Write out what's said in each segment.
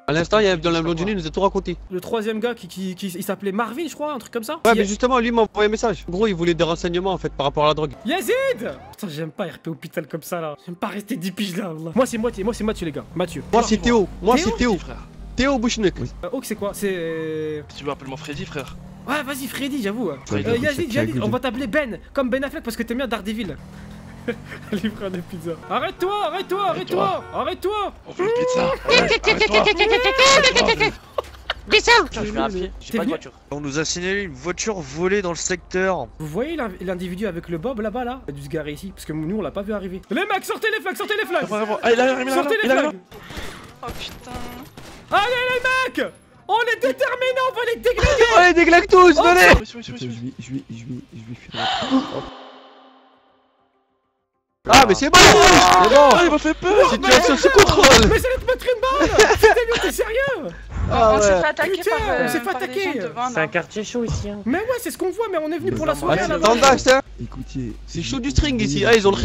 À l'instant, il y a dans la Lamborghini, il nous a tout raconté. Le troisième gars il s'appelait Marvin, je crois, un truc comme ça. Ouais, mais justement, lui m'a envoyé un message. En gros, il voulait des renseignements en fait par rapport à la drogue. Yazid! Putain, j'aime pas RP hôpital comme ça là. J'aime pas rester 10 piges là. Moi, c'est Mathieu, les gars. Mathieu. Moi, c'est Théo. Moi, c'est Théo. Frère. Théo Bouchnek. Oh, c'est quoi? C'est. Tu veux appeler moi Freddy, frère? Ouais, vas-y, Freddy, j'avoue. Ouais, Yazid, on va t'appeler Ben, comme Ben Affleck parce que t'aimes bien Daredevil. Livreur de pizza. Arrête-toi! On fait une pizza. Arrête-toi. Je vais à pied, j'ai pas de voiture. On nous a signalé une voiture volée dans le secteur. Vous voyez l'individu avec le bob là-bas là? Il a dû se garer ici parce que nous on l'a pas vu arriver. Les mecs, sortez les flags! Ah, il arrive, Sortez les flags! Oh putain. Allez les mecs! On est déterminés, on va les déglinguer! Oh, les déglingue tous, venez! Je vais faire. Ah, mais c'est bon! C'est bon! Ah, il m'a fait peur! Situation sous contrôle! Mais c'est de te mettre une balle! Putain, lui, t'es sérieux? Ah On s'est ouais! fait attaquer Putain, par, on s'est fait par des attaquer. gens devant, C'est là. un quartier chaud ici. Hein. Mais ouais, c'est ce qu'on voit, mais on est venu pour la Ah, soirée c'est là-bas. tendax, hein! Écoutez, C'est chaud du string ici! Ah, ils ont le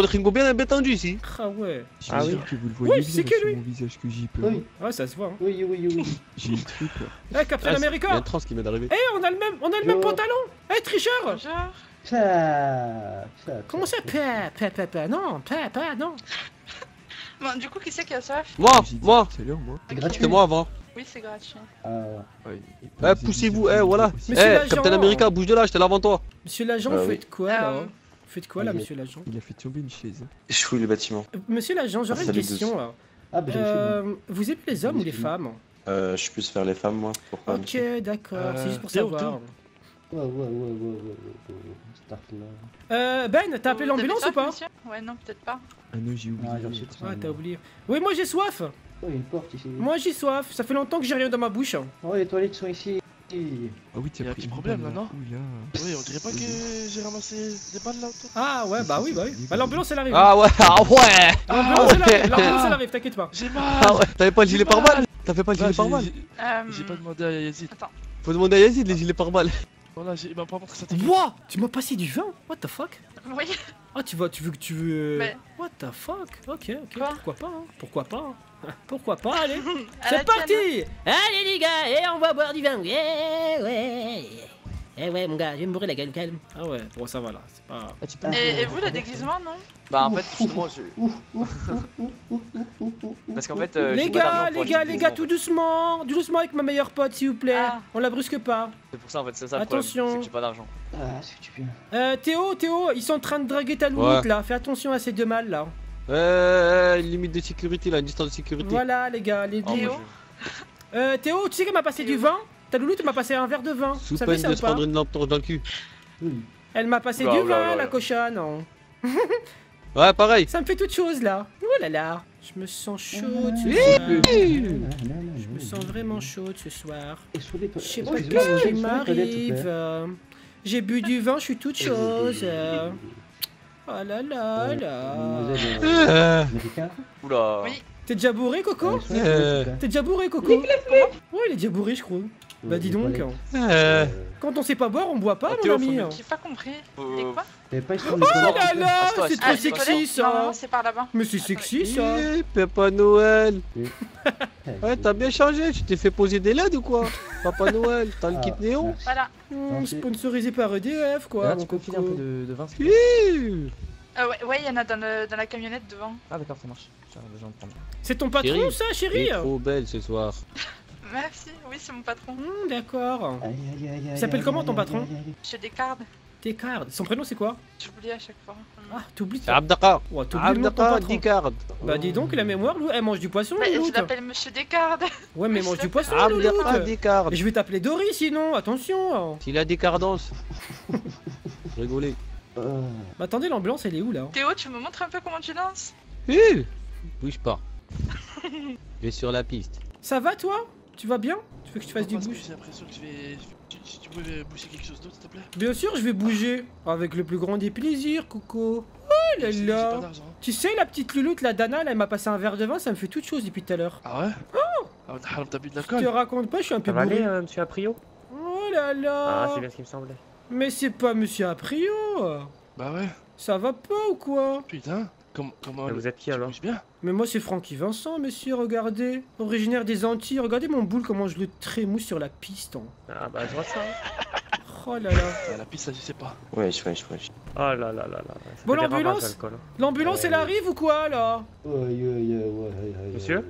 ringo bien tendu ici! Ah ouais. Ah oui. Que vous le voyez Oui, bien c'est que sur lui. mon visage que j'y peux. Oui. Ouais, ça se voit. Hein. Oui. J'ai le truc là. Eh, Captain Il y a America! un trans qui vient d'arriver. Eh, on a le même pantalon! Eh, tricheur! Bonjour. Comment ça, non, non. Bon, du coup, qui c'est qui a soif? Moi! C'est l'heure, moi. C'est gratuit. C'était moi avant! Oui, c'est gratuit. Eh, poussez-vous, eh, voilà! Monsieur Eh, l'agent. Captain America, bouge de là, j'étais là avant toi! Monsieur l'agent, Ah vous oui. faites quoi là? Ah, Vous faites quoi là, monsieur l'agent? Il a fait tomber une chaise. Je fouille le bâtiment. Monsieur l'agent, j'aurais une Salut, question là. Ah, bah, j'ai Vous aimez les hommes ou les femmes? Je suis plus vers les femmes, moi. Pourquoi Ok, d'accord, c'est juste pour Théo, savoir. Ouais. Start là. Ben, t'as appelé l'ambulance Vous avez ou pas? soif, monsieur? Ouais, non, peut-être pas. Ah non, j'ai oublié. Ah, j'ai reçu Ah, t'as oublié. Oui, moi j'ai soif! Oh, il y a une porte ici. Moi j'ai soif, ça fait longtemps que j'ai rien dans ma bouche. Oh, les toilettes sont ici. Ah oui, Il y a un petit problème, là, non? Oui, là. Oui, on dirait pas que j'ai ramassé des balles là autour. Ah ouais, bah oui. Bah l'ambulance elle arrive. Ah ouais! Ah ouais! L'ambulance elle arrive, t'inquiète pas. J'ai mal! Ah ouais! T'avais pas le gilet pare-balles? T'as fait pas le Bah, gilet pare-balles? J'ai pas demandé à Yazid. Attends. Faut demander à Yazid les gilets pare-balles. Voilà, il m'a pas montré sa Wouah! Tu m'as passé du vin? What the fuck? Oui. Ah tu veux... Mais- What the fuck? Ok, Quoi? pourquoi pas, hein? Pourquoi pas, allez. À la C'est tienne. parti! Allez les gars, et on va boire du vin. Ouais. Eh ouais mon gars, je vais me bourrer la gueule, calme. Ah ouais, bon ça va là, c'est pas... Et vous, le déguisement, non? Bah en fait, justement, parce qu'en fait, Les gars, tout doucement avec ma meilleure pote s'il vous plaît. Ah. On la brusque pas. c'est pour ça en fait, c'est ça le Attention. problème, c'est que j'ai pas d'argent. Ah, c'est que tu peux. Théo, ils sont en train de draguer ta louloute là. Fais attention à ces deux mâles là. Limite de sécurité là, une distance de sécurité. Voilà les gars, les Oh, deux. Théo. Théo, tu sais qu'elle m'a passé du vin? Ta louloute m'a passé un verre de vin. Sous Vous savez peine ça de ou se pas? prendre une lampe torche dans le cul. Elle m'a passé Oula, du oula, vin, oula. la cochonne. Ouais, pareil. Ça me fait toute chose là. Oh là là. Je me sens chaude ce soir. Je me sens vraiment chaude ce soir. Je sais pas qu'est-ce qui m'arrive. J'ai bu du vin, je suis toute chose. Oh là là là. Américain. Oula. Oui. T'es déjà bourré, Coco? T'es déjà bourré, Coco? Ouais, il est déjà bourré, je crois. Bah dis donc. Quand on sait pas boire, on boit pas, mon Théo, ami. J'ai pas compris. Et quoi? T'avais pas Oh là là, Assis-toi, c'est assis-toi. trop sexy Non, ça. c'est par là-bas. Mais c'est sexy ça. Eh, Papa Noël. Ouais, t'as bien changé, tu t'es fait poser des LED ou quoi? Papa Noël, t'as le kit néon? Voilà. Sponsorisé par EDF quoi. Là, mon tu peux filer un coco. peu de vin. Hi. Ouais, il y en a dans la camionnette devant. Ah d'accord, ça marche. J'arrive déjà de prendre. C'est ton patron Chérie. ça, T'es chérie? trop belle ce soir. Merci, oui, c'est mon patron. D'accord. Il s'appelle comment, ton patron? Monsieur Descartes. Descartes. Son prénom c'est quoi? J'oublie à chaque fois. Ah, t'oublies C'est Abdaka. Ouais, t'oublies le nom de ton Abdaka patron. Dicard. Bah dis donc, la mémoire, Lou, elle mange du poisson, Mais je Louloute. l'appelle Monsieur Descartes. Ouais, mais elle mange du poisson, Abdaka Louloute. Dicard. Et je vais t'appeler Dory sinon, attention. S'il a des cardances. Rigolez. Bah attendez, l'ambulance elle est où là? Théo, tu me montres un peu comment tu danses? Hi. Bouge pas. Je vais sur la piste. Ça va toi? Tu vas bien? Tu veux que je fasse du Parce que bouge? j'ai l'impression que je vais. Si tu pouvais bouger quelque chose d'autre, s'il te plaît. Bien sûr, je vais bouger. Avec le plus grand des plaisirs, Coco. Oh là J'ai pas là. d'argent. Tu sais, la petite louloute, la Dana, là, elle m'a passé un verre de vin, ça me fait toute chose depuis tout à l'heure. Ah ouais? Ah, t'as bu de Je te l'alcool? raconte pas, je suis un peu Ça va aller, bourré. monsieur Aprio? Oh là Ah, là. c'est bien ce qui me semblait. Mais c'est pas Monsieur Aprio. Bah ouais. Ça va pas ou quoi? Putain. Comment Vous êtes qui alors? bien. Mais moi c'est Francky Vincent, monsieur, regardez. Originaire des Antilles, regardez mon boule comment je le trémousse sur la piste. Ah bah je vois ça. Oh là là. La piste, ça je sais pas. Wesh. Oh là là là là. Bon, l'ambulance L'ambulance elle arrive ou quoi là? Monsieur?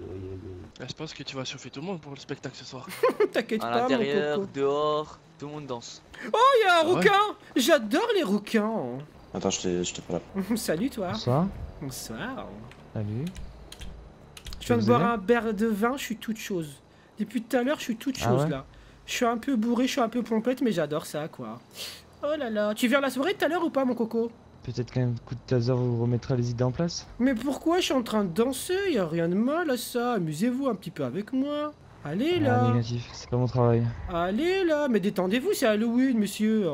Je pense que tu vas chauffer tout le monde pour le spectacle ce soir. T'inquiète À pas, mon l'intérieur, coco. dehors, tout le monde danse. Oh, il y a un Ah ouais rouquin. J'adore les rouquins. Attends, je te prends là. Salut toi. Bonsoir. Bonsoir. Salut. Je viens de Vous boire allez un verre de vin, je suis toute chose. Depuis tout à l'heure, je suis toute Ah chose ouais là. Je suis un peu bourré, je suis un peu pompette, mais j'adore ça quoi. Oh là là. Tu viens à la soirée tout à l'heure ou pas, mon coco? Peut-être qu'un coup de taser vous remettra les idées en place. Mais pourquoi je suis en train de danser? Y a rien de mal à ça. Amusez-vous un petit peu avec moi. Allez là. Ah, négatif, c'est pas mon travail. Allez là. Mais détendez-vous, c'est Halloween, monsieur.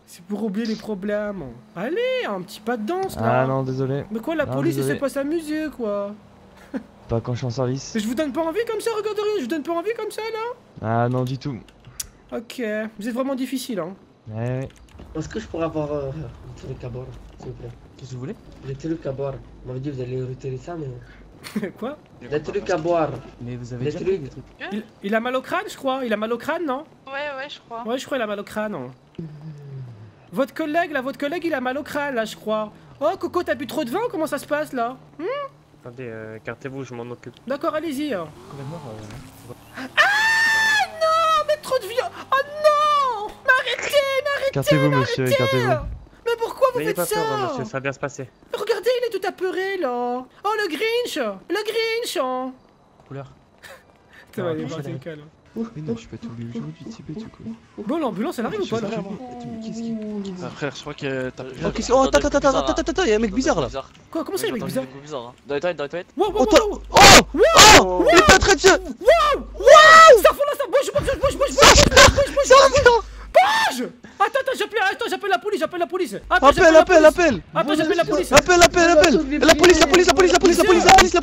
C'est pour oublier les problèmes. Allez, un petit pas de danse là. Ah non, désolé. Mais quoi, la Non, police, elle désolé. sait pas s'amuser quoi. Pas quand je suis en service. Mais je vous donne pas envie comme ça, regardez, je vous donne pas envie comme ça là. Ah non, du tout. Ok, vous êtes vraiment difficile hein. Ouais. Est-ce que je pourrais avoir le cabor, s'il vous plaît? Qu'est-ce que vous voulez? Les trucs à boire. On m'avait dit vous allez retirer ça, mais. Quoi? Les trucs à boire. Mais vous avez Les déjà trucs. pris des trucs. Il a mal au crâne, je crois. Il a mal au crâne, non? Ouais, je crois. Ouais, je crois qu'il a mal au crâne. Votre collègue, il a mal au crâne, là, je crois. Oh, Coco, t'as bu trop de vin ou comment ça se passe, là? Attendez, écartez-vous, je m'en occupe. D'accord, allez-y. Ah non, mais trop de viande. Oh non. Mais arrêtez. Écartez-vous, monsieur, écartez-vous. Mais pourquoi vous N'ayez faites pas ça? peur, monsieur, ça va bien se passer. Regardez, il est tout apeuré, là. Oh, le Grinch. Couleur. Ça va aller voir tes cas, là. Mais non, je suis pas tombé aujourd'hui, Tibet ou quoi? Bon, l'ambulance, elle arrive ou pas, là? Qu'est-ce qui. Ah, frère, je crois que t'as pris. Oh, attends, y'a un mec bizarre là. Quoi, comment ça, il est bizarre? Bizarre. Dans les toilettes. Wow. Oh, il est en train de se. Ça fout là, ça bouge. Attends, j'appelle la police. Attends, Appelle. Attends, j'appelle la police. Appelle. La police.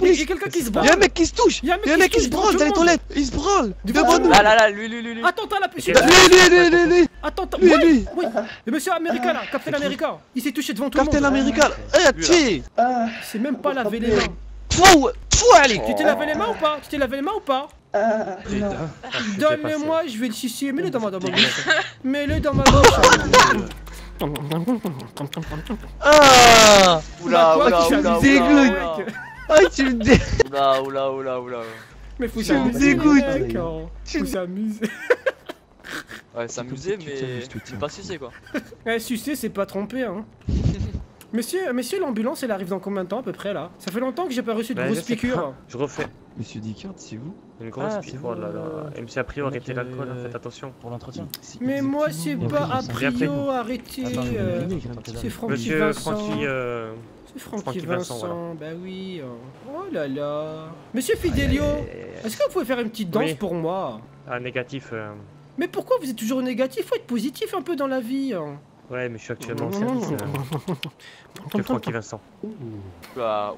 Il y a quelqu'un qui se branle. Y'a un mec qui se touche. Y'a Y'a un mec qui se branle dans les toilettes. Il se branle. Devant nous. Là, lui. Attends, la police. Lui. Attends, Lui. oui. Le monsieur américain là, Captain America. Il s'est touché devant tout le monde. Captain America. Eh, tiens. C'est même pas lavé les mains. Fou, allez. Tu t'es lavé les mains ou pas? Donne-le-moi, je vais le sucer. Mets-le dans ma bouche. Ah. Oula. Ah, tu me dégoûtes. Oula. Mais faut Tu me s'amuser, dégoûtes. mec, hein. Faut s'amuser. Ouais, s'amuser, mais c'est pas sucer quoi. Sucer, c'est pas tromper, hein. Monsieur, l'ambulance, elle arrive dans combien de temps à peu près là? Ça fait longtemps que j'ai pas reçu de grosses piqûres. Je refais. Monsieur Dicard, c'est vous? Une grosse piqûre, oh là là. Et monsieur, a priori, arrêtez l'alcool, faites attention. Pour l'entretien. Mais moi, c'est pas a priori, arrêtez. C'est Francky Monsieur Vincent. C'est Francky Francky Vincent, Vincent, bah oui. Oh là là. Monsieur Fidelio, est-ce que vous pouvez faire une petite danse pour moi? Ah, négatif. Mais pourquoi vous êtes toujours négatif? Faut être positif un peu dans la vie. Ouais, mais je suis actuellement en service. Que Francky Vincent. Oula.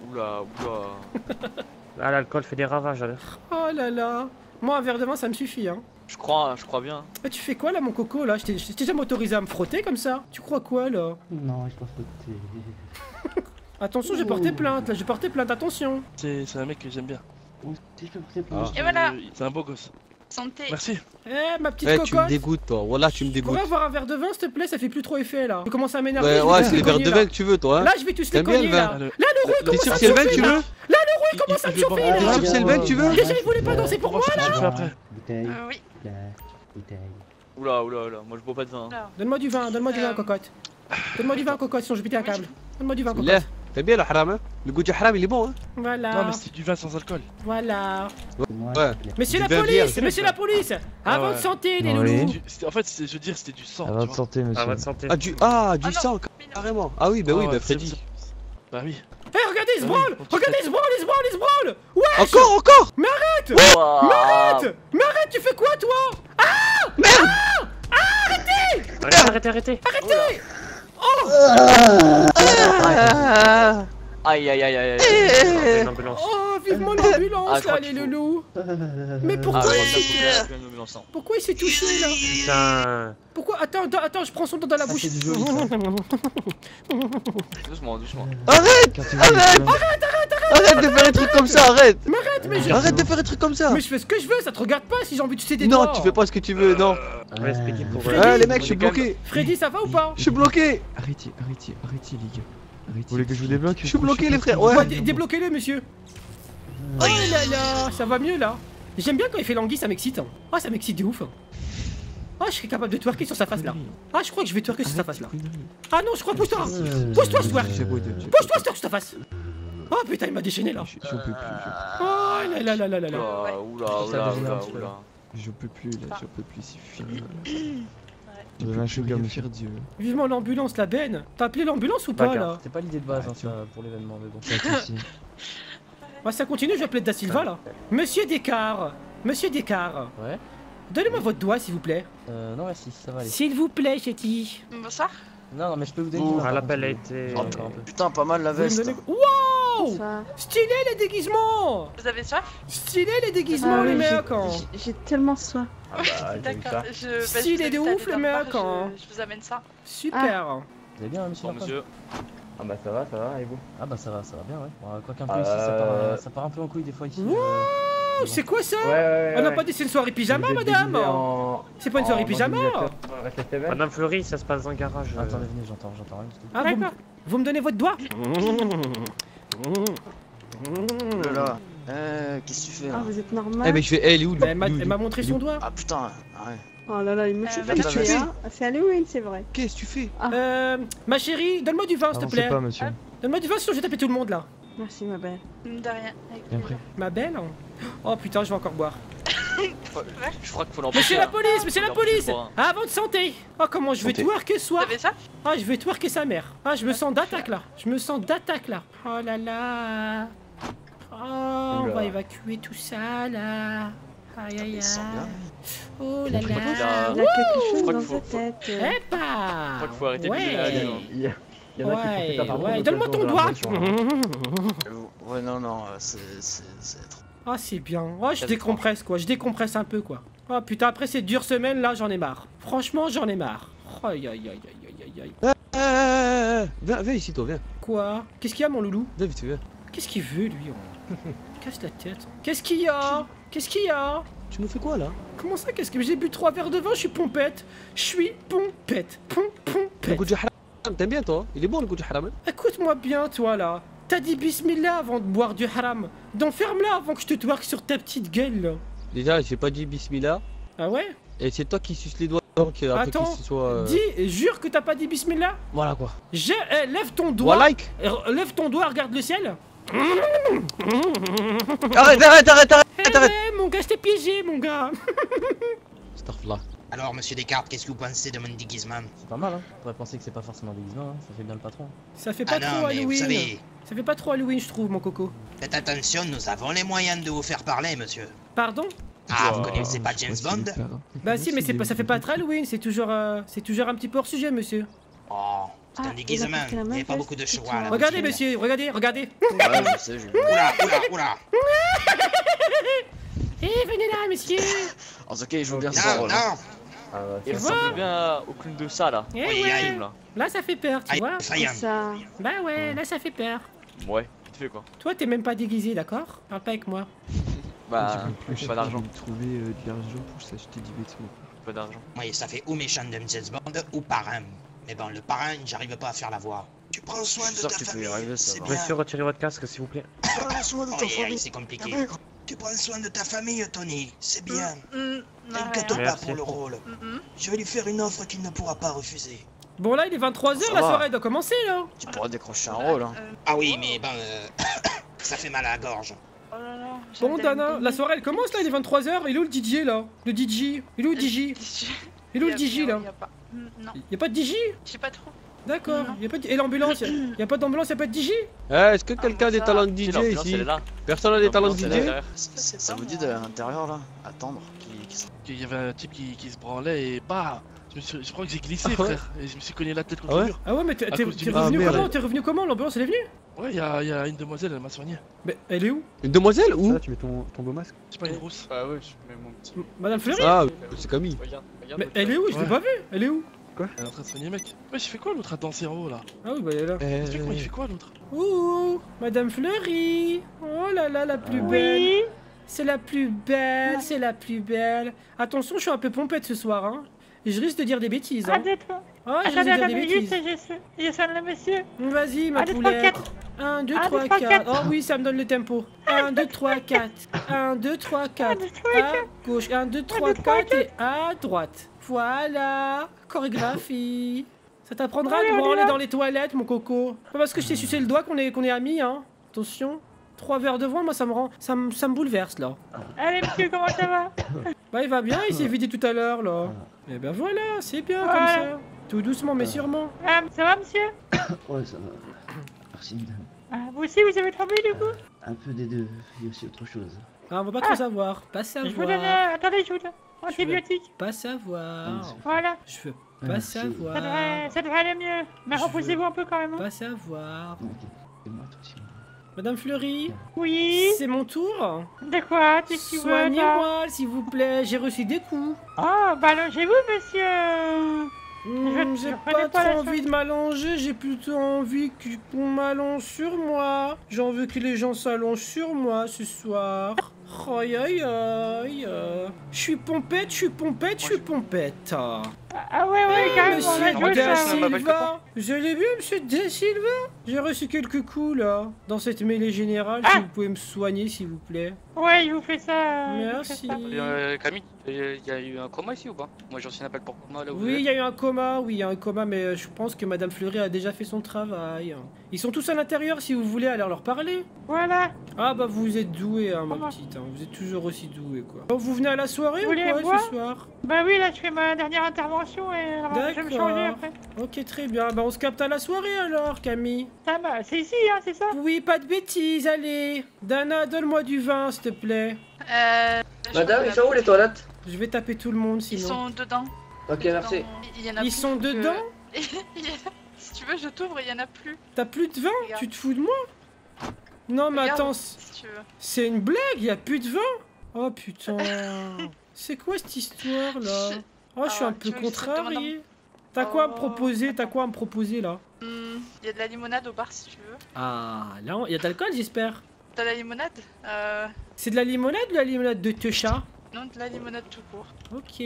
Ah, l'alcool fait des ravages, alors. Oh là là. Moi, un verre de vin, ça me suffit, hein. Je crois bien. Mais tu fais quoi là, mon coco là? Je t'ai jamais autorisé à me frotter comme ça? Tu crois quoi là? Non, je pense que Attention, j'ai porté plainte là, j'ai porté plainte, attention. C'est un mec que j'aime bien. Si je peux porter plainte. Et voilà. C'est un beau gosse. Santé. Merci. Eh, ma petite Eh, tu me cocotte. dégoûtes, toi. Voilà, tu me Je dégoûtes. pourrais avoir un verre de vin, s'il te plaît, ça fait plus trop effet là. Je commence à m'énerver. Ouais, c'est les verres de vin que tu veux, toi. Là, je vais tous les T'aimes bien le cogner là. vin? Là, l'euro il T'es commence sûr à que c'est le vin que chauffer tu là. veux? Là, l'euro il commence à me chauffer T'es là. sûr que c'est le vin que tu veux? Déjà, il voulait pas danser pour moi là. Je fais après. Bouteille. Oui. Bouteille. Oula. Moi je bois pas de vin. Alors. Donne-moi du vin, cocotte. Donne-moi du vin, cocotte, sinon je vais péter un câble. Donne-moi du vin, Là, cocotte. t'aimes bien le haram, hein? Le goût du haram, il est bon, hein? Non, Voilà. mais c'est du vin sans alcool. Voilà. Ouais. Monsieur Du la vin police, vierge. monsieur la police. À Ah votre ouais. santé, les Oui. loulous. En fait, je veux dire, c'était du sang. À tu votre vois. santé, À monsieur. votre santé. Du Ah non. sang, carrément. Ah oui, bah oui, Ah bah ouais, Freddy. Bah oui. Eh, regardez, il se Ah oui, branle. on te Regardez, il se branle. Ouais. Encore! Arrête. Mais arrête, tu fais quoi toi? Arrêtez. Arrêtez. Aïe aïe aïe aïe. Une ambulance. Oh, vivement l'ambulance Ah, je là, crois les qu'il faut- loulous. Mais Ah pourquoi ouais, il s'est... Pourquoi il s'est touché là? Putain. Pourquoi? Attends, je prends son doigt dans la bouche. c'est du joli, ça. Doucement, doucement. Arrête Arrête de faire des trucs comme ça, arrête Mais Arrête de faire des trucs comme ça. Mais je fais ce que je veux, ça te regarde pas si j'ai envie de sucer des doigts. Non, tu fais pas ce que tu veux, non. On va expliquer pour Freddy. Ah les mecs, je suis bloqué. Freddy, ça va ou pas? Je suis bloqué. Arrêtez, arrêtez, arrêtez les gars. Arrêtez. Vous voulez que je vous débloque? Je suis bloqué les frères, Ouais, ouais. débloquez-le, monsieur. Oh là là, ça va mieux là. J'aime bien quand il fait l'anguille, ça m'excite. Hein. Ah, ça m'excite de ouf. Ah, je serais capable de twerker sur sa face là. Ah, je crois que je vais twerker sur sa face là. Ah non, je crois, pousse-toi. Pousse-toi, twerk. Pousse-toi, twerk sur ta face. Oh putain, il m'a déchaîné là. J'en peux plus. Oh là là là là là là. Oula. J'en peux plus là, j'en peux plus, c'est fini. Je deviens un chewing-gum, Rien monsieur. faire Dieu. Vivement l'ambulance, la benne. T'as appelé l'ambulance ou pas là? C'est pas l'idée de base hein, ça, pour l'événement, mais bon. Pas de soucis. Bah ça continue, je vais appeler Da Silva là. Monsieur Descartes. Monsieur Descartes. Ouais. Donnez-moi votre doigt s'il vous plaît. Non merci, ça va aller. S'il vous plaît, j'ai dit. Bonsoir. Non, mais je peux vous donner. Ah, l'appel a été. Encore un peu. Putain, pas mal la Vous me veste. donnez- Wow! Stylé les déguisements! Vous avez soif? Stylé les déguisements Ah les oui, mecs hein. J'ai tellement soif. D'accord. Stylé de ouf les mecs hein. Je vous amène ça. Super. Vous allez bien, monsieur? Bon monsieur. Ah bah ça va, et vous? Ah bah ça va bien, ouais. Bon, quoi qu'un peu ici, ça part un peu en couille des fois ici. Oh, c'est quoi ça? Ouais. On n'a pas dit c'est une soirée pyjama madame? C'est pas une soirée pyjama? Madame Fleury, ça se passe dans le garage. Attendez, venez, j'entends rien du tout. Ah vous me donnez votre doigt? Là. Qu'est-ce que tu fais Ah, là? vous êtes normal. Eh mais je fais, elle est où lui? Elle m'a montré son doigt. Ah putain, arrête. Oh là là, il me fait qu'est-ce que tu fais? C'est Halloween, c'est vrai. Qu'est-ce que tu fais? Ma chérie, donne-moi du vin s'il te Avancez plaît. pas, monsieur. Donne-moi du vin sinon je vais taper tout le monde là. Merci, ma belle. De rien. Avec Bien plaisir. pris. Ma belle. Oh putain, je vais encore boire. Je crois qu'il faut l'empêcher. Monsieur la police, monsieur la police. Ah, votre santé. Oh comment je vais twerker ce Vous soir. avez soif? Ah, je vais twerker sa mère. Ah, je me sens d'attaque là. Oh là là. Oh, on va évacuer tout ça là. Aïe aïe aïe. Oh là Il là. a quelque chose dans sa tête. Eh Je pas. crois qu'il faut arrêter de Ouais. Il y en a qui profitent apparemment Ouais, de donne-moi notre ton don doigt. d'information. Ouais, non, c'est trop. Ah, c'est bien. Oh, je décompresse quoi. Je décompresse un peu quoi. Oh putain, après ces dures semaines là, j'en ai marre. Franchement, j'en ai marre. Oh, aïe aïe aïe aïe aïe aïe. Viens ici toi, viens. Quoi? Qu'est-ce qu'il y a mon loulou? Viens vite, viens. Qu'est-ce qu'il veut lui? Casse la tête. Qu'est-ce qu'il y a? Qu'est-ce qu'il y a? Tu nous fais quoi là? Comment ça? Qu'est-ce que j'ai bu 3 verres de vin? Je suis pompette. Je suis pompette. Le Pompette. goût du haram, t'aimes bien toi? Il est bon le goût du haram. Écoute-moi bien, toi là. T'as dit bismillah avant de boire du haram. Donc ferme-la avant que je te twerk sur ta petite gueule là. Déjà, j'ai pas dit bismillah. Ah ouais? Et c'est toi qui suces les doigts après Attends, qu'il se soit. dis, jure que t'as pas dit bismillah. Voilà quoi. Lève ton doigt. Voilà, like. Lève ton doigt, regarde le ciel. Arrête. Ouais, mon gars, je t'ai piégé, mon gars. Starfla. Alors, monsieur Descartes, qu'est-ce que vous pensez de mon déguisement? C'est pas mal, hein. On pourrait penser que c'est pas forcément déguisement, hein. Ça fait bien le patron. Ça fait pas Ah trop non, mais vous Halloween. savez, Ça fait pas trop Halloween, je trouve, mon coco. faites attention, nous avons les moyens de vous faire parler, monsieur. Pardon? Ah, vous connaissez pas James Bond? Bah si, mais ça fait pas très Halloween, c'est toujours un petit peu hors sujet, monsieur. Oh, c'est un déguisement, il n'y a pas beaucoup de choix là. Regardez, monsieur, regardez. Ouais, je sais, Oula. Eh, venez là, monsieur. En tout cas, il joue bien son Non, rôle. non. Il ressemble bien au clown de ça là. Eh Oui, ouais. aïe. Là, ça fait peur, tu Aïe, vois. effrayant. Ça. Bah ouais, là, ça fait peur. Ouais, tu fais quoi? Toi, t'es même pas déguisé, d'accord? Parle pas avec moi. Bah, pas d'argent. Trouver de l'argent pour s'acheter des vêtements. Pas d'argent. Oui, ça fait ou méchant de James Bond ou parrain. Mais bon, le parrain, j'arrive pas à faire la voix. Tu prends soin Je suis de sûr ta que tu peux y famille, arriver, ça c'est va. bien. Monsieur, retirez votre casque, s'il vous plaît. Prends soin de ta famille. C'est compliqué. Tu prends soin de ta famille, Tony. C'est bien. T'inquiète pas Merci. pour le rôle. Je vais lui faire une offre qu'il ne pourra pas refuser. Bon, là, il est 23h, Ça la va. soirée doit commencer, là. Tu pourras décrocher un rôle, hein. Ah oui, mais bon, ça fait mal à la gorge. Oh là là. Bon, j'adore Dana, le la pays. soirée, elle commence, là, il est 23h. Il est où le DJ, là? Le DJ? Il est où le DJ? Il est où le DJ, là? Y a pas. Non, Y'a pas de DJ? je sais pas trop. D'accord. Non. Y a pas de... Et l'ambulance? Y'a pas d'ambulance, y'a pas de DJ? Est-ce que quelqu'un a des ça. talents de Si, DJ l'ambulance, ici? elle est là. Personne a des talents de L'ambulance, elle est DJ? derrière. C'est Ça pas vous dit moi. de l'intérieur là? Attendre Il y avait un type qui se branlait et bah, je crois que j'ai glissé, Ah ouais. frère. Et je me suis cogné la tête contre Ah ouais le mur. Ah ouais, mais t'es À cause du- revenu Ah, merde. comment? T'es revenu comment? L'ambulance, elle est venue? Ouais, y'a une demoiselle, elle m'a soigné. Mais elle est où? Une demoiselle où? Ça, tu mets ton beau masque. C'est pas une rousse. Bah ouais, je mets mon petit. Madame Fleury? Ah, c'est Camille. Regarde, regarde. Mais elle est où? Je l'ai pas vue. Elle est où? Elle est en train de soigner, mec. Ouais, il fait quoi l'autre à danser en haut là? Ah oui, bah elle est là. Explique-moi, il fait quoi l'autre? Ouh, Madame Fleury. Oh là là, la plus belle. C'est la plus belle, c'est la plus belle. Attention, je suis un peu pompette ce soir, hein. Je risque de dire des bêtises, hein. Oh, je risque de dire des bêtises. Je sonne le monsieur. Vas-y, ma poulette. 1, 2, 3, 4. Oh oui, ça me donne le tempo. 1, 2, 3, 4. 1, 2, 3, 4. À gauche. 1, 2, 3, 4 et à droite. Voilà. Chorégraphie. Ça t'apprendra à te branler dans les toilettes, mon coco. Pas parce que je t'ai sucé le doigt qu'on est amis, hein. Attention. 3 verres de vin, moi ça me bouleverse là. Allez monsieur, comment ça va? Bah il va bien, il s'est vidé tout à l'heure là. Et ben voilà, c'est bien comme ça. Tout doucement mais sûrement. Ça va monsieur? Ouais, ça va. Merci madame. Vous aussi vous avez tremblé du coup? Un peu des deux, il y a aussi autre chose. Ah, on va pas trop savoir. Pas savoir. Je vous donne, attendez, je vous donne antibiotique. Pas savoir. Voilà. Je veux pas savoir. Ça devrait aller mieux. Mais reposez-vous un peu quand même. Pas savoir. C'est moi, toi aussi. Madame Fleury? Oui? C'est mon tour? De quoi? Qu'est-ce que tu veux? Soignez-moi, s'il vous plaît, j'ai reçu des coups. Oh, bah allongez-vous, monsieur. J'ai pas trop envie de m'allonger, j'ai plutôt envie qu'on m'allonge sur moi. J'ai envie que les gens s'allongent sur moi ce soir. Aïe aïe aïe. Je suis pompette, je suis pompette, je suis pompette. Ah ouais, carrément. Monsieur Da Silva. Vous allez bien, monsieur Da Silva? J'ai reçu quelques coups là, dans cette mêlée générale. Si vous pouvez me soigner, s'il vous plaît. Ouais, il vous fait ça. Merci. Camille, il y a eu un coma ici ou pas? Moi j'ai reçu un appel pour coma là où Oui, il y a eu un coma, mais je pense que Madame Fleury a déjà fait son travail. Ils sont tous à l'intérieur si vous voulez aller leur parler. Voilà. Ah bah vous êtes douée, hein, ma petite, hein. Vous êtes toujours aussi douée quoi. Oh, vous venez à la soirée ou quoi ce soir? Bah oui, là je fais ma dernière intervention et je vais me changer après. Ok, très bien. Bah on se capte à la soirée alors, Camille. Ah bah c'est ici, hein, c'est ça? Oui, pas de bêtises, allez. Dana, donne-moi du vin, s'il te plaît. Madame, ils sont où les toilettes? Je vais taper tout le monde sinon. Ils sont dedans. Ok, merci. Ils sont dedans? Si tu veux, je t'ouvre, il y en a plus. T'as plus de vin? Tu te fous de moi? Non mais attends, c'est une blague, il y a plus de vin? Oh putain. C'est quoi cette histoire là? Oh, je suis un peu contrarié. T'as quoi à me proposer? T'as quoi à me proposer là? Il y a de la limonade au bar si tu veux. Ah, là, il y a de l'alcool j'espère. T'as de la limonade? C'est de la limonade ou de la limonade de techa? Non, de la limonade tout court. Ok.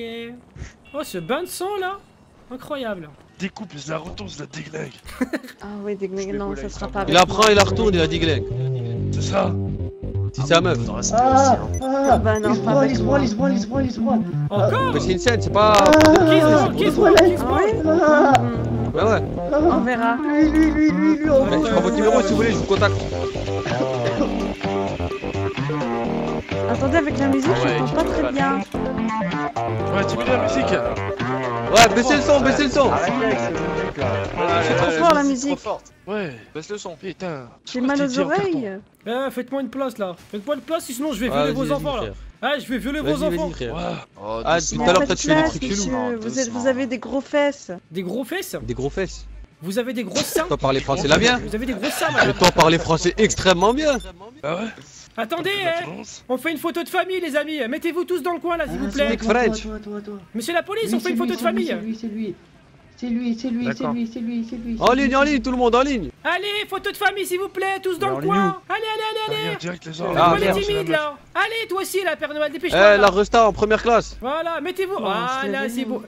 Oh, ce bain de sang là? Incroyable. Découpe, la retourne, la déglingue. Ah oui, déglingue, non, ça sera pas. Il la prend, il la retourne, il la déglingue. C'est ça. Si c'est un meuf. Ah bah non, pas avec moi. Encore? Mais c'est une scène, c'est pas. Qui se Ouais, ouais. On verra. Je prends votre numéro si vous voulez, je vous contacte. Attendez, avec la musique, je comprends pas très bien. Ouais, tu mets la musique. Ouais, baissez le son, baissez le son. C'est trop fort la musique. Ouais, baisse le son. Putain. J'ai mal aux oreilles. Faites-moi une place là. Faites-moi une place, sinon je vais violer vos enfants là. Ah, je vais violer vos enfants. Ah, tout à l'heure, toi tu fais des trucs chelous. Vous avez des gros fesses. Des gros fesses? Des gros fesses. Vous avez des grosses seins? Toi parler français là bien. Vous avez des grosses seins, Mais madame. toi parler français extrêmement bien. Ah ouais? Attendez, on fait une photo de famille, les amis. Mettez-vous tous dans le coin là, s'il vous plaît. Speak French. Monsieur la police, on fait une photo de famille. C'est lui. En ligne, tout le monde en ligne. Allez, photo de famille, s'il vous plaît, tous dans le coin. Allez. Direct les Faites-moi les timides là. Allez, toi aussi, la Père Noël, dépêche-toi. La resta en première classe. Voilà, mettez-vous. Voilà, c'est beau.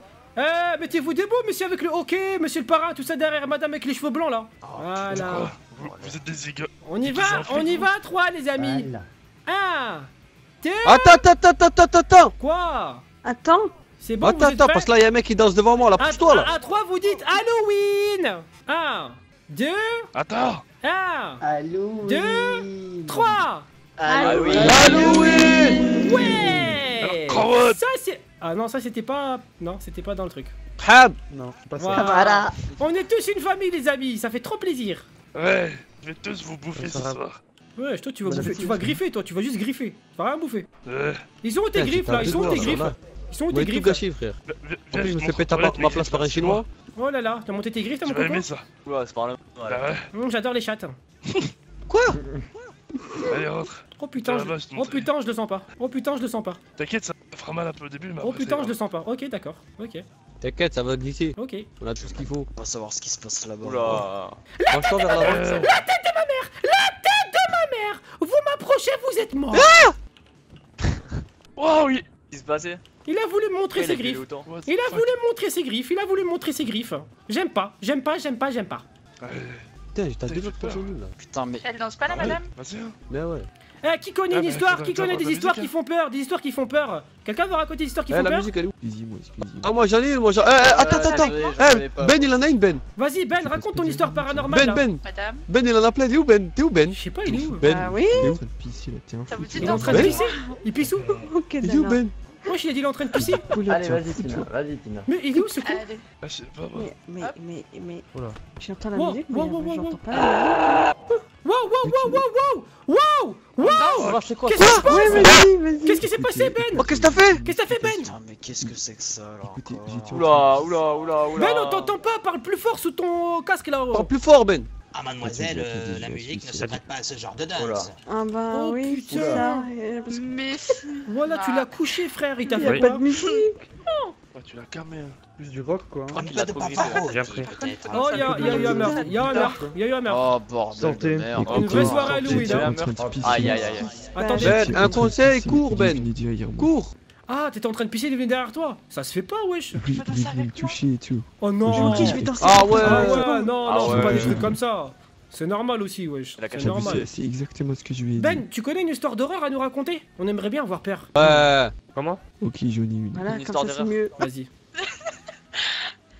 Mettez-vous debout, monsieur, avec le hockey, monsieur le parrain, tout ça derrière, madame avec les cheveux blancs là. Voilà. Vous êtes des égaux. On y va à 3, les amis. 1, 2. Attends. Quoi? Attends. C'est bon, attends, parce que là, il y a un mec qui danse devant moi, là, pousse-toi, là. À 3, vous dites Halloween. 1, 2. Attends. 1, Halloween. 2, 3. Halloween. Ouais. Ça, c'est... Ah non, ça, c'était pas... Non, c'était pas dans le truc. Non, c'est pas ça. Voilà. On est tous une famille, les amis. Ça fait trop plaisir. Ouais, je vais tous vous bouffer ce soir. Ouais, toi, tu vas bouffer. Tu vas griffer, toi. Tu vas juste griffer. Tu vas rien bouffer. Ouais. Ils sont où tes griffes, là? Ils sont où tes griffes? Ils sont où tes griffes? gâché, frère. En plus, je me fais péter ma place par un chinois. Oh là là, t'as monté tes griffes, t'as mon coco? coco? Ça. Ouais, c'est par là. Voilà. J'adore les chattes. Quoi? Allez, rentre. Oh putain, oh putain, je le sens pas. Oh putain, je le sens pas. T'inquiète, ça fera mal un peu au début, mais Oh après, putain, ça je le sens pas. Ok, d'accord. Ok. T'inquiète, ça va glisser. Ok. On a tout ce qu'il faut. On va savoir ce qui se passe là-bas. Oula. Franchement, vers l'avant. La tête de ma mère! La tête de ma mère! Vous m'approchez, vous êtes mort! Oh oui. Qu'est-ce qui se passait? Il a voulu montrer ses Il a gueulé griffes. autant. Il a voulu montrer ses griffes. Il a voulu montrer ses griffes. J'aime pas, j'aime pas, j'aime pas, j'aime pas. Putain, t'as deux autres personnes là. Putain, mais. Elle danse pas là, madame? Vas-y, hein. Mais ouais. Eh, qui connaît Ah, une bah, histoire? ça Qui doit connaît être des la histoires musique, qui font peur? Des histoires qui font peur? Quelqu'un veut raconter des histoires qui Eh, font la peur? musique elle est où? Excusez-moi, excusez-moi. Ah, moi j'en ai une, moi j'en. Attends. Ben il en a une, Ben. Vas-y, Ben, raconte ton histoire paranormale. là. Ben. Madame? Ben il en a plein. Il est où, Ben? T'es où, Ben? Je sais pas, il est où? Ben. Ah oui? Il est en train de pisser là, t'es un Ça fou. vous dit Il est de en train de Ben pisser? Il pisse où? Ok, Il est où, Ben? Moi, je lui ai dit il est en train de pisser. Allez, vas-y, Tina, vas-y, Tina. Mais il est où ce con? Allez. Ah, je sais pas, moi. Mais. Oula. J'entends la Wow, musique, wow, mais wow, wow, j'entends wow. pas la musique. Wow! Alors, c'est quoi? Qu'est-ce qui se passe? Ouais, vas-y. Qu'est-ce qui s'est passé, Ben? Oh, qu'est-ce que t'as fait? Qu'est-ce que t'as fait, Ben? Putain, mais qu'est-ce que c'est que ça alors? Écoutez, encore j'étais Oula. Ben, on t'entend pas, parle plus fort sous ton casque là. Parle plus fort, Ben. Ah, mademoiselle, Attends, la musique ne se attends. prête pas à ce genre de Oula. danse. Ah bah Oh, oui, putain. c'est ça. Parce que Mais. Voilà, tu l'as couché, frère, il t'a il y a fait pas quoi? de musique. Ouais, tu l'as calmé, hein. Plus du rock, quoi. Un il peu a de trop vite, pavaro, j'ai appris. peut-être. Oh, il y a eu un meurtre, il y a eu un meurtre, il y a eu un meurtre. Oh bordel Sortez. de merde. Une vraie Encore, soirée Halloween, j'étais hein. en train de pisser. Aïe. Attendez. Ben, un conseil, cours, Ben. Il est derrière moi. Cours. Ah, t'étais en train de pisser, il venait derrière toi. Ça se fait pas, wesh. Il est venu me toucher et tout. Oh non. Ok, je vais danser. Ah ouais. Ah ouais, non, Ah c'est pas ouais. des trucs comme ça. C'est normal aussi, wesh. La C'est cache T'as vu, normal. c'est exactement ce que je lui ai dit. Ben, tu connais une histoire d'horreur à nous raconter? On aimerait bien avoir peur. Ouais. Comment? Ok, j'en ai une. Voilà, Une comme histoire ça c'est d'erreur. mieux. Vas-y.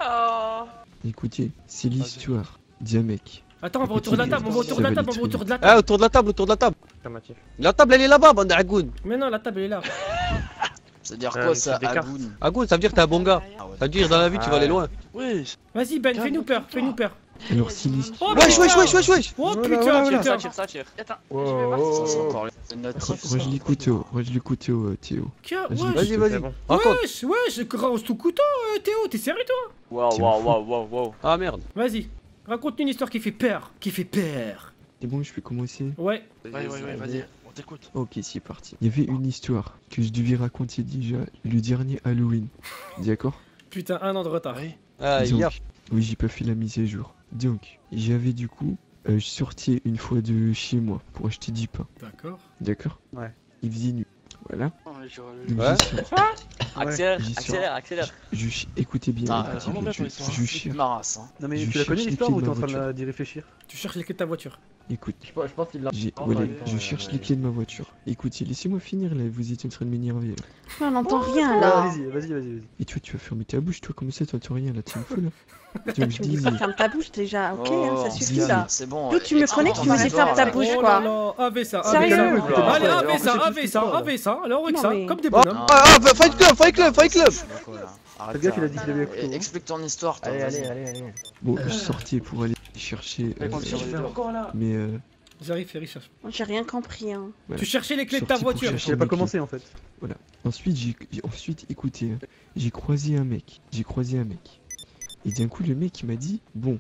Oh. Écoutez, c'est l'histoire d'un mec. Attends, on va autour de la table, on va autour de la table, on va autour de la Ah, table. autour de la table, autour de la table. Affirmatif. La table elle est là-bas, bande d'Agoun. Mais non, la table elle est là. C'est-à-dire quoi ça, c'est des cartes. Agoun? Agoun, ça veut dire que t'es un bon gars. Ah ouais. Ça veut dire dans la vie tu vas aller loin. Oui. Vas-y, Ben, fais-nous peur, fais-nous peur. Alors, si l'histoire. Oh Wesh. Oh Voilà, putain, voilà. putain. Ça tire. Attends, je vais voir Ça, si c'est Oh. encore le notif. L'écoute, Théo. Tiens, Vas-y, wesh. Vas-y, vas-y. bon. Raconte. Wesh, rase tout couteau, Théo, t'es sérieux toi? Wow. Ah merde. Vas-y, raconte une histoire qui fait peur. Qui fait peur. C'est bon, je peux commencer? Ouais. Ouais, vas-y. On t'écoute. Ok, c'est parti. Il y avait une histoire que je devais raconter déjà le dernier Halloween. D'accord? Putain, 1 an de retard. Oui. Ah, Donc, hier. oui, j'ai pas fait la mise à jour. Donc, j'avais du coup, je sortais une fois de chez moi pour acheter du pain. D'accord. D'accord? Ouais. Il faisait nuit. Voilà. Oh, Donc, Ouais. Accélère, J'y suis. accélère. Écoutez bien. Ah, écoutez vraiment bien, bien pour l'histoire. je Je cherche. ma race, hein. Non, mais Je tu la connais cherche l'histoire les ou clés t'es de en ma train voiture. d'y réfléchir? Tu cherches les clés de ta voiture. Écoute, Je pense qu'il l'a. voilà, je cherche les clés de ma voiture. Écoutez, laissez-moi finir là, vous étiez en train de m'énerver là. On n'entend rien Ah, là. Vas-y. Et toi, tu vas fermer ta bouche, toi, comme ça, t'entends rien là, t'es une folle là. Donc, je Tu me dis pas disais, ferme ta bouche déjà, ok, hein, ça suffit dis- là. C'est bon. Toi, tu me connais, tu me dis ferme ta bouche Oh quoi. là là, avais ça, Sérieux? avais ça. Oula. Allez, Alors, avais ça, c'est avais tout ça, ça. avais ça. Alors, avec Non, ça, mais- comme des Ah, bonhommes. Fight Club. Fais gaffe, il a dit qu'il avait Eh, couteau. explique ton histoire, toi. vas-y. allez. bon, je sortais pour aller chercher. Mais J'arrive, Ferry, cherche. J'ai rien compris hein. voilà. Tu cherchais les clés de ta Sorti pour voiture. chercher Il a pas mes commencé en fait. clés. Ensuite, écoutez, j'ai croisé un mec. Et d'un coup, le mec, il m'a dit, bon,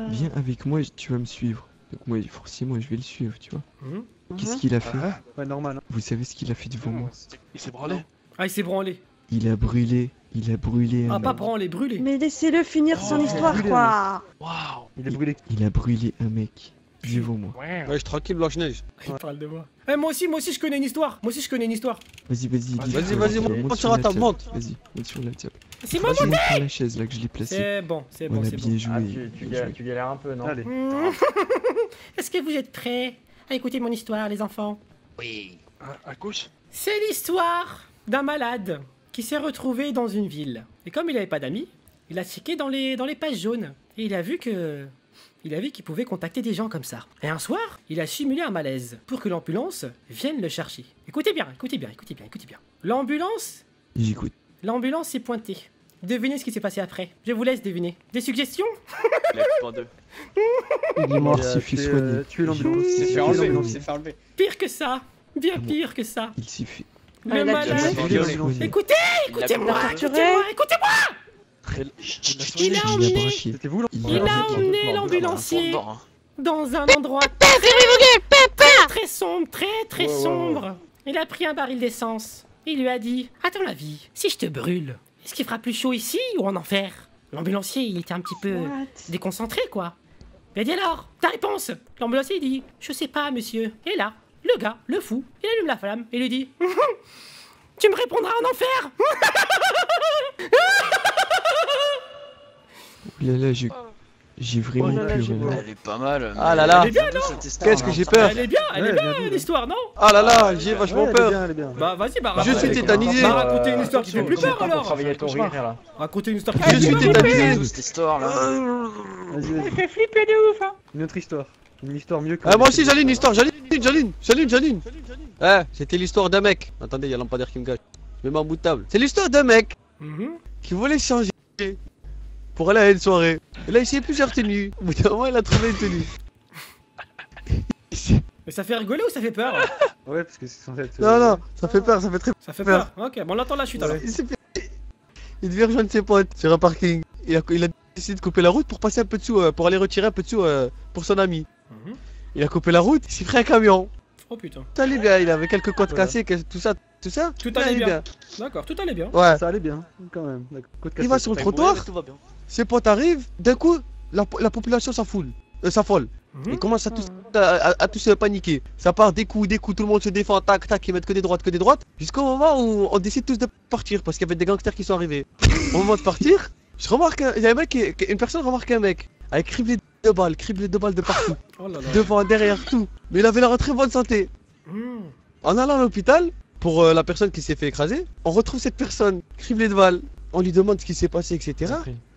viens avec moi, tu vas me suivre. Donc moi, forcément, je vais le suivre, tu vois. Mhm. Qu'est-ce qu'il a fait? Ouais, normal. Hein. Vous savez ce qu'il a fait devant moi? Il s'est branlé. Ah, il s'est branlé. Il a brûlé un Ah, pas mec. branlé, brûlé. Mais laissez-le finir son histoire brûlé, quoi. Waouh. Il est brûlé. Il a brûlé un mec devant moi. Ouais. Ouais, je suis tranquille, Blanche-Neige. Il parle de moi. Eh, moi aussi, je connais une histoire. Vas-y, Vas-y, monte sur la table, monte. Vas-y, monte sur la table. C'est moi. Vas-y, monte sur la chaise là que je l'ai placée. C'est bon, c'est bon, Voilà, c'est bien bon. joué. Ah, bien joué. tu galères un peu, non? Allez. Est-ce que vous êtes prêts à écouter mon histoire, les enfants? Oui. À gauche. C'est l'histoire d'un malade qui s'est retrouvé dans une ville. Et comme il n'avait pas d'amis, il a checké dans les pages jaunes. Et il a vu qu'il pouvait contacter des gens comme ça. Et un soir, il a simulé un malaise pour que l'ambulance vienne le chercher. Écoutez bien. J'écoute. L'ambulance s'est pointée. Devinez ce qui s'est passé après. Je vous laisse deviner. Des suggestions? Il a coupé en deux. Il est mort, Il a s'est fait tué, soigner. tué l'ambulance. Il s'est fait Tué enlever, l'ambulance. il s'est fait enlever. Pire que ça. Bien Comment pire que ça. Il s'est fait. Ah, Le il a malade... tué. Il a soigné. Écoutez, Il l'a écoutez-moi, coupé. écoutez-moi. Il a Il a Il a emmené... braqué. C'était vous Il a emmené l'ambulancier. dans un endroit très sombre, très sombre. Il a pris un baril d'essence. Il lui a dit, à ton avis, si je te brûle, est-ce qu'il fera plus chaud ici ou en enfer? L'ambulancier, il était un petit peu déconcentré, quoi. Il a dit alors, ta réponse? L'ambulancier, il dit, je sais pas, monsieur. Et là, le gars, le fou, il allume la flamme et lui dit, tu me répondras en enfer. Là là, j'ai vraiment pleuré. Elle est pas mal. Ah là là. Elle est bien, non? Qu'est-ce que j'ai peur? Elle est bien l'histoire, non? Ah là là, j'ai vachement peur. Bah vas-y, Je suis tétanisé. Bah racontez une histoire qui fait plus peur alors. Racontez une histoire qui fait plus peur. Je suis tétanisé. Cette histoire là. Vas-y, Ça fait flipper de ouf, hein. Une autre histoire. Une histoire mieux que... Ah moi aussi j'allume une histoire, j'allume. Eh, c'était l'histoire d'un mec. Attendez, il y a lampadaire qui me gâche. Je mets ma bout de table. C'est l'histoire d'un mec qui voulait changer pour aller à une soirée. Et là il essayait plusieurs tenues. Au bout d'un moment il a trouvé une tenue. Mais ça fait rigoler ou ça fait peur? Ouais, parce que c'est censé être... Non, ça fait peur, ça fait très Ça fait peur. Ok, bon on attend la chute alors. Il devait rejoindre ses potes sur un parking. Il a décidé de couper la route pour passer un peu de sous, pour aller retirer un peu de sous pour son ami. Il a coupé la route, il s'est pris un camion. Oh putain. Tout allait bien, il avait quelques côtes cassées, tout ça. Tout allait bien. D'accord, tout allait bien. Ouais. Ça allait bien, quand même. Il va sur le trottoir, ses potes arrivent, d'un coup, la population s'affole. Ils commencent à tous paniquer. Ça part des coups, tout le monde se défend, tac, ils mettent que des droites. Jusqu'au moment où on décide tous de partir parce qu'il y avait des gangsters qui sont arrivés. Au moment de partir, je remarque, il y a un mec, une personne remarque un mec avec criblé de balles de partout. Oh là là. Devant, derrière, tout. Mais il avait l'air en très bonne santé. En allant à l'hôpital, pour la personne qui s'est fait écraser, on retrouve cette personne criblée de balles. On lui demande ce qui s'est passé, etc.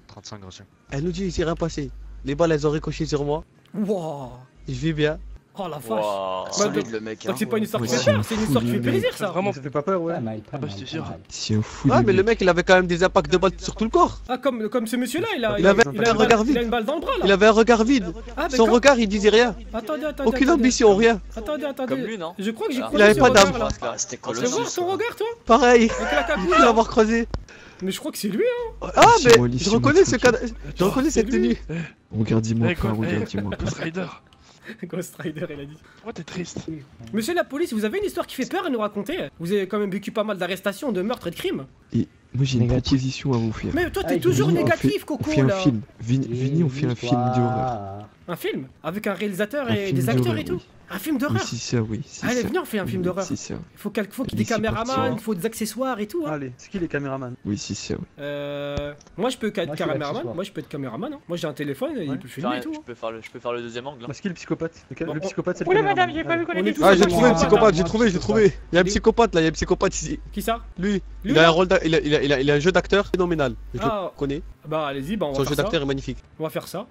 35 gracieux. Elle nous dit il s'est rien passé. Les balles elles ont ricoché sur moi. Wow. Je vais bien. Oh la vache. Solide le mec. Donc c'est pas une histoire qui fait peur, c'est une histoire qui fait plaisir ça. Vraiment, Ça fait pas peur, ouais. ah bah je te jure. C'est un fou. Ah mais le mec il avait quand même des impacts de balles sur tout le corps. Ah comme ce monsieur là, Il avait un regard il a vide. une balle dans le bras là. Il avait un regard vide. Ah, Son regard il disait rien. Attendez. Aucune ambition, rien. Attendez. Comme lui, non? Je crois que j'ai Il avait pas d'âme. C'était Tu veux voir colossal. son regard toi? Pareil. Avec la Il cagoule faut là. l'avoir croisé. Mais je crois que c'est lui hein. Ah mais je laissez-moi reconnais ce tranquille. cadre. Je reconnais cette tenue. Regardez-moi pas, regardez-moi pas. Ghost Rider. Ghost Rider il a dit. Pourquoi t'es triste? Monsieur la police, vous avez une histoire qui fait peur à nous raconter? Vous avez quand même vécu pas mal d'arrestations, de meurtres et de crimes. Et moi j'ai une proposition à vous faire. Mais toi t'es toujours négatif On Coco fait un là. film. Venez, on fait un film d'horreur. Un film? Avec un réalisateur Un et film des acteurs d'horreur, et tout? oui. Un film Oui, d'horreur? c'est ça, oui. c'est Allez, ça. venez, on fait un film Oui, d'horreur. C'est ça. Il faut qu'il y ait Allez, des c'est caméramans, parti. il faut des accessoires et tout. Hein. Allez, c'est qui les caméramans? Oui, c'est ça, oui. Moi je peux être Moi, je suis caméraman. l'accessoire. Moi je peux être caméraman. Hein. Moi j'ai un téléphone et il peut filmer et tout. Je peux faire le deuxième angle. Bah, c'est qui le psychopathe? Bon, Le psychopathe, c'est le Oula, caméraman. madame, j'ai pas vu qu'on On est était tous- tous. Ah j'ai c'est trouvé un moi. psychopathe, j'ai trouvé. Il y a un psychopathe là, il y a un psychopathe ici. Qui ça? Lui, Lui, il a là un rôle, il a un jeu d'acteur phénoménal. Je le Ah. connais. Bah allez-y, bah on Son va jeu faire ça. d'acteur est magnifique. On va faire ça.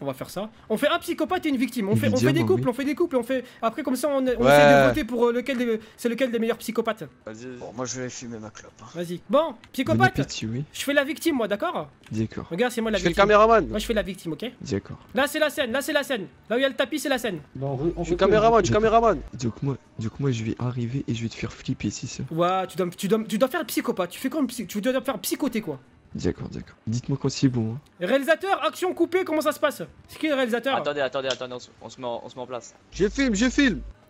On fait un psychopathe et une victime. On fait des Évidemment, couples, oui. on fait des couples, on fait. Après comme ça on essaie Ouais. de voter pour c'est lequel des meilleurs psychopathes. Vas-y. Bon, moi je vais fumer ma clope. hein. Vas-y. Bon, Bon psychopathe. appétit, oui. Je fais la victime moi, d'accord? D'accord, Regarde, c'est moi la Je fais le victime. caméraman. Moi je fais la victime, ok? d'accord. Là c'est la scène. Là où il y a le tapis, c'est la scène. Je suis caméraman. Donc moi je vais arriver et je vais te faire flipper, c'est ça. Ouais, tu dois faire le psychopathe. Tu fais comme tu dois faire psychoter quoi. D'accord. Dites-moi quand c'est bon. Hein. Réalisateur, action coupée, comment ça se passe? C'est qui le réalisateur? Attendez, on se met en place. Je filme.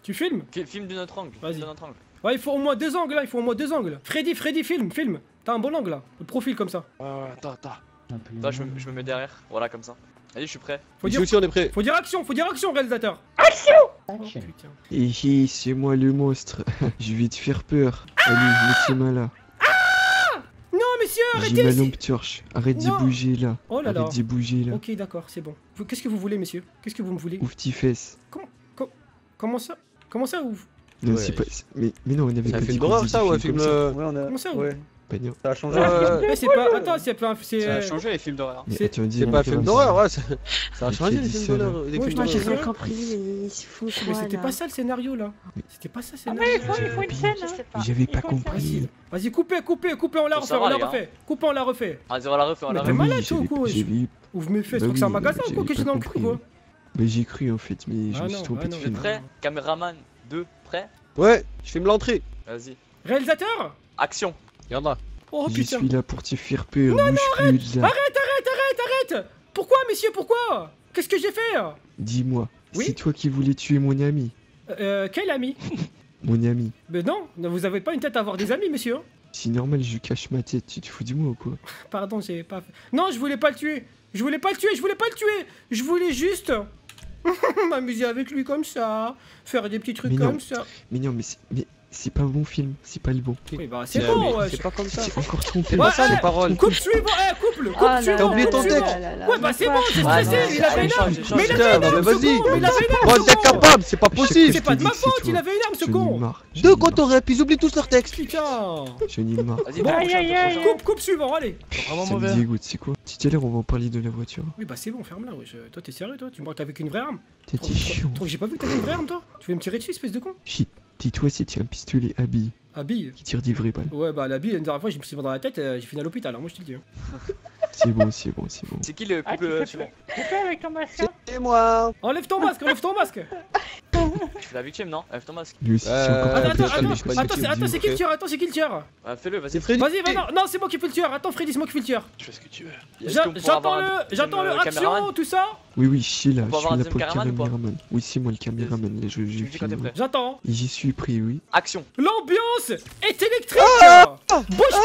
Tu filmes? Film de notre angle. Vas-y. De notre angle. Ouais, il faut au moins deux angles là, il faut au moins deux angles. Freddy, filme. T'as un bon angle là, le profil comme ça. Ouais, attends. Attends, je me mets derrière. Voilà, comme ça. Allez, je suis prêt. Faut Ici dire, aussi on est prêt. faut dire action, réalisateur. Action! Oh, putain. Et c'est moi le monstre. Je vais te faire peur. Allez, mettez-moi là. Non, messieurs, J'ai arrêtez ma ici. lampe torche. Arrête d'y Non. bouger là. Oh là là. Arrête d'y bouger là. Ok, d'accord, c'est bon. Qu'est-ce que vous voulez, messieurs? Qu'est-ce que vous me voulez? Ouvre tes fesses. Comment ça ouvre? Non, Ouais. c'est pas. Mais non, on avait C'est un pas film dit d'horreur qu'on ça faisait ou un des film. films comme ça. Ouais, on a... Comment ça, Ouais, Pas non. ça a changé. Mais c'est pas. Attends, c'est pas. Ça a C'est. changé les films d'horreur. Mais C'est- attends, dis C'est pas un film d'horreur, ouais. Ça a Mais changé qui les a dit films ça, là d'horreur. les Ouais, films Moi j'ai d'horreur. rien compris, il se fout Mais quoi c'était là? pas ça le scénario là. C'était pas ça le Ah, mais scénario. il faut une scène, hein. J'avais pas faut une compris. Vas-y, coupez, on la Bon, refait, ça va, les gars. Coupez, on la refait. Vas-y, on la refait, Mais la t'es refait. malade, toi, ou quoi, wesh? j'avais Ouvre mes fesses, Bah faut que c'est un oui, magasin ou quoi j'avais que j'ai pas dans le cul compris. quoi? Bah j'ai cru en fait, mais je Ah me non, suis trompé ah de non. Vous êtes film. prêts? Caméraman 2, prêt? Ouais, je filme l'entrée. Vas-y. Réalisateur? Action. Regarde là. Oh Je putain. suis là pour te faire peur, bouge plus là. Arrête! Pourquoi, messieurs, pourquoi? Qu'est-ce que j'ai fait? Dis-moi, Oui. C'est toi qui voulais tuer mon ami. Quel ami? Mon ami. Mais non, vous avez pas une tête à avoir des amis, monsieur. Hein. C'est normal, je cache ma tête. Tu te fous du moi ou quoi? Pardon, j'ai pas fait... Non, je voulais pas le tuer. Je voulais pas le tuer. Je voulais juste... m'amuser avec lui comme ça. Faire des petits trucs comme ça. Mais non, mais c'est pas un bon film. C'est pas le bon. Oui, bah c'est bon, ouais. C'est pas comme ça. C'est encore trompé. C'est pas ça les paroles. Couple suivant, couple suivant. T'as oublié ton texte. Ouais, bah c'est bon, c'est stressé. Il avait une arme. Mais il avait une arme, ce vas-y. con. Il avait une arme, Bon, ce t'es con. capable, c'est pas possible. C'est pas de ma faute, il avait une arme, ce con. Deux contre-rep, ils oublient tous leur texte. Putain. J'en ai marre. Bon, coupe suivant, allez. Ça me dégoûte, c'est quoi? Tout à l'heure, on va en parler de la voiture. Oui, bah c'est bon, ferme-la. Toi, t'es sérieux, toi? Tu me vois avec une vraie arme? T'es chiant. Trop que j'ai pas vu que t'avais une vraie arme, toi? Tu veux me tirer dessus, espèce de con? Shit, dis-toi, c'était un pistolet Abby. Abby? Qui tire des vraies balles. Ouais, bah la bille, une dernière fois, je me suis fait dans la tête, j'ai fini à l'hôpital, alors moi je te le dis. C'est bon, c'est bon, c'est bon. C'est qui le couple suivant? Tu fais avec ton masque? C'est moi. Enlève ton masque, enlève ton masque. Tu fais la victime, non? Lève ton masque. Lui aussi, c'est encore Attends, c'est qui le tueur? Attends, c'est qui le tueur? Fais-le, vas-y. C'est Freddy. Vas-y, non, c'est moi qui fais le tueur. Attends, Freddy, c'est moi qui fais le tueur. Tu fais ce que tu veux. J'entends le action, tout ça. Oui, je suis là, On peut avoir un pour le caméraman ou pas? caméraman. Oui, c'est moi le caméraman, là, je Tu me dis quand t'es prêt. J'entends. J'y suis pris, oui. Action. L'ambiance est électrique. Bouge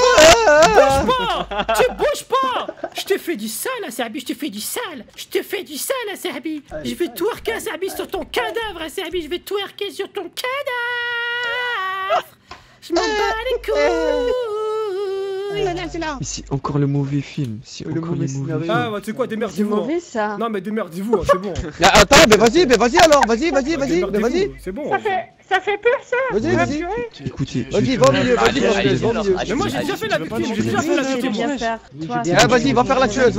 pas. Tu bouges pas. Je t'ai fait du sale, Acerbi, je t'ai fait du sale. Acerbi. Je vais twerker, Acerbi, sur ton cadavre, Acerbi. Je vais twerker sur ton cadavre. Je m'en bats les couilles. Mais c'est encore le mauvais film. C'est encore le mauvais film. Ah, bah, tu sais quoi, démerdez-vous. C'est mauvais, ça. Non, mais démerdez-vous, c'est bon. Attends, mais vas-y alors, vas-y. C'est bon. Ça fait peur, ça. Vas-y. Écoutez, Vas-y, va au milieu, vas-y, va au milieu. Mais moi j'ai déjà fait la victime, j'ai déjà fait la victime. Bien faire. Toi, Ah, vas-y, va faire la tueuse,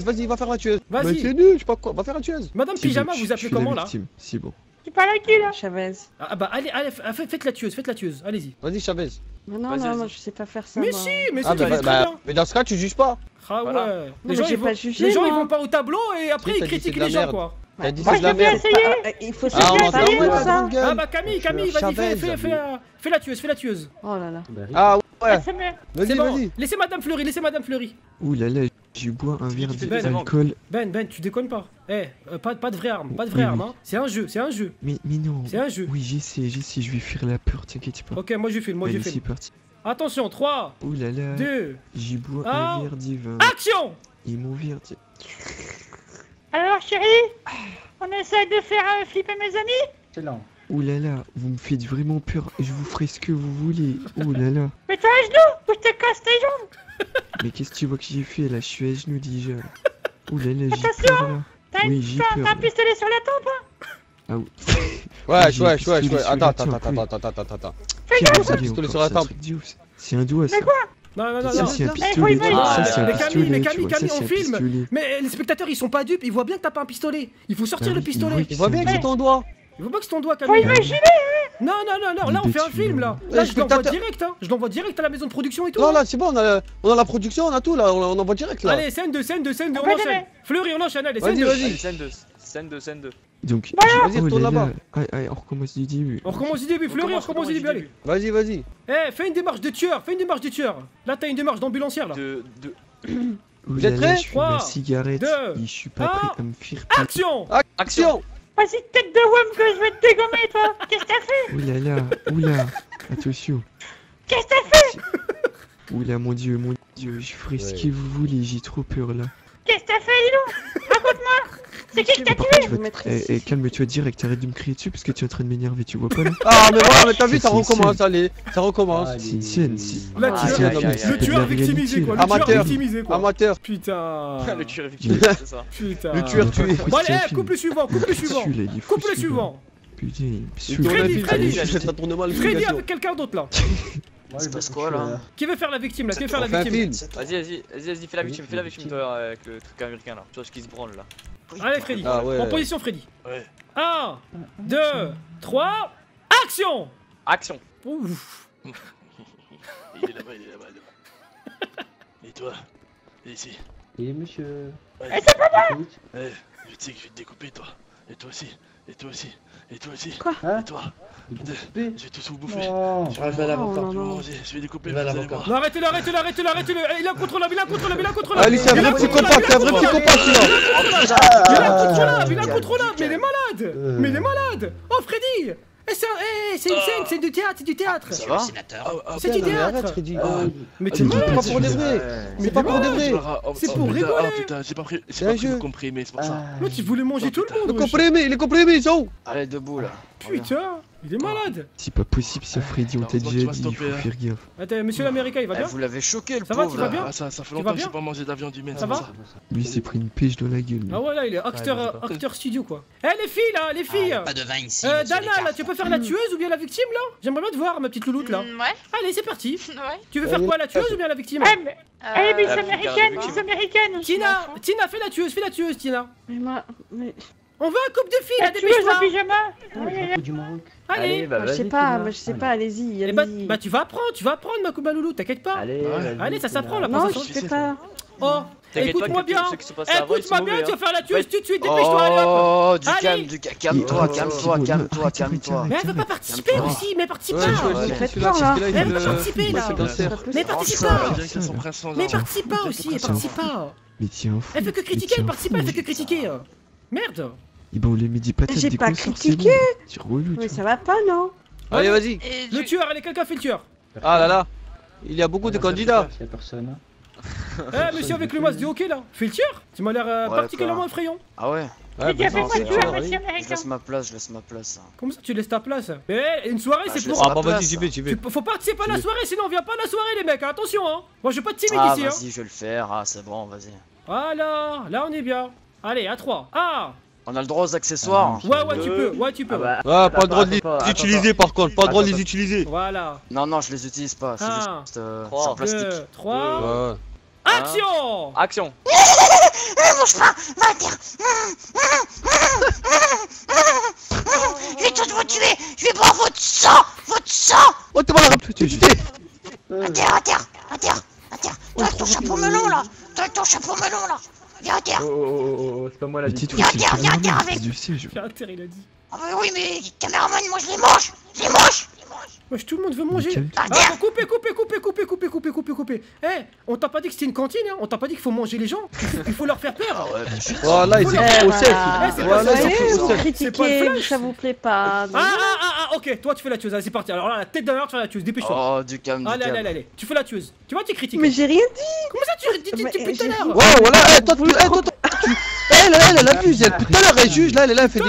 vas-y, va faire la tueuse. Vas-y. C'est nul, je sais pas quoi, va faire la tueuse. Madame Pyjama, vous appelez comment là? C'est bon. Tu parles à qui, là? Chavez. Ah bah allez, faites la tueuse, allez-y. Vas-y, Chavez. Non, moi je sais pas faire ça. Mais moi. si, mais Ah, si, t'avais très bien. mais dans ce cas, tu juges pas. Ah Voilà. ouais. Non, mais j'ai pas jugé, les gens ils moi. vont pas au tableau et après Si, ils t'as dit critiquent c'est de la les gens merde. quoi. T'as dit Moi, c'est de je la veux bien merde. essayer. Il faut Ah, on essayer entend pour ça. Ah bah Camille, vas-y, fais la tueuse. Oh là là. Ah ouais, C'est bien. C'est bon. vas-y. Laissez Madame Fleury. Ouh là là, j'ai bois un verre fais d'alcool. Ben, tu déconnes pas. Pas de vraie arme, hein. C'est un jeu. Mais non. C'est un jeu. Oui, j'essaie, je vais faire la peur, t'inquiète pas. Ok, moi je filme. Allez, c'est parti. Attention, 3, Ouh là là. 2, J'ai bois un. un verre divin. action. Et mon verre divin. Alors, chérie, on essaie de faire flipper mes amis? C'est lent. Ouh là là, vous me faites vraiment peur. Je vous ferai ce que vous voulez. Ouh là là. Mets-toi à genoux, ou je te casse tes jambes. Mais qu'est-ce que tu vois que j'ai fait là? Je suis à genoux déjà. Ouh là là, j'ai Attention, peur là. Oui, j'ai peur. T'as un pistolet sur la tempe, hein? Ah oui. Ouais. Attends. Fais Pierre, gaffe. vous allez Pistolet encore, sur la c'est un tempe. truc de ouf, ça. C'est un doigt ça. Non. Ça c'est un faut pistolet. imaginer. Ça c'est un Mais pistolet. Camille, tu vois, ça, on c'est un filme. pistolet. Mais les spectateurs ils sont pas dupes, ils voient bien que t'as pas un pistolet. Il faut sortir Ah le oui, pistolet. oui, Il voit bien que c'est ton doigt. Il faut pas que c'est ton doigt, Faut Camille. imaginer. Non, là on fait un film là. Là je l'envoie direct, hein. Je l'envoie direct à la maison de production et tout. Non, là, c'est bon, on a la production, on a tout là, on envoie direct là. Allez, scène 2, on va enchaîne. donner. Fleury, on enchaîne, allez, scène 2. Vas-y. Allez, scène 2. Donc, Vas-y, oh retourne là là-bas. là. Allez, on recommence du début. On recommence du début, Fleury, on recommence du début, allez. Vas-y. Fais une démarche de tueur, Là t'as une démarche d'ambulancière là. Vous êtes prêts? Je fume ma 3, cigarette 2, et je suis pas prêt à me faire Action. Action. Vas-y, tête de worm que je vais te dégommer, toi. Qu'est-ce que t'as fait? Oula, attention. Qu'est-ce que t'as fait? Oula, mon dieu, je ferai ce que vous voulez, j'ai trop peur là. Qu'est-ce que t'as fait, dis donc? Raconte-moi. C'est qui t'a Par tué? contre, calme-toi direct, arrête de me crier dessus parce que tu es en train de m'énerver, tu vois pas là? Ah, mais voilà, mais t'as vu, ça recommence, allez, ça recommence. C'est une scène, Le tueur victimisé quoi, Amateur. Putain. Le tueur victime, c'est ça. Putain. Le tueur tué. Bon allez, couple suivant. Couple suivant. Putain, Freddy. Ça tourne mal. Freddy avec quelqu'un d'autre là. Il se passe quoi là? Qui veut faire la victime là? Vas-y, fais la victime toi avec le truc américain là. Tu vois ce qui se branle là. Allez Freddy, Ah ouais. en position Freddy. Ouais. 1, 2, 3, action. Ouf. Il est là-bas. Et toi? Viens ici. Et monsieur. Ouais. C'est pas moi. Ouais, tu sais que je vais te découper toi. Et toi aussi. Et toi aussi. Et toi aussi. Quoi? Et toi. Je vais tous vous bouffer. Je vais à l'avocat. Je vais découper. Je vais à l'avocat. Non, arrêtez-le. Il est incontrôlable. Allez, c'est un vrai psychopathe, c'est un vrai psychopathe celui-là. Il est incontrôlable, mais il est malade. Oh, Freddy. C'est une scène, c'est du théâtre, Ça va? C'est du théâtre. Arrête, Freddy. Mais C'est pas pour de vrai. C'est pas pour de vrai. C'est pour rigoler. Ah putain, j'ai pas pris le comprimé, c'est pour ça. L'autre, il voulait manger tout le Le monde. comprimé, il est comprimé, ils sont où? Allez, debout là. Putain, il est malade. C'est pas possible ça, Freddy, on t'a déjà dit, il faut faire gaffe. Attends, monsieur l'américain, il va bien? Vous l'avez choqué le Ça va, pauvre. tu vas bien? Ah, ça fait Tu vas longtemps que bien? j'ai pas mangé de la viande humaine. Ça va? Lui, il s'est pris une pêche dans la gueule. lui. Ah ouais, là, il est acteur studio, quoi. Eh, les filles, là, les filles. Pas de vin ici. Dana, là, tu peux faire la tueuse ou bien la victime, là? J'aimerais bien te voir, ma petite louloute, là. Ouais. Allez, c'est parti. Ouais. Tu veux faire quoi, la tueuse ou bien la victime? Allez, Miss Américaine. Tina, fais la tueuse, Tina. Mais moi, mais... On veut un couple de filles, là, La tueuse en dépêche-toi. pyjama. Allez. Moi, je sais pas, allez-y, Eh bah, tu vas apprendre, ma louloute, t'inquiète pas. Allez, ça s'apprend, là. Non, je sais pas. Oh, écoute-moi bien. Écoute-moi bien, tu vas faire la tueuse tout de suite, Oh, dépêche-toi, allez hop. du calme, calme-toi. Mais elle veut pas participer aussi, mais participe pas. Mais participe pas. Mais participe pas aussi, elle participe pas. Mais tiens, Elle fait que critiquer, elle participe pas, elle fait que critiquer. Merde. Et ben on les met des patates J'ai des pas consorts, c'est critiqué. bon. C'est relou, Mais tu ça vois. va pas, non? Allez, vas-y. Le tueur, allez, quelqu'un fait le tueur. Ah là là. Il y a beaucoup de candidats. Eh, monsieur avec le masque du hockey là, fais le tueur. Tu m'as l'air particulièrement effrayant. Ah ouais? Ouais, J'ai fait quoi, tueur, monsieur Je américain? laisse ma place. Comment ça tu laisses ta place? Eh, une soirée c'est je pour... laisse Ah bah vas-y, j'y vais. Faut participer à la soirée, sinon on vient pas à la soirée les mecs, hein. Attention hein. Moi je vais pas te timide Ah ici hein. vas-y, je vais le faire. Ah c'est bon, vas-y. Voilà, là on est bien. Allez, à 3. Ah. On a le droit aux accessoires. Ouais, tu peux. Ouais, pas le droit de les utiliser par contre, pas le droit de les utiliser. Voilà. Non, je les utilise pas. C'est juste en plastique. 2, 3. Action! Action! Bouge pas, je vais tous vous tuer. Je vais boire votre sang. Oh, t'es pas la rapide. À terre. Toi avec ton chapeau melon là. Viens à terre. Oh, c'est pas moi la Mais victime. tais-toi, c'est le Viens, caméraman, avec. fils de siège. J'ai intérêt, il a dit. Ah bah oui, mais caméraman, moi je les mange. Wesh, tout le monde veut manger. calme-toi. Ah, coupez. Eh, on t'a pas dit que c'était une cantine, hein. On t'a pas dit qu'il faut manger les gens. Il faut leur faire peur. Voilà, ils étaient au sec. Voilà, ils étaient au Vous sec. critiquez, ça vous plaît pas. Ok, toi tu fais la tueuse, allez c'est parti. Alors là, la tête d'un tu fais la tueuse, dépêche-toi. Oh, du calme. Allez, tu fais la tueuse. Tu vois, tu critiques. Mais j'ai rien dit. Comment ça tu dis depuis tout à l'heure? Ouais, voilà, elle abuse, elle. Tout à l'heure, elle juge, là, elle fait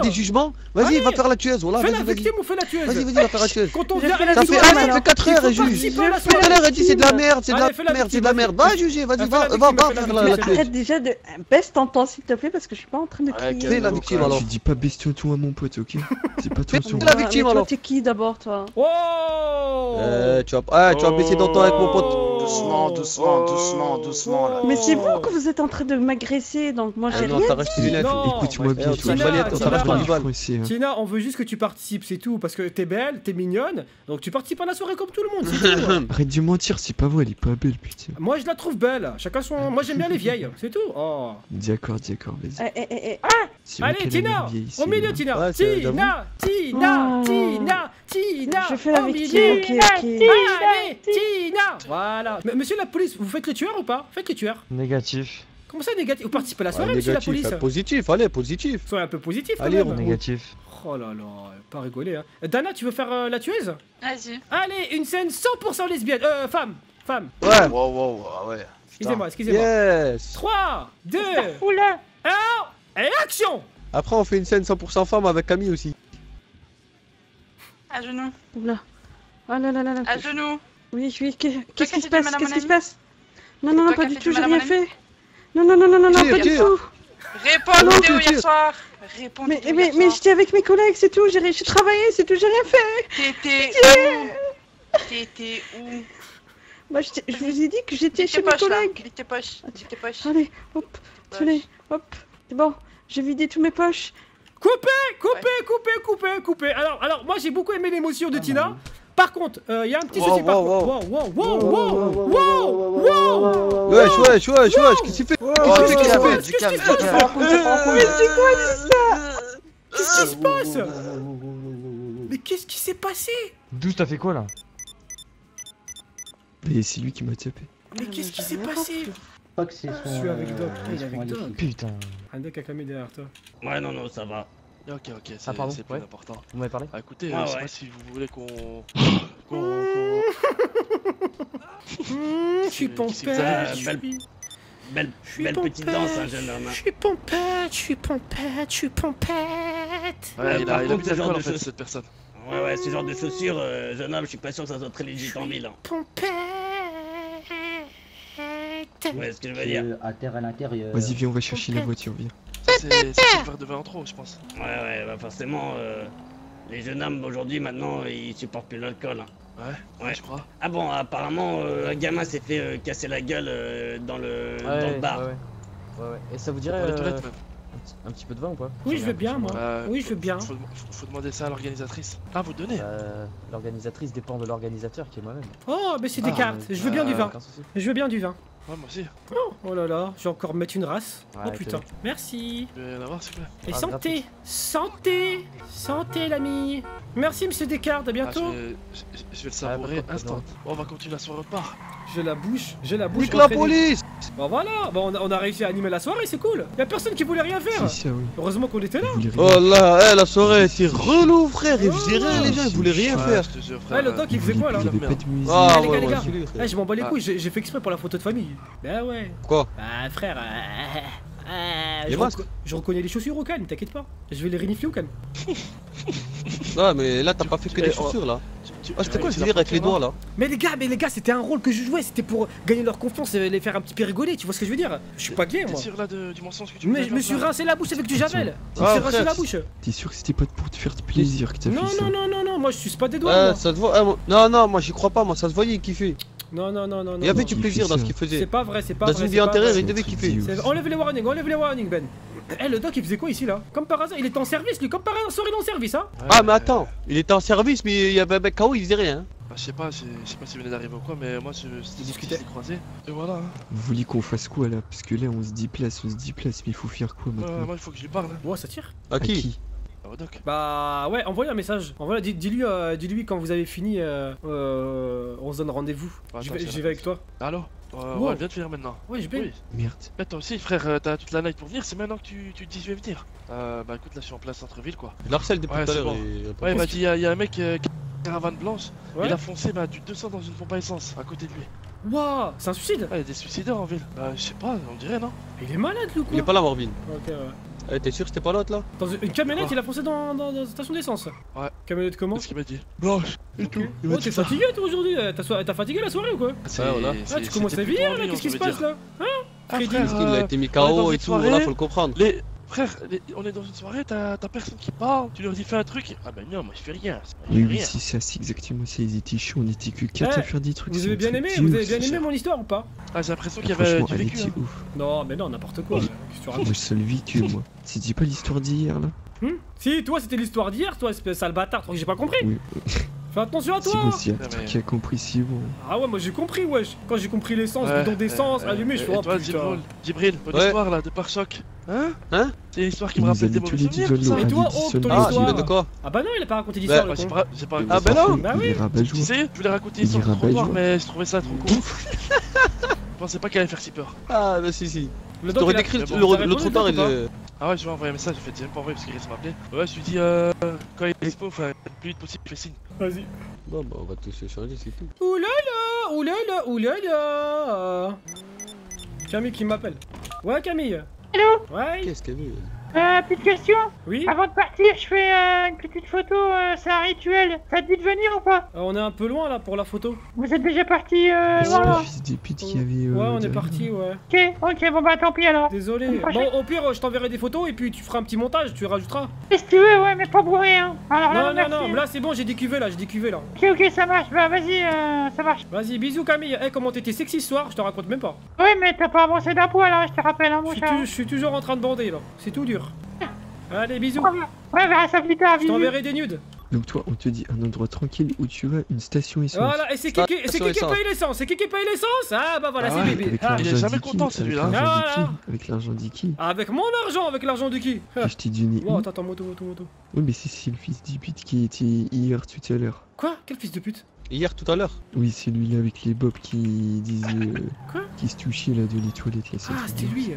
des jugements. Vas-y, va faire la tueuse, voilà, Fais la vas-y. victime ou fais la tueuse? Vas-y, va faire la tueuse. Quand on vient fais la Ça victime, fait 4 heures, elle juge. Tout à l'heure, elle dit c'est de la merde, c'est de la merde. Va juger, vas-y, va faire la tueuse. Arrête déjà de... Baisse ton temps s'il te plaît parce que je suis pas en train de crier. Fais la victime alors. Tu dis pas bestion à mon pote, ok? C'est pas ton son. la victime, Mais toi, alors. t'es qui d'abord, toi? Oh. Tu vas baisser dans le temps avec mon pote. Doucement là. Mais c'est vous que vous êtes en train de m'agresser, donc moi j'ai Non, rien. t'arraches tes lunettes. Écoute-moi bien, Tu vas te balayer, t'arraches ton rival. Tina, on veut juste que tu participes, c'est tout. Parce que t'es belle, t'es mignonne. Donc tu participes à la soirée comme tout le monde, c'est tout. Arrête de mentir, c'est pas vrai, elle est pas belle, putain. Moi je la trouve belle. Chacun son. Moi j'aime bien les vieilles, c'est tout. Oh. D'accord, vas-y. C'est Allez, Tina! Au milieu, Tina! Ouais, Tina! Je fais la au victime, milieu. ok. Allez, Tina! Voilà. Monsieur la police, vous faites le tueur ou pas? Faites le tueur. Négatif. Comment ça négatif? Vous participez à la soirée, monsieur la police? Positif, allez, positif. Soyez un peu positif quand Allez, même. on Négatif. Oh là là, pas rigoler hein. Dana, tu veux faire la tueuse? Vas-y. Allez, une scène 100% lesbienne. Femme. Ouais. Wow, ouais. Excusez-moi. Yes. 3, 2, 1, Oula. et action! Après, on fait une scène 100% femme avec Camille aussi. À genoux. Oula. Oh là là là là. À genoux. Oui, qu'est-ce qui se fait passe? du Qu'est-ce qui se madame passe? Non, Toi pas qui du as fait tout, du j'ai madame rien Annie fait. Non, pas du tout. Réponds Non, aux tu vidéos hier tires. soir. Réponds aux Mais vidéos hier soir. j'étais avec mes collègues, c'est tout. J'ai travaillé, c'est tout, j'ai rien fait. T'étais où? Moi, je vous ai dit que j'étais chez mes poches là. collègues. Vite tes poches. Vite tes poches. Allez, hop, tenez, hop. C'est bon, j'ai vidé tous mes poches. Coupez. Alors, moi j'ai beaucoup aimé l'émotion de Tina. Par contre, il y a un petit souci par contre. Wow. Wesh, qu'est-ce qu'il fait? Du calme. Mais c'est quoi tout ça? Qu'est-ce qui se passe? Mais qu'est-ce qui s'est passé? Douce, t'as fait quoi là? Mais c'est lui qui m'a tapé. Mais qu'est-ce qui s'est passé? Pas que c'est son. Je suis avec Doc. Il est avec Doc. Putain. Un Doc a clamé derrière toi. Ouais, non, ça va. Ok, Ah, pardon, c'est plus important. Vous m'avez parlé? Ah, écoutez, Ah, je sais ouais. pas si vous voulez qu'on. Je suis pompette. Belle petite danse, hein, jeune homme. Je suis pompette, je suis pompette, je suis pompette. Ouais, il par a contre, mis ce d'alcool genre en de fait, choses- cette personne. Ouais, ce genre de chaussures, jeune homme, je suis pas sûr que ça soit très légit en ville. Hein. Pompette. Ouais, ce que je veux dire. À terre à l'intérieur. Vas-y, viens, on va chercher la voiture, viens. C'est le verre de vin en trop, je pense. Ouais, bah forcément, les jeunes hommes aujourd'hui, maintenant, ils supportent plus l'alcool. Hein. Ouais, je crois. Ah bon, apparemment, un gamin s'est fait casser la gueule dans le bar. Ouais. Et ça vous dirait Dans les toilettes même. un petit peu de vin ou pas? Oui, je veux bien, moi. Oui, je veux bien. Faut demander ça à l'organisatrice. Ah, vous donnez? L'organisatrice dépend de l'organisateur qui est moi-même. Oh, mais c'est des cartes. Je veux bien du vin. Aucun souci. Je veux bien du vin. Ouais, moi aussi. Oh là là, je vais encore mettre une race. Ouais, Oh putain. t'es Merci. Je vais l'avoir, s'il vous plaît. Et Ah, santé. gratuit. Santé. Santé, l'ami. Merci, monsieur Descartes. À Ah, bientôt. je vais le savourer pas- instant. Bon, on va continuer la soirée au bar. J'ai la bouche. J'ai la bouche. Nique la entraînée. police! Bon voilà, bon, on a réussi à animer la soirée, c'est cool. Y'a personne qui voulait rien faire. C'est ça, oui. Heureusement qu'on était là. Vous voulez rien. Oh là, la soirée, c'est relou, frère. Ils faisaient rien, les gens, ils voulaient rien faire. Je te jure, Eh, frère. le doc, il faisait quoi là Il y avait pas de musique. Ah, les gars, ouais, les ouais, gars. celui-là, frère. Eh, je m'en bats les couilles, j'ai fait exprès pour la photo de famille. Bah ouais. Quoi? Bah frère, Les masques? je reconnais les chaussures au calme, t'inquiète pas. Je vais les rénifier au calme. Ouais, mais là, t'as pas fait que des chaussures, là. Ah, c'était quoi ce délire avec les doigts, là? Mais les gars, c'était un rôle que je jouais, c'était pour gagner leur confiance et les faire un petit peu rigoler, tu vois ce que je veux dire? Je suis pas gay T'es moi. sûr là du mensonge que tu Mais me je me suis rincé la bouche avec du javel. Je me Ah, suis rincé frère, la bouche. T'es sûr que c'était pas pour te faire plaisir que t'as Non, fait ça? non, moi je suce pas des doigts. Ah, moi. ça te voit. Ah, non, moi j'y crois pas, moi ça se voyait, il kiffait. Non. Il y avait du Il plaisir fait dans ce ça. qu'il faisait. C'est pas vrai, c'est pas Dans vrai. une c'est vie pas antérieure, vrai. il devait kiffer. Enlève les warnings, Ben. Eh, le doc il faisait quoi ici là? Comme par hasard, il était en service lui, comme par hasard, soirée dans le service, hein? Ah, mais attends, il était en service, mais il y avait un mec KO, il faisait rien. Bah, je sais pas si vous venez d'arriver ou quoi, mais moi c'était discutais. je l'ai croisé. Et voilà. Hein. Vous voulez qu'on fasse quoi là? Parce que là on se déplace, mais il faut faire quoi maintenant? Moi il faut que je lui parle. Hein. Ouais, ça tire. À qui? Au doc. Bah ouais, envoyez un message. Dis-lui quand vous avez fini, on se donne rendez-vous. Ouais, J'y vais avec toi. Allô? Wow. Ouais, viens de venir maintenant. Ouais, je vais. Oui. Merde. Là, toi aussi, frère, t'as toute la night pour venir, c'est maintenant que tu te dis je vais venir. Bah écoute, là je suis en place centre-ville quoi. Je l'harcèle depuis Ouais, tout à c'est l'heure. bon. Ouais, il m'a dit, y a un mec qui a une caravane blanche, Ouais. il a foncé du 200 dans une pompe à essence à côté de lui. Wouah, c'est un suicide. Ah, il y a des suicidaires en ville. Bah, je sais pas, on dirait, non? Il est malade, le Il est quoi. pas là, Morbin. Ok, ouais. Eh, t'es sûr que c'était pas l'autre là? Dans une camionnette, Quoi il a foncé dans une station d'essence. Ouais. Camionnette comment? Qu'est-ce qu'il m'a dit? Blanche et tout. Il m'a Oh, dit t'es ça. fatigué toi aujourd'hui? T'as fatigué la soirée ou quoi? voilà. Ah, tu commences à vieillir là, qu'est-ce qui se passe là? Hein? Ah, Freddy. frère, Parce qu'il a été mis on est dans KO et une tout, soirée. là, faut le comprendre. Frère, on est dans une soirée, t'as personne qui parle, tu leur dis fais un truc. Ah bah non, moi je fais rien. Je Oui, fais oui, rien. c'est ça, c'est exactement ça. Ils étaient chauds, on était que 4 à faire des trucs. Vous c'est avez un bien truc aimé? de Vous ouf. avez bien c'est aimé ça. mon histoire ou pas? Ah, j'ai l'impression Ah, qu'il y avait franchement, du elle vécu. était Hein. ouf. Non, mais non, n'importe quoi. Qu'est-ce que tu Moi, racontes? le seul vécu, moi. C'était pas l'histoire d'hier là? Si, toi c'était l'histoire d'hier, toi, espèce sale bâtard, toi, j'ai pas compris. Oui. Fais attention à C'est toi. bon, s'il y a Non, un truc mais- qui a compris, c'est bon. Ah ouais, moi j'ai compris, wesh. Quand j'ai compris l'essence, Ouais, bidon d'essence, allumé, je fais et oh toi, putain. Djibril, bonne Ouais. histoire là, de pare-choc. Hein? Hein? C'est une histoire qui me Ils rappelle nous des avaient tous mauvais les dit souvenirs, tout ça. Et toi, dit oh, seulement. ton Ah, histoire. tu veux de quoi? Ah bah non, il a pas raconté l'histoire, Bah, le j'ai con. pas Ah, raconté bah non. Bah Il oui. est rabat-joie. Tu sais, je voulais raconter Il sur est le trottoir, rabat-joie. mais je trouvais ça trop con. Je pensais pas qu'elle allait faire si peur. Ah, bah si. Le T'aurais il a- décrit Mais bon, le t'as trottoir et répondu, le. Ah ouais, je vais envoyer un message, j'ai fait même pas envoyer parce qu'il risque de m'appeler. Ouais, je lui dis, quand il est dispo, enfin, le plus vite possible, je fais signe. Vas-y. Bon, bah, on va tous se changer, c'est tout. Oulala. Camille qui m'appelle. Ouais, Camille. Hello. Ouais. Qu'est-ce qu'elle veut? Petite question. Oui. Avant de partir, je fais une petite photo, c'est un rituel. Ça te dit de venir ou pas? On est un peu loin là pour la photo. Vous êtes déjà parti C'est loin pas là? le fils des putes qui avait. Ouais, on est derrière. parti, ouais. Ok, bon bah tant pis alors. Désolé. Une prochaine. Bon, au pire, je t'enverrai des photos et puis tu feras un petit montage, tu rajouteras. Si tu veux, ouais, mais pas bourré, hein. Alors là, Non, merci. mais là c'est bon, j'ai des cuvées là, Ok, ça marche. Bah vas-y, ça marche. Vas-y, bisous Camille. Eh, comment t'étais sexy ce soir? Je te raconte même pas. Ouais, mais t'as pas avancé d'un poil, hein, je te rappelle, hein, mon cher. Je suis toujours en train de bander là. C'est tout dur. Allez, bisous. Ouais, verra ça plus tard, Je bisous. t'enverrai des nudes. Donc toi, on te dit un endroit tranquille où tu vas, une station essence. Voilà, et c'est qui qui paye l'essence? C'est qui paye l'essence? Ah bah voilà, c'est bébé. Il est jamais content celui-là. Avec l'argent d'Iki. Avec mon argent, avec l'argent de qui? Je t'ai donné. Oh, attends, moto. Oui, mais c'est le fils du pute qui était hier tout à l'heure. Quoi? Quel fils de pute? Hier, tout à l'heure. Oui, c'est lui là avec les bobs qui disait. Quoi? Qui se touchait là de les toilettes là. Ah, c'était lui.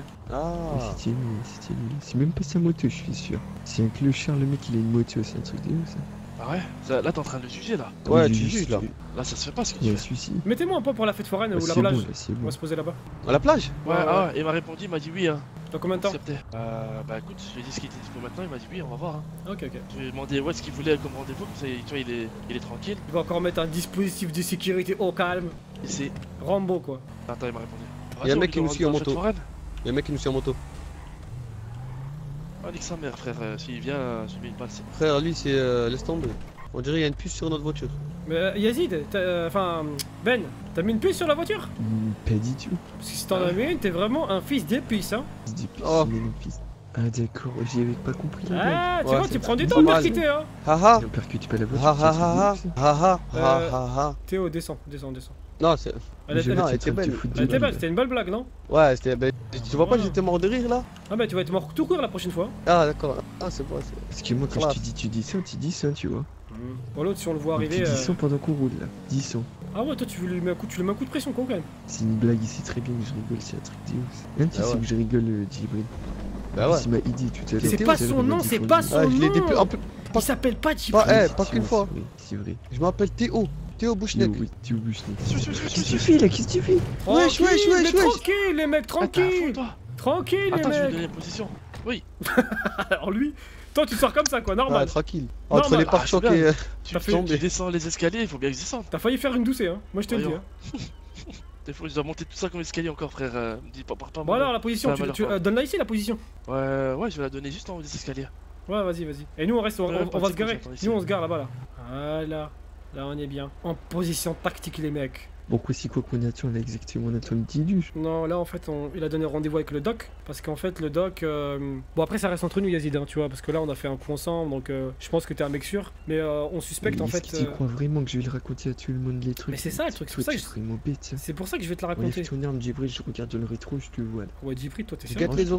C'était lui. C'est même pas sa moto, je suis sûr. C'est un clochard, le mec il a une moto, c'est un truc de ouf ça. Ah ouais? Là t'es en train de le juger là. Ouais, tu juges là. Là ça se fait pas ce que tu fais. Mettez-moi un peu pour la fête foraine ou la plage. On va se poser là-bas. À la plage? Ouais, il m'a répondu, il m'a dit oui. Dans combien de temps? Bah écoute, je lui ai dit ce qu'il était dispo maintenant, il m'a dit oui, on va voir. Ok. Je lui ai demandé où est-ce qu'il voulait comme rendez-vous, comme ça tu vois il est tranquille. Il va encore mettre un dispositif de sécurité au calme. Et c'est Rambo quoi. Attends, il m'a répondu. Il y a un mec qui nous suit en moto. Ah nique sa mère frère, s'il vient, je lui mets une balle. Frère, lui c'est laisse tomber. On dirait qu'il y a une puce sur notre voiture. Mais Yazid, Ben, t'as mis une puce sur la voiture? Pas du tout. Parce que si t'en as mis une, t'es vraiment un fils d'épice hein. Oh. Ah d'accord, j'y avais pas compris la blague. Ah, tu vois, tu prends du temps de percuter hein. Haha. On percute pas la voiture. Haha. Théo, descends. Non, c'est... Elle était belle. C'était une belle blague, non? Ouais, c'était... Tu vois pas que j'étais mort de rire là? Ah bah tu vas être mort tout court la prochaine fois. Ah d'accord. Ah c'est bon. Parce que moi quand je te dis tu dis ça, tu vois. Bon l'autre si on le voit arriver... Tu dis ça pendant qu'on roule là, 10 ans. Ah ouais, toi tu lui mets un coup de pression quoi quand même. C'est une blague, il sait très bien que je rigole, c'est un truc de ouf. Même tu sais que je rigole, Djibril. Bah ouais. Il m'a dit tout à l'heure. C'est pas son nom, c'est pas son nom. Il s'appelle pas Djibril. Pas qu'une fois. C'est vrai. Je m'appelle Théo. Théo Bouchnek. Oui, Théo Bouchnek. Qu'est-ce que tu fais là? Qu'est-ce que tu fais? Wesh. Tranquille les mecs, tranquille. Tranquille les mecs. Attends, je vais lui donner position. Oui. Alors lui, toi tu sors comme ça quoi, normal. Ouais, tranquille. Entre les pare-chocs et... Tu descends les escaliers, il faut bien que je descende. T'as failli faire une doucée hein, moi je te le dis hein. Des fois je dois monter tout ça comme escalier encore frère, dis pas. Bon alors la position, donne-la ici la position. Ouais, je vais la donner juste en haut des escaliers. Ouais, vas-y. Et nous on reste, on va se garer. Nous on se gare là-bas là. Voilà. Là on est bien. En position tactique les mecs. Bon, c'est quoi qu'on attend là exactement? On attend le diluge? Non, là en fait, il a donné rendez-vous avec le doc. Parce qu'en fait, le doc. Bon, après, ça reste entre nous, Yazid, hein, tu vois. Parce que là, on a fait un coup ensemble. Donc, je pense que t'es un mec sûr. Mais on suspecte en fait. Tu crois vraiment que je vais le raconter à tout le monde les trucs? Mais c'est ça le truc. C'est pour ça que je vais te le raconter. Enlève ton arme, Djibril, je regarde dans le rétro, je te vois là. Ouais, Djibril, toi t'es sûr? Je guette les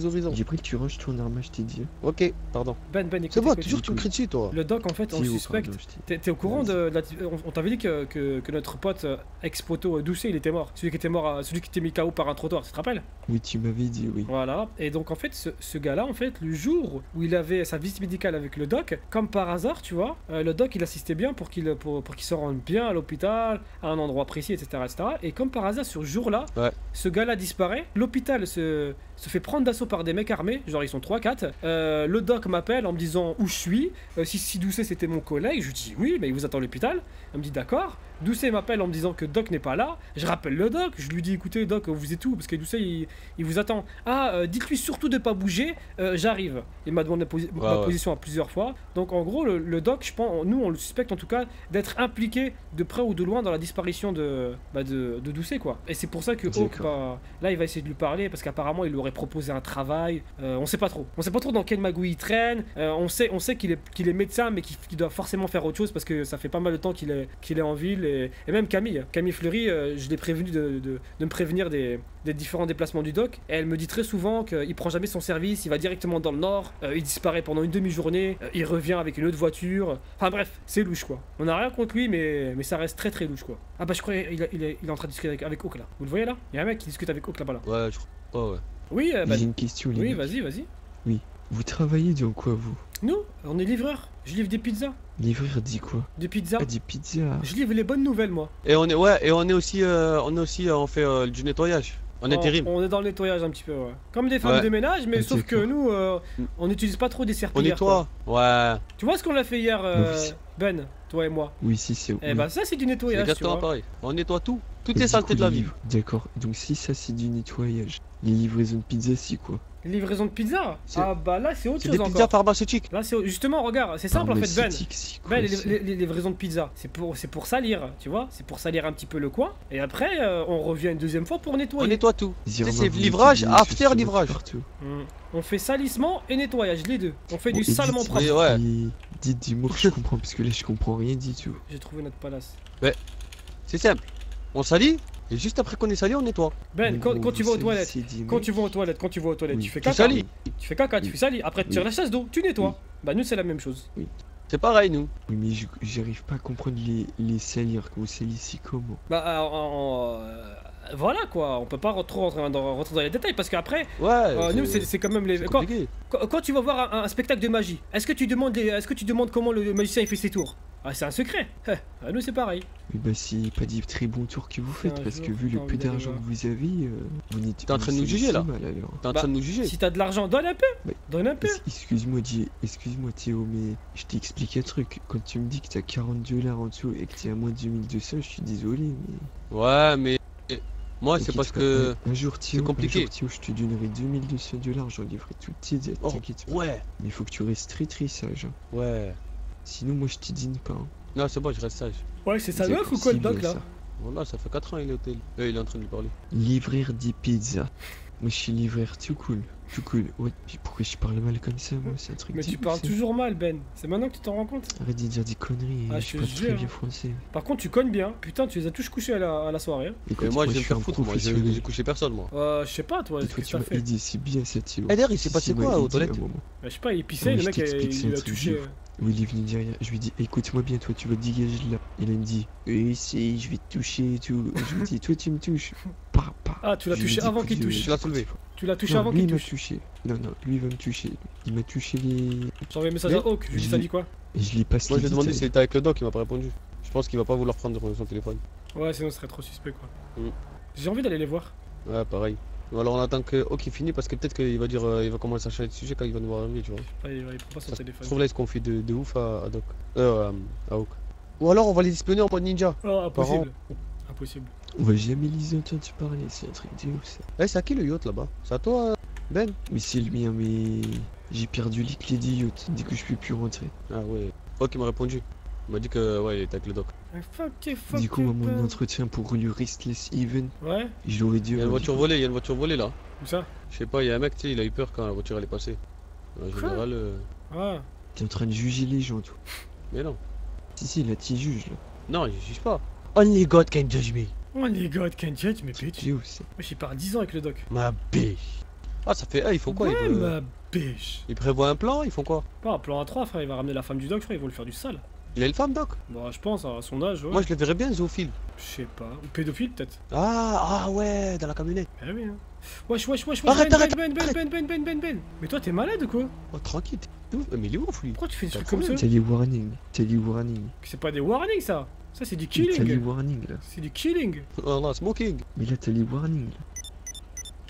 horizons. Djibril, tu ranges ton arme, je t'ai dit. Ok, pardon. Ben, écoute. C'est bon, toujours tu me cries dessus, toi. Le doc, en fait, on suspecte. T'es au courant de la. On t'avait dit que notre pote ex-poto Doucet, il était mort. Celui qui était mis KO par un trottoir, tu te rappelles? Oui, tu m'avais dit, oui. Voilà. Et donc, en fait, ce gars-là, en fait, le jour où il avait sa visite médicale avec le doc, comme par hasard, tu vois, le doc, il assistait bien pour qu'il se rende bien à l'hôpital, à un endroit précis, etc., etc. Et comme par hasard, ce jour-là, ce gars-là disparaît. L'hôpital se fait prendre d'assaut par des mecs armés, genre ils sont 3-4. Le doc m'appelle en me disant où je suis. Si Doucet c'était mon collègue, je lui dis oui, mais il vous attend à l'hôpital. Il me dit d'accord. Doucet m'appelle en me disant que Doc n'est pas là. Je rappelle le Doc, je lui dis écoutez Doc, vous êtes où? Parce que Doucet il vous attend. Ah, dites-lui surtout de pas bouger, j'arrive. Il m'a demandé ma position à plusieurs fois. Donc en gros, le Doc, je pense, nous on le suspecte en tout cas d'être impliqué de près ou de loin dans la disparition de Doucet quoi. Et c'est pour ça que Hawk, là il va essayer de lui parler parce qu'apparemment il lui aurait proposé un travail. On sait pas trop. On sait pas trop dans quelle magouille il traîne. On sait qu'il est médecin mais qu'il doit forcément faire autre chose parce que ça fait pas mal de temps qu'il est en ville. Et même Camille Fleury, je l'ai prévenu de me prévenir des différents déplacements du doc. Et elle me dit très souvent qu'il prend jamais son service, il va directement dans le nord, il disparaît pendant une demi-journée, il revient avec une autre voiture. Enfin bref, c'est louche quoi. On a rien contre lui, mais ça reste très très louche quoi. Ah bah je crois qu'il est en train de discuter avec Hawk là. Vous le voyez là? Il y a un mec qui discute avec Hawk là-bas là. Ouais, je crois. Ouais. Oui, j'ai une question. Oui, vas-y. Oui. Vous travaillez dans quoi vous? Nous, on est livreur. Je livre des pizzas. Livreur dit quoi? Des pizzas. Ah, des pizzas. Je livre les bonnes nouvelles moi. Et on est aussi on fait du nettoyage. En intérim. On est dans le nettoyage un petit peu, ouais. Comme des femmes de ménage, mais sauf que nous, on n'utilise pas trop des serpillères. On nettoie. Ouais. Tu vois ce qu'on a fait hier, Ben, toi et moi? Oui, c'est. Eh bah ça c'est du nettoyage. C'est exactement pareil. On nettoie tout. Toutes les saletés de la vie. D'accord. Donc si ça c'est du nettoyage, les livraisons de pizza si quoi? Livraison de pizza? Ah bah là c'est autre chose encore. C'est des pizzas pharmaceutiques. Là c'est justement, regarde, c'est simple en fait Ben. Les livraisons de pizza, c'est pour salir, tu vois. C'est pour salir un petit peu le coin. Et après on revient une deuxième fois pour nettoyer. On nettoie tout. C'est livrage, after livrage. On fait salissement et nettoyage, les deux. On fait du salement propre. Ouais. dis-moi que je comprends, parce que là je comprends rien du tout. J'ai trouvé notre palace. Ouais. C'est simple. On salit, et juste après qu'on est sali, on nettoie. Ben, quand tu vas aux toilettes, tu fais caca. salis. Tu fais caca, tu fais sali. Après, tu tires la chasse d'eau, tu nettoies. Bah, nous, c'est la même chose. C'est pareil, nous. Oui, mais j'arrive pas à comprendre les salir, que vous salissez comment. Bah, voilà quoi, on peut pas trop rentrer dans les détails parce qu'après, nous c'est quand même les. Quand tu vas voir un spectacle de magie, est-ce que tu demandes comment le magicien il fait ses tours? Ah, c'est un secret. Nous c'est pareil. Oui, bah c'est pas des très bons tours que vous faites parce que vu le peu d'argent que vous avez, vous n'êtes. T'es en train de nous juger là. T'es en train de nous juger. Si t'as de l'argent, donne un peu. Donne un peu. Excuse-moi Théo, mais je t'explique un truc. Quand tu me dis que t'as 40 $ en dessous et que t'es à moins de 2200, je suis désolé, mais. Ouais, mais. Moi, c'est parce que. Un jour, Théo, compliqué. Je te donnerai 2200 $, j'en livrerai toutes tes dettes, t'inquiète pas. Ouais. Mais il faut que tu restes très sage. Ouais. Sinon, moi, je te dîne pas. Non, c'est bon, je reste sage. Ouais, c'est sa meuf ou quoi le doc là? Voilà, ça fait 4 ans il est au hôtel. Il est en train de lui parler. Livreur des pizzas. Moi, je suis livreur tout cool. Ouais, puis pourquoi je parle mal comme ça, moi? C'est un truc. Mais tu parles toujours mal, Ben. C'est maintenant que tu t'en rends compte? Arrête de dire des conneries, je suis pas très bien français. Par contre, tu cognes bien. Putain, tu les as tous couchés à la soirée. Et moi, je vais me faire foutre, moi. J'ai couché personne, moi. Je sais pas, toi. Toi, tu m'as dit, c'est bien cette Théo. D'ailleurs, il s'est passé quoi aux toilettes? Je sais pas, il pissait, le mec, il a touché. Oui, il est venu derrière. Je lui dis, écoute-moi bien, toi, tu vas dégager là. Il me dit, oui, si, je vais te toucher et tout. Je lui dis, toi, tu me touches. Ah, tu l'as touché avant qu'il touche. Tu l'as soulevé. Tu l'as touché avant qu'il touche. Touché. Non, lui, il va me toucher. Il m'a touché les. J'ai envoyé un message à Hawk, je lui ai dit, ça dit quoi? Et je l'ai passé. Moi, je lui ai demandé s'il était avec le doc, il m'a pas répondu. Je pense qu'il va pas vouloir prendre son téléphone. Ouais, sinon, ce serait trop suspect, quoi. J'ai envie d'aller les voir. Ouais, pareil. Alors on attend que Hawk finisse parce que peut-être qu'il va dire, il va commencer à changer de sujet quand il va nous voir arriver, tu vois. Il prend pas son téléphone. Je trouve là il se confie de ouf à Doc. À Hawk. Ou alors on va les espionner en mode ninja. Oh, impossible. Impossible. On va jamais les entendre parler, c'est un truc de ouf ça. Eh, c'est à qui le yacht là-bas? C'est à toi, Ben? Oui, c'est le mien, mais j'ai perdu les clés du yacht, du coup je peux plus rentrer. Ah ouais. Hawk il m'a répondu. Il m'a dit que ouais, il était avec le doc. Du coup, à mon entretien pour le Restless Even, ouais, je l'aurais dit. Il y a une voiture volée, là. Où ça? Je sais pas, il y a un mec, tu sais, il a eu peur quand la voiture allait passer. En général. Ah. T'es en train de juger les gens, toi. Mais non. Si, là, t'y juges, là. Non, il juge pas. Only God can judge me. Only God can judge me, bitch. Moi, j'ai pas 10 ans avec le doc. Ma biche. Ah, ça fait. Ah, ils font quoi? Ouais, ma biche. Ils prévoient un plan, ils font quoi? Pas un plan à 3, frère, il va ramener la femme du doc, frère, ils vont lui faire du sale. Il a une femme, Doc? Bah, je pense, à son âge, ouais. Moi, je le verrais bien zoophile. Je sais pas. Ou pédophile, peut-être. Ah ouais, dans la camionnette. Ah oui, hein. Wesh. Arrête. Ben. Mais toi, t'es malade ou quoi? Oh, tranquille, t'es ouf. Mais il est ouf, lui. Pourquoi tu fais des trucs comme ça? T'as les warnings. C'est pas des warnings, ça. Ça, c'est du killing. T'as les warnings, là. C'est du killing. Oh là, smoking. Mais là, t'as les warnings, là.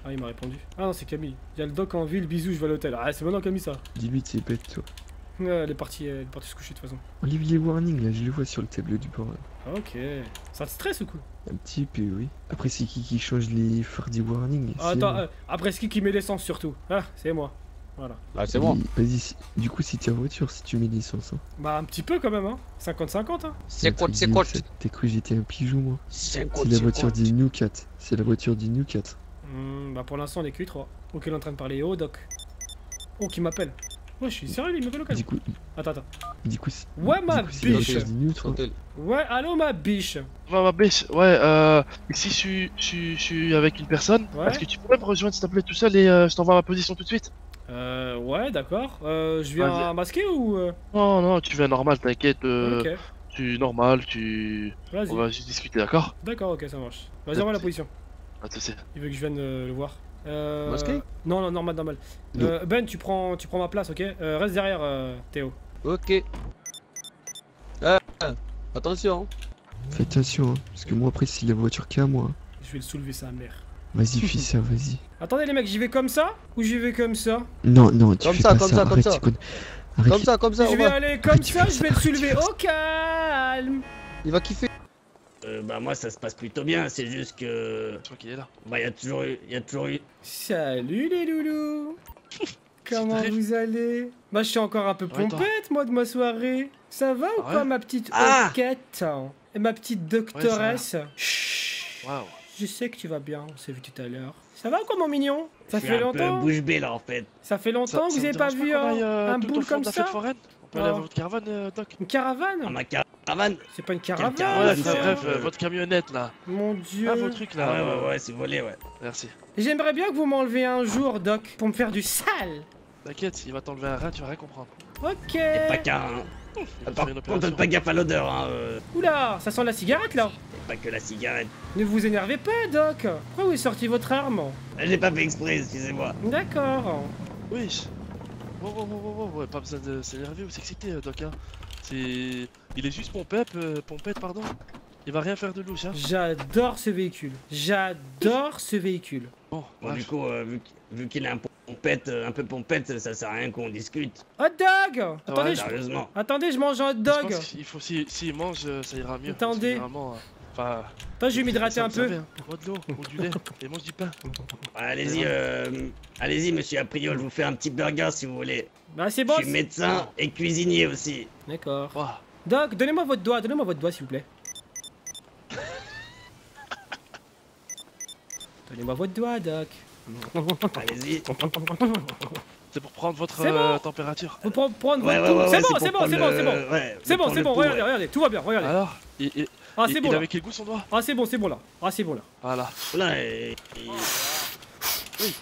Ah, il m'a répondu. Ah non, c'est Camille. Il y a le doc en ville, bisous, je vais à l'hôtel. Ah, c'est maintenant Camille, ça. Dis-lui, t'es bête, toi. Elle est partie se coucher de toute façon. On livre les warnings là, je le vois sur le tableau du bord. Ok. Ça te stresse ou quoi? Un petit peu, oui. Après, c'est qui change les phares des warnings? Attends, après, c'est qui met l'essence surtout? Ah, c'est moi. Voilà. Ah, c'est moi. Vas-y, du coup, c'est ta voiture si tu mets l'essence. Hein. Bah, un petit peu quand même, hein. 50-50, hein. C'est quoi? T'as cru que j'étais un pigeon, moi? C'est la voiture du New 4. C'est la voiture du New 4. Bah, pour l'instant, on est Q3. Ok, il est en train de parler au doc. Oh, qui m'appelle? Ouais, je suis sérieux, il m'appelle au calme. Du coup. Attends. Du coup, ouais, ma biche. Ouais, allô, ma biche. Ouais, ma biche, ouais, ici, je suis avec une personne. Ouais. Est-ce que tu pourrais me rejoindre, s'il te plaît, tout seul et je t'envoie ma position tout de suite? Ouais, d'accord. Je viens masquer ou Non, tu viens normal, t'inquiète. Ok. Normal, Vas-y. On va juste discuter, d'accord? D'accord, ok, ça marche. Vas-y, envoie la position. Pas de soucis. Il veut que je vienne le voir. Masqué? Non, normal. Ben, tu prends ma place, ok? Reste derrière, Théo. Ok. Attention. Fais attention, hein, parce que moi après c'est la voiture qui est à moi. Je vais le soulever sa mère. Vas-y, fais ça, vas-y. Attendez les mecs, j'y vais comme ça ou j'y vais comme ça? Non, tu fais pas ça. Comme ça. Je vais aller comme ça, je vais le soulever au calme. Il va kiffer. Bah moi ça se passe plutôt bien, c'est juste que... Je crois qu'il est là. Bah y a toujours eu... Salut les loulous. Comment vous allez? Bah je suis encore un peu pompette moi de ma soirée. Ça va ou quoi ma petite enquête? Et ma petite doctoresse? Chut. Waouh. Je sais que tu vas bien, on s'est vu tout à l'heure. Ça va quoi mon mignon? Ça fait longtemps? un peu bouche bée là en fait. Ça fait longtemps que vous avez pas vu un boule comme ça? peut aller à votre caravane, Doc? Une caravane? Ma caravane? C'est pas une caravane. Ouais, bref, votre camionnette là. Mon dieu. Ah, vos trucs là. Ouais, c'est volé, ouais. Merci. J'aimerais bien que vous m'enleviez un jour, Doc, pour me faire du sale. T'inquiète, il va t'enlever un rat, tu vas rien comprendre. Ok. Et pas qu'un. Par contre, faites pas gaffe à l'odeur, hein. Oula, ça sent la cigarette là. Pas que la cigarette. Ne vous énervez pas, Doc. Pourquoi vous avez sorti votre arme? J'ai pas fait exprès, excusez-moi. Oui. D'accord. Ouais, pas besoin de s'énerver ou s'exciter, Doc. Hein. Il est juste pompette, pardon. Il va rien faire de louche, hein. J'adore ce véhicule. J'adore ce véhicule. Bon, du coup, vu qu'il est un peu pompette, ça sert à rien qu'on discute. Hot dog! Attendez, ouais, sérieusement. Attendez, je mange un hot dog. Je pense qu'il faut, s'il mange, ça ira mieux. Attendez. Enfin. Toi, je vais m'hydrater un peu. Bois de l'eau ou du lait et mange du pain. Allez-y, monsieur Aprio, je vous fais un petit burger si vous voulez. Bah, c'est bon. Je suis médecin et cuisinier aussi. D'accord. Wow. Doc, donnez-moi votre doigt, s'il vous plaît. Donnez-moi votre doigt, Doc. Allez-y. C'est pour prendre votre température. Pour prendre votre... C'est bon, regardez, tout va bien, regardez. Alors, ah, c'est bon. Il avait quel goût son doigt? Ah, c'est bon là. Voilà. Là, oui.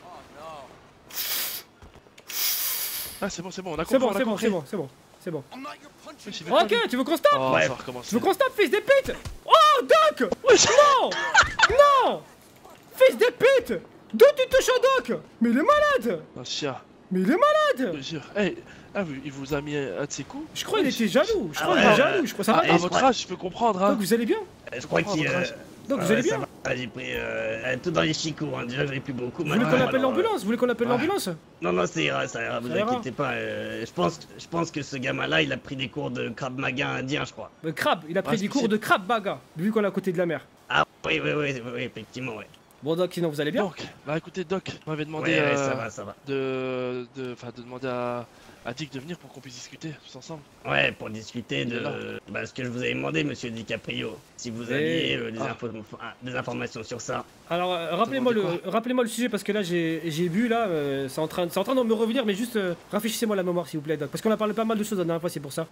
Ah, c'est bon, on a compris. C'est bon. Ok, tu veux qu'on stoppe? Ouais. Tu veux qu'on stoppe, fils des putes? Oh, Doc! Non! Fils des putes! D'où tu touches au Doc? Mais il est malade! Un chien. Mais il est malade! Je te jure. Il vous a mis un de ses coups? Je crois qu'il était jaloux. Je crois ça va. À votre âge, je peux comprendre. Hein. Donc vous allez bien? Je crois qu'il... Donc vous allez bien? J'ai pris tout dans les chicots, hein. Déjà j'en ai plus beaucoup. Vous voulez qu'on appelle l'ambulance? Non, ça ira, vous inquiétez pas. Je pense que ce gamin-là, il a pris des cours de Krav Maga indien, je crois. Crabe, il a pris des cours de Krav Maga, vu qu'on est à côté de la mer. Ah oui, effectivement, ouais. Bon, Doc, sinon vous allez bien? Donc, bah écoutez, Doc, m'avait demandé ça va. de demander à Dick de venir pour qu'on puisse discuter tous ensemble. Ouais, pour discuter de ce que je vous avais demandé, monsieur DiCaprio. Si vous aviez des informations sur ça. Alors, rappelez-moi le sujet, parce que là, j'ai vu, là, c'est en train de me revenir, mais juste rafraîchissez-moi la mémoire, s'il vous plaît, Doc. Parce qu'on a parlé pas mal de choses la dernière fois, c'est pour ça.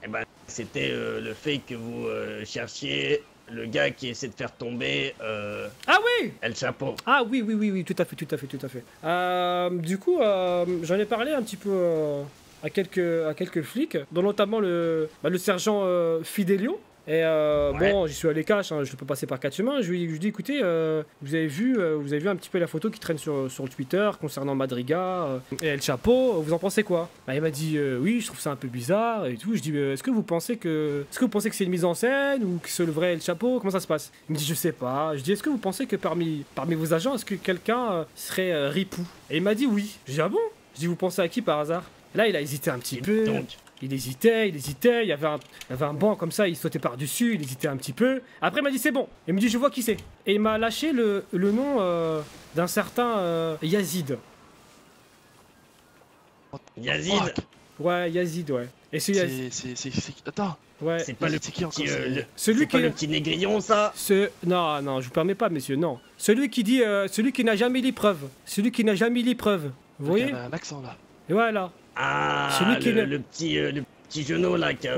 C'était le fait que vous cherchiez le gars qui essaie de faire tomber ah oui, El Chapo. Ah oui, tout à fait. Du coup, j'en ai parlé un petit peu à quelques flics, dont notamment le sergent Fidelio. Et bon, j'y suis allé cash, hein, je peux passer par quatre chemins. Je lui dis, écoutez, vous avez vu un petit peu la photo qui traîne sur le Twitter concernant Madriga et El Chapo. Vous en pensez quoi? Il m'a dit, oui, je trouve ça un peu bizarre et tout. Je dis, est-ce que vous pensez que c'est une mise en scène ou que c'est le vrai El Chapo? Comment ça se passe? Il me dit, je sais pas. Je dis, est-ce que vous pensez que parmi vos agents, est-ce que quelqu'un serait ripou? Et il m'a dit oui. Je dis, ah bon? Je dis, vous pensez à qui par hasard? Et là, il a hésité un petit peu. Il hésitait, il y avait un banc comme ça, il sautait par-dessus, il hésitait un petit peu. Après, il m'a dit, c'est bon. Il me dit, je vois qui c'est. Et il m'a lâché le nom d'un certain Yazid. Yazid? Ouais, Yazid, ouais. Et c'est Yazid. Attends. Ouais. C'est pas le petit encore. Celui qui le petit négrillon, ça? Non, je vous permets pas, messieurs, non. Celui qui dit, celui qui n'a jamais les preuves. Vous voyez? Il y a un accent, là. Et voilà. Ah, le petit genou là qui a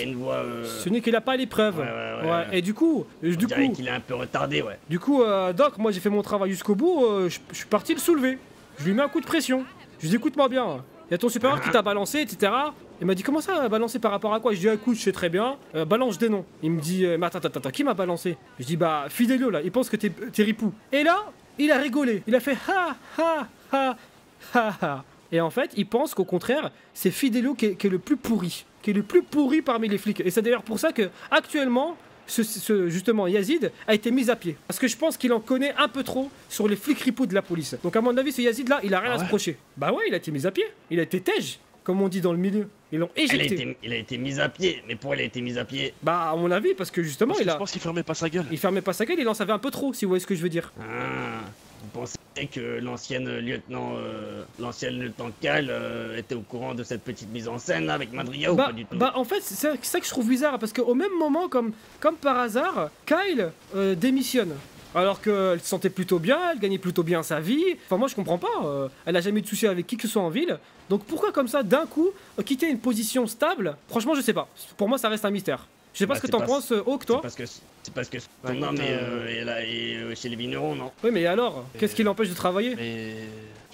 une voix. Celui qui n'a pas les preuves. Ouais. Et du coup, qu'il est un peu retardé, ouais. Du coup, Doc, moi j'ai fait mon travail jusqu'au bout. Je suis parti le soulever. Je lui mets un coup de pression. Je lui dis, écoute-moi bien. Il y a ton supérieur qui t'a balancé, etc. Il m'a dit, comment ça, balancer par rapport à quoi? Je dis, écoute, je sais très bien. Balance des noms. Il me dit, mais attends, qui m'a balancé? Je dis, bah, Fidelio là. Il pense que t'es ripou. Et là, il a rigolé. Il a fait ha. Et en fait, il pense qu'au contraire, c'est Fidelio qui est le plus pourri, parmi les flics. Et c'est d'ailleurs pour ça que actuellement, justement, Yazid a été mis à pied. Parce que je pense qu'il en connaît un peu trop sur les flics ripoux de la police. Donc à mon avis, ce Yazid là, il a rien à se reprocher. Bah ouais, il a été mis à pied. Il a été tège, comme on dit dans le milieu. Ils l'ont éjecté. Il a été mis à pied. Mais pourquoi il a été mis à pied? Bah à mon avis, parce que justement, je pense qu'il fermait pas sa gueule. Il en savait un peu trop, si vous voyez ce que je veux dire. Vous pensez que l'ancien lieutenant Cal était au courant de cette petite mise en scène là, avec Madriga ou pas du tout? Bah en fait, c'est ça que je trouve bizarre, parce qu'au même moment, comme par hasard, Kyle démissionne. Alors qu'elle se sentait plutôt bien, elle gagnait plutôt bien sa vie. Enfin, moi, je comprends pas. Elle a jamais eu de soucis avec qui que ce soit en ville. Donc, pourquoi, comme ça, d'un coup, quitter une position stable? Franchement, je sais pas. Pour moi, ça reste un mystère. Je sais pas ce que t'en penses, Hawk, toi. C'est parce que son homme est chez les vignerons, non? Oui, mais alors, qu'est-ce qui l'empêche de travailler? Mais...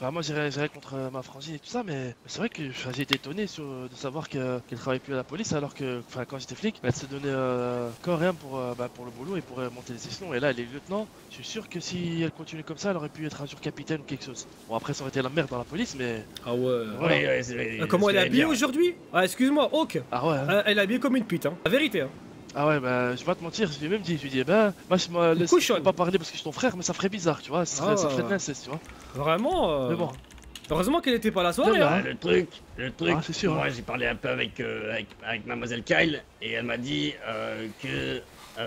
Enfin, moi j'irais contre ma frangine et tout ça, mais c'est vrai que j'ai été étonné de savoir qu'elle travaillait plus à la police alors que quand j'étais flic, elle se donnait corps et âme pour le boulot et pour monter les échelons. Et là elle est lieutenant, je suis sûr que si elle continue comme ça, elle aurait pu être un jour capitaine ou quelque chose. Bon après ça aurait été la merde dans la police, mais... Ah ouais, voilà. Comment elle est habillée aujourd'hui? Ah excuse-moi, Hawk. Ah ouais hein. Elle est habillée comme une pute, hein. La vérité, hein. Ah ouais, bah je vais pas te mentir, je lui ai même dit, eh ben, moi laisse pas parler parce que je suis ton frère, mais ça ferait bizarre, tu vois, ça ferait de l'inceste, tu vois. Vraiment Mais bon. Heureusement qu'elle était pas la soirée, hein. Le truc, c'est sûr, moi j'ai parlé un peu avec Mademoiselle Kyle, et elle m'a dit que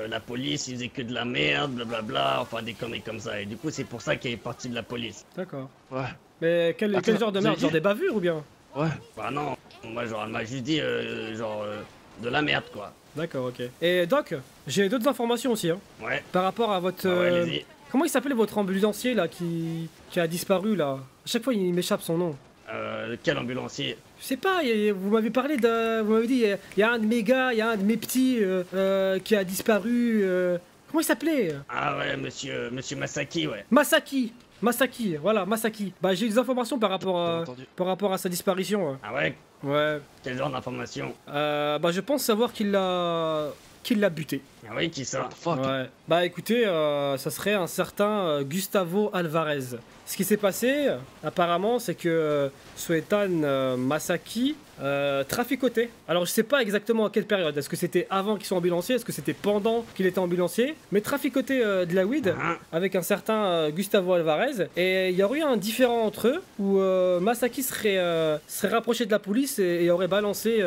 la police ils faisaient que de la merde, blablabla, enfin des conneries comme ça, et du coup c'est pour ça qu'elle est partie de la police. D'accord. Ouais. Mais quel genre de merde? Genre des bavures ou bien? Ouais. Bah non, moi genre elle m'a juste dit de la merde quoi. D'accord, ok. Et Doc, j'ai d'autres informations aussi, hein. Ouais. Par rapport à votre... allez-y. Comment il s'appelait votre ambulancier là qui a disparu là? À chaque fois il m'échappe son nom. Quel ambulancier? Je sais pas, vous m'avez parlé de... Vous m'avez dit, il y a un de mes gars, il y a un de mes petits qui a disparu. Comment il s'appelait? Ah ouais, monsieur Masaki, ouais. Masaki, voilà, Masaki. Bah j'ai des informations par rapport à sa disparition. Ah ouais? Ouais. Quel genre d'informations? Bah je pense savoir qu'il l'a buté. Ah oui, qui ça? Ouais. Bah écoutez, ça serait un certain Gustavo Alvarez. Ce qui s'est passé, apparemment, c'est que Suetan Masaki traficotait. Alors je sais pas exactement à quelle période. Est-ce que c'était avant qu'il soit ambulancier? Est-ce que c'était pendant qu'il était ambulancier? Mais traficotait de la weed avec un certain Gustavo Alvarez. Et il y aurait eu un différend entre eux où Masaki serait rapproché de la police et aurait balancé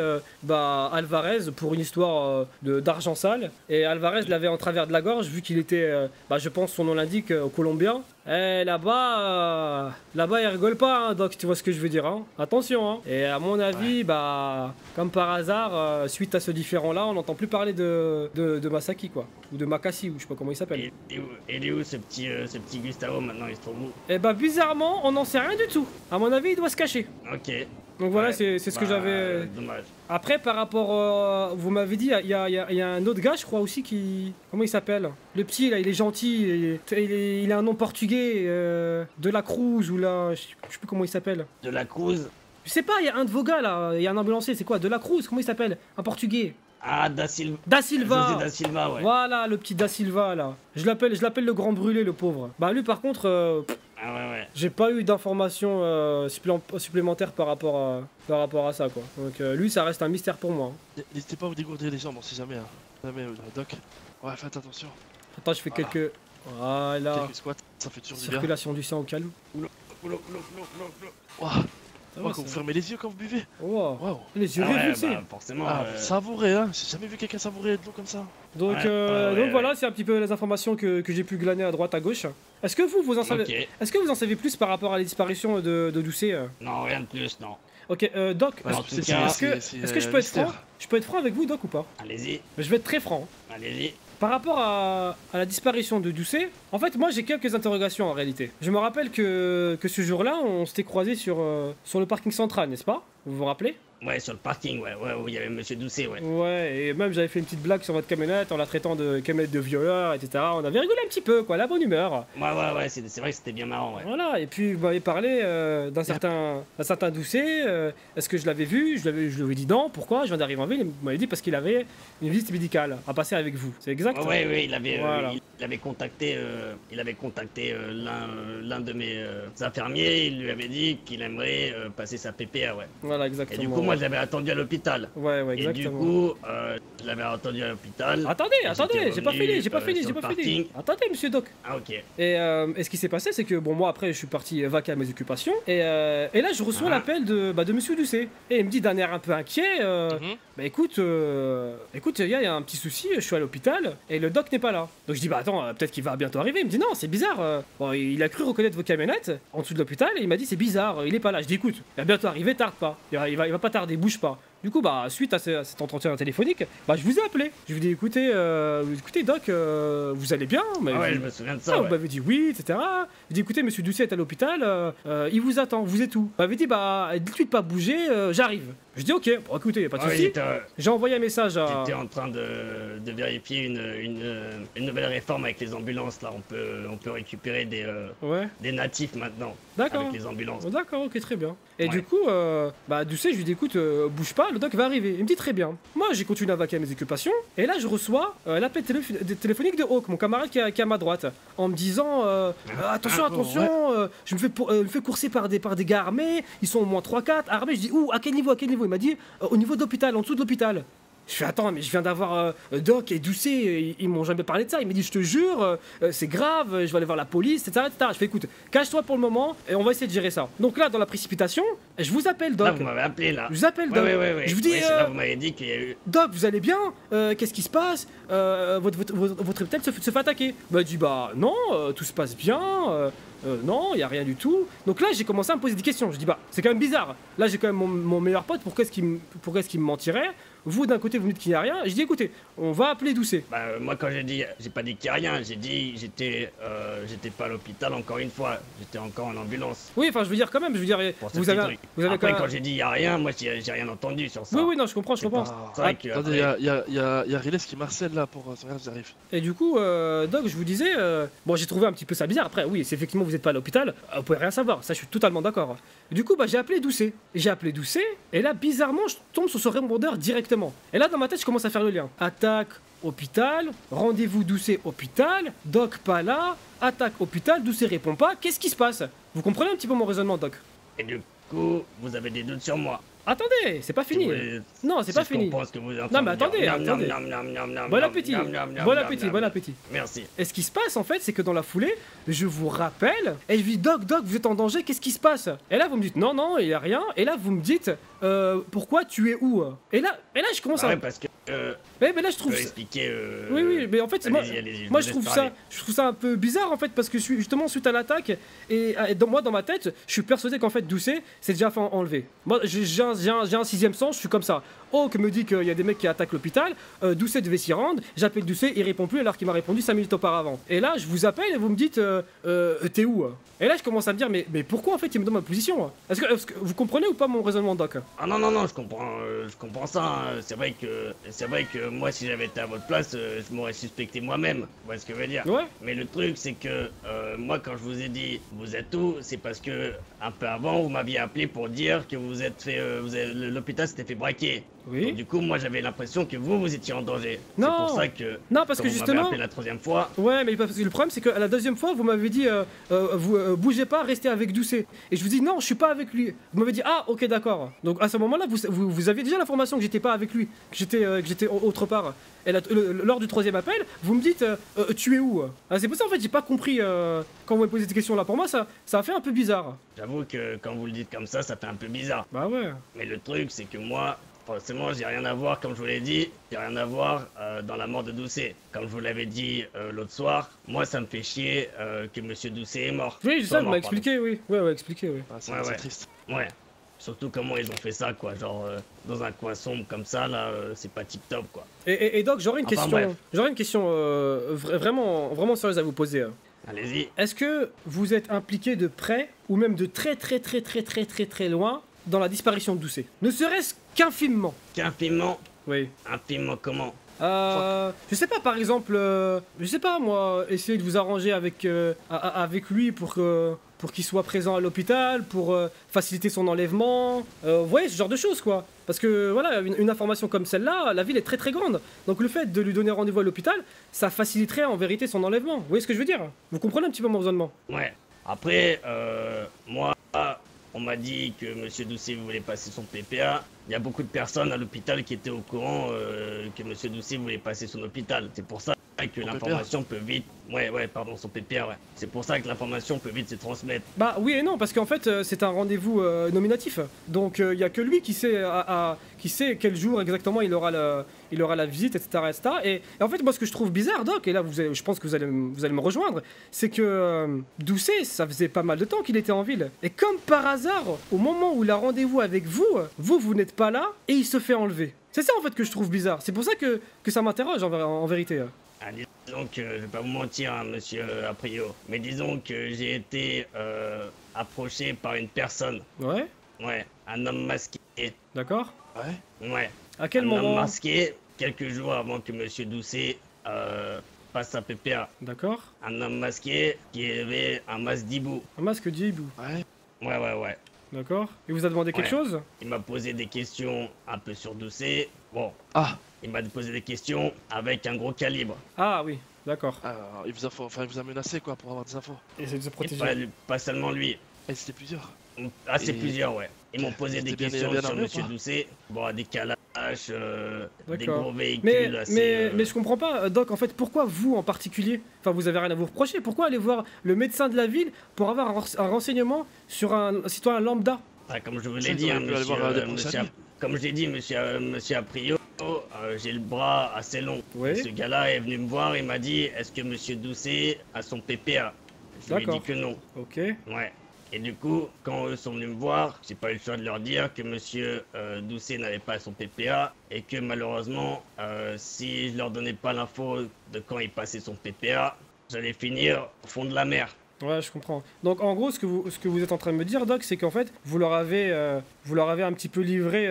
Alvarez pour une histoire d'argent sale. Et Alvarez l'avait en travers de la gorge vu qu'il était, je pense son nom l'indique, colombien. Eh là-bas, il rigole pas, hein, Doc, tu vois ce que je veux dire, hein. Attention, hein. Et à mon avis, comme par hasard, suite à ce différend-là, on n'entend plus parler de Masaki, quoi. Ou de Makasi, ou je sais pas comment il s'appelle. Et il est où ce petit Gustavo maintenant? Il se trouve où? Eh bizarrement, on n'en sait rien du tout. À mon avis, il doit se cacher. Ok. Donc voilà, c'est ce que j'avais... Dommage. Après, par rapport... vous m'avez dit, il y a un autre gars, je crois aussi, qui... Comment il s'appelle? Le petit, là, il est gentil, il a un nom portugais, de la Cruz, ou là... Je sais plus comment il s'appelle. De la Cruz? Je sais pas, il y a un de vos gars, là, il y a un ambulancier, c'est quoi? De la Cruz, comment il s'appelle? Un portugais. Ah, Da Silva. Da Silva. José Da Silva, ouais. Voilà, le petit Da Silva, là. Je l'appelle le grand brûlé, le pauvre. Bah lui, par contre... Ah ouais. J'ai pas eu d'informations supplémentaires par rapport à ça, quoi. Donc lui, ça reste un mystère pour moi. N'hésitez pas à vous dégourdir les jambes, on sait jamais. Hein. Jamais, Doc. Ouais, faites attention. Attends, je fais quelques... Voilà. Quelques squats, ça fait toujours du bien. Circulation du sang au calme. Quand vous fermez les yeux quand vous buvez. Wow. Les yeux révulsés. Forcément. Savourez, hein. J'ai jamais vu quelqu'un savourer de l'eau comme ça. Donc, voilà, c'est un petit peu les informations que j'ai pu glaner à droite, à gauche. Est-ce que vous en savez Est-ce que vous en savez plus par rapport à la disparition de Doucet? Non, rien de plus, non. Ok, Doc, est-ce que je peux être franc? Je peux être franc avec vous, Doc, ou pas? Allez-y. Je vais être très franc. Allez-y. Par rapport à la disparition de Doucet, en fait, moi j'ai quelques interrogations en réalité. Je me rappelle que ce jour-là, on s'était croisés sur le parking central, n'est-ce pas? Vous vous rappelez? Ouais, sur le parking, où il y avait Monsieur Doucet, ouais. Ouais, et même j'avais fait une petite blague sur votre camionnette en la traitant de camionnette de violeur, etc. On avait rigolé un petit peu, quoi, la bonne humeur. Ouais, c'est vrai que c'était bien marrant, ouais. Voilà, et puis vous m'avez parlé d'un certain Doucet. Est-ce que je l'avais vu? Je lui ai dit non, pourquoi? Je viens d'arriver en ville, il m'avait dit parce qu'il avait une visite médicale à passer avec vous. C'est exact? Ouais, il avait contacté l'un de mes infirmiers, il lui avait dit qu'il aimerait passer sa PPA, ouais. Voilà, exactement. Et du coup, moi, je l'avais attendu à l'ôpital. Ouais, exactement. Et du coup, je l'avais attendu à l'hôpital. Attendez, j'ai pas fini. Attendez, monsieur Doc. Ah, ok. Et ce qui s'est passé, c'est que, bon, moi, après, je suis parti vaquer à mes occupations. Et là, je reçois l'appel de monsieur Doucet. Et il me dit d'un air un peu inquiet, écoute, il y a un petit souci, je suis à l'hôpital, et le doc n'est pas là. Donc je dis, attends, peut-être qu'il va bientôt arriver. Il me dit, non, c'est bizarre. Bon, il a cru reconnaître vos camionnettes en dessous de l'hôpital, et il m'a dit, c'est bizarre, il est pas là. Je dis, écoute, il va bientôt arriver, tarde pas. Il va pas tarder, bouge pas. Du coup, bah, suite à cet entretien téléphonique, bah, je vous ai appelé. Je vous ai dit, écoutez, Doc, vous allez bien? Ouais, je me souviens de ça. Vous m'avez dit oui, etc. Je dit, écoutez, monsieur Doucet est à l'hôpital, il vous attend, vous êtes où? Vous m'avez dit, bah, dites-lui de pas bouger, j'arrive. Je dis, ok, bon, écoutez, y a pas de soucis. J'ai envoyé un message à. J'étais en train de vérifier une nouvelle réforme avec les ambulances, là. On peut récupérer des natifs maintenant. D'accord. Avec les ambulances. D'accord, ok, très bien. Et du coup, bah, Doucet, je lui dis, écoute, bouge pas, le doc va arriver. Il me dit, très bien. Moi, j'ai continué à vaquer à mes occupations, et là, je reçois l'appel téléphonique de Hawk, mon camarade qui est à ma droite, en me disant, attention, je me fais courser par des gars armés, ils sont au moins 3-4 armés. Je dis, où, à quel niveau? Il m'a dit, au niveau de l'hôpital, en dessous de l'hôpital. Je fais, attends, mais je viens d'avoir Doc et Doucet, ils m'ont jamais parlé de ça. Il m'a dit, je te jure, c'est grave, je vais aller voir la police, etc., etc. Je fais, écoute, cache-toi pour le moment et on va essayer de gérer ça. Donc là, dans la précipitation, je vous appelle, Doc. Là, vous m'avez appelé, là. Je vous appelle, Doc. Ouais. Je vous dis, là, vous m'avez dit qu'il y a eu... Doc, vous allez bien? Qu'est-ce qui se passe? Votre hôpital se fait attaquer. Il m'a dit, bah non, tout se passe bien. Non, il n'y a rien du tout. Donc là, j'ai commencé à me poser des questions. Je dis, bah, c'est quand même bizarre. Là, j'ai quand même mon meilleur pote. Pourquoi est-ce qu'il me mentirait? Vous, d'un côté, vous me dites qu'il n'y a rien. Je dis, écoutez, on va appeler Doucet. Bah, moi, quand j'ai pas dit qu'il n'y a rien. J'ai dit, j'étais pas à l'hôpital encore une fois. J'étais encore en ambulance. Oui, enfin, je veux dire quand même. Je veux dire, vous avez après, quand j'ai dit il n'y a rien, moi, j'ai rien entendu sur ça. Oui, non, je comprends. C'est vrai que. Attendez, il y a Riles qui m'harcèle là pour son regard, j'arrive. Et du coup, Doc, je vous disais, bon, j'ai trouvé un petit peu ça bizarre. Après, oui, c'est effectivement, vous n'êtes pas à l'hôpital. Vous pouvez rien savoir. Ça, je suis totalement d'accord. Du coup, bah, j'ai appelé Doucet. Et là, bizarrement, je tombe sur son répondeur directement. Et là, dans ma tête, je commence à faire le lien. Attaque, hôpital, rendez-vous Doucet, hôpital, Doc pas là, attaque, hôpital, Doucet répond pas. Qu'est-ce qui se passe? Vous comprenez un petit peu mon raisonnement, Doc? Et du coup, vous avez des doutes sur moi? Attendez, c'est pas fini. Non, c'est pas fini. Non, mais attendez. Bon appétit. Bon appétit. Merci. Et ce qui se passe en fait, c'est que dans la foulée, je vous rappelle et je dis Doc, vous êtes en danger, qu'est-ce qui se passe? Et là, vous me dites non, il y a rien. Et là, vous me dites pourquoi tu es où? Et là, je commence à. Ouais, parce que. Mais là, je trouve. Expliquer. Oui, mais en fait, moi, je trouve ça un peu bizarre en fait parce que justement suite à l'attaque et dans ma tête, je suis persuadé qu'en fait Doucet s'est déjà fait enlever. Moi, j'ai un sixième sens, je suis comme ça. Hawk me dit qu'il y a des mecs qui attaquent l'hôpital, Doucet devait s'y rendre, j'appelle Doucet, il répond plus alors qu'il m'a répondu 5 minutes auparavant. Et là, je vous appelle et vous me dites t'es où? Et là, je commence à me dire mais pourquoi en fait il me donne ma position? Est-ce que vous comprenez ou pas mon raisonnement, Doc? Ah non, je comprends ça. Hein. C'est vrai que moi, si j'avais été à votre place, je m'aurais suspecté moi-même. Vous voyez ce que je veux dire? Ouais. Mais le truc, c'est que moi, quand je vous ai dit vous êtes où, c'est parce que un peu avant, vous m'aviez appelé pour dire que l'hôpital s'était fait braquer. Oui. Donc, du coup, moi, j'avais l'impression que vous étiez en danger. Non. C'est pour ça que. Non, parce que justement. Vous appelé la troisième fois. Ouais, mais parce que le problème, c'est que la deuxième fois, vous m'avez dit, vous bougez pas, restez avec Doucet. Et je vous dis non, je suis pas avec lui. Vous m'avez dit ah, ok, d'accord. Donc à ce moment-là, vous aviez déjà l'information que j'étais pas avec lui, que j'étais autre part. Et lors du troisième appel, vous me dites tu es où? C'est pour ça en fait, j'ai pas compris quand vous m'avez posé cette question-là. Pour moi, ça a fait un peu bizarre. J'avoue que quand vous le dites comme ça fait un peu bizarre. Bah ouais. Mais le truc, c'est que moi. Forcément, j'ai rien à voir, comme je vous l'ai dit, j'ai rien à voir dans la mort de Doucet. Comme je vous l'avais dit l'autre soir, moi ça me fait chier que monsieur Doucet est mort. Oui, ça, il m'a expliqué, oui. Ouais, expliqué, oui. Ah, c'est triste. Ouais. Surtout comment ils ont fait ça, quoi. Genre, dans un coin sombre comme ça, là, c'est pas tip top, quoi. Et Doc, j'aurais une question vraiment sérieuse à vous poser. Allez-y. Est-ce que vous êtes impliqué de près, ou même de très loin, dans la disparition de Doucet? Ne serait-ce qu'infimement. Qu'infimement? Oui. Infimement comment? Je sais pas, par exemple, je sais pas moi, essayer de vous arranger avec lui pour qu'il soit présent à l'hôpital, pour faciliter son enlèvement, vous voyez, ce genre de choses quoi. Parce que voilà, une information comme celle-là, la ville est très grande. Donc le fait de lui donner rendez-vous à l'hôpital, ça faciliterait en vérité son enlèvement. Vous voyez ce que je veux dire? Vous comprenez un petit peu mon raisonnement? Ouais. Après, moi... On m'a dit que monsieur Doucet voulait passer son PPA. Il y a beaucoup de personnes à l'hôpital qui étaient au courant que monsieur Doucet voulait passer son hôpital. C'est pour ça que l'information peut vite... Ouais, pardon, son PPA, ouais. C'est pour ça que l'information peut vite se transmettre. Bah oui et non, parce qu'en fait, c'est un rendez-vous nominatif. Donc, il y a que lui qui sait, qui sait quel jour exactement il aura la visite, etc. Et en fait, moi, ce que je trouve bizarre, Doc, et là, je pense que vous allez me rejoindre, c'est que Doucet, ça faisait pas mal de temps qu'il était en ville. Et comme par hasard, au moment où il a rendez-vous avec vous, vous n'êtes pas là, et il se fait enlever. C'est ça, en fait, que je trouve bizarre. C'est pour ça que ça m'interroge, en vérité. Ah, disons que, je vais pas vous mentir, hein, monsieur Aprio, mais disons que j'ai été approché par une personne. Ouais. Ouais, un homme masqué. D'accord. Ouais. Ouais. À quel moment? Un homme masqué, quelques jours avant que monsieur Doucet passe sa PPA. D'accord. Un homme masqué qui avait un masque d'hibou. Un masque d'hibou. Ouais. D'accord. Il vous a demandé quelque chose? Il m'a posé des questions un peu sur Doucet. Bon. Ah. Il m'a posé des questions avec un gros calibre. Ah oui, d'accord. Il vous a menacé quoi pour avoir des infos. Essayer de se protéger. Pas seulement lui. Et c'était plusieurs. Ah, c'est plusieurs, ouais. Ils m'ont posé des questions sur monsieur Doucet. Bon, des calages, des gros véhicules. Mais je comprends pas, Doc, en fait, pourquoi vous en particulier? Enfin, vous avez rien à vous reprocher. Pourquoi aller voir le médecin de la ville pour avoir un renseignement sur un citoyen lambda? Ah, comme je vous l'ai dit, comme j'ai dit, monsieur Aprio, j'ai le bras assez long. Oui. Ce gars-là est venu me voir et m'a dit, est-ce que monsieur Doucet a son PPA? Je lui ai dit que non. Ok. Ouais. Et du coup, quand eux sont venus me voir, j'ai pas eu le choix de leur dire que monsieur Doucet n'avait pas son PPA et que malheureusement, si je leur donnais pas l'info de quand il passait son PPA, j'allais finir au fond de la mer. Ouais, je comprends. Donc en gros, ce que vous êtes en train de me dire, Doc, c'est qu'en fait, vous leur avez un petit peu livré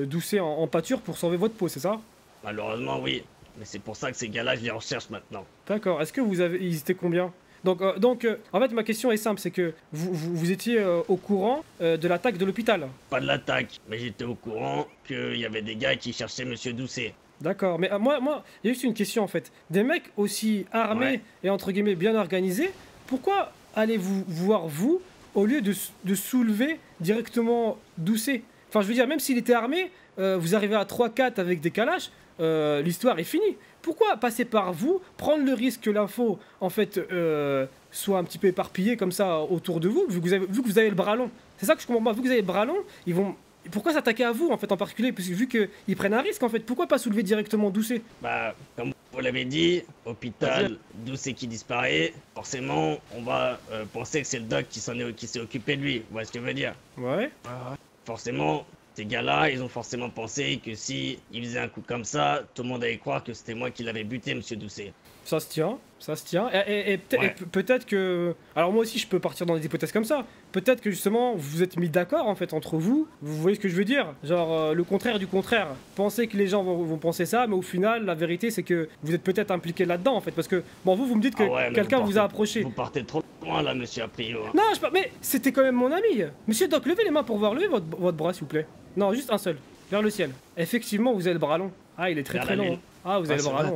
Doucet en pâture pour sauver votre peau, c'est ça? Malheureusement, oui. Mais c'est pour ça que ces gars-là, je les recherche maintenant. D'accord. Est-ce que ils étaient combien? Donc, en fait, ma question est simple, c'est que vous étiez au courant de l'attaque de l'hôpital? Pas de l'attaque, mais j'étais au courant qu'il y avait des gars qui cherchaient monsieur Doucet. D'accord, mais moi, il y a juste une question en fait. Des mecs aussi armés et entre guillemets bien organisés, pourquoi allez-vous voir vous au lieu de soulever directement Doucet? Enfin, je veux dire, même s'il était armé, vous arrivez à 3-4 avec des calaches, l'histoire est finie. Pourquoi passer par vous, prendre le risque que l'info, en fait, soit un petit peu éparpillée comme ça autour de vous, vu que vous avez le bras long? C'est ça que je comprends pas. Vu que vous avez le bras long, ils vont... Pourquoi s'attaquer à vous, en fait, en particulier? Parce que vu qu'ils prennent un risque, en fait, pourquoi pas soulever directement Doucet? Bah, comme vous l'avez dit, hôpital, Doucet qui disparaît, forcément, on va penser que c'est le doc qui s'est occupé de lui. Vous voyez ce que je veux dire? Ouais. Forcément... Ces gars-là, ils ont forcément pensé que si ils faisaient un coup comme ça, tout le monde allait croire que c'était moi qui l'avais buté, monsieur Doucet. Ça se tient, ça se tient. Et peut-être que... Alors moi aussi, je peux partir dans des hypothèses comme ça. Peut-être que justement, vous vous êtes mis d'accord, en fait, entre vous. Vous voyez ce que je veux dire? Genre, le contraire du contraire. Pensez que les gens vont penser ça, mais au final, la vérité, c'est que vous êtes peut-être impliqué là-dedans, en fait. Parce que, bon, vous me dites que quelqu'un vous a approché. Vous partez trop loin, là, monsieur Aprio. Non, mais c'était quand même mon ami. Monsieur Doc, levez les mains pour voir. Levez votre bras, s'il vous plaît. Non, juste un seul. Vers le ciel. Effectivement, vous avez le bras long. Ah, il est très long. Ah, vous avez le bras long.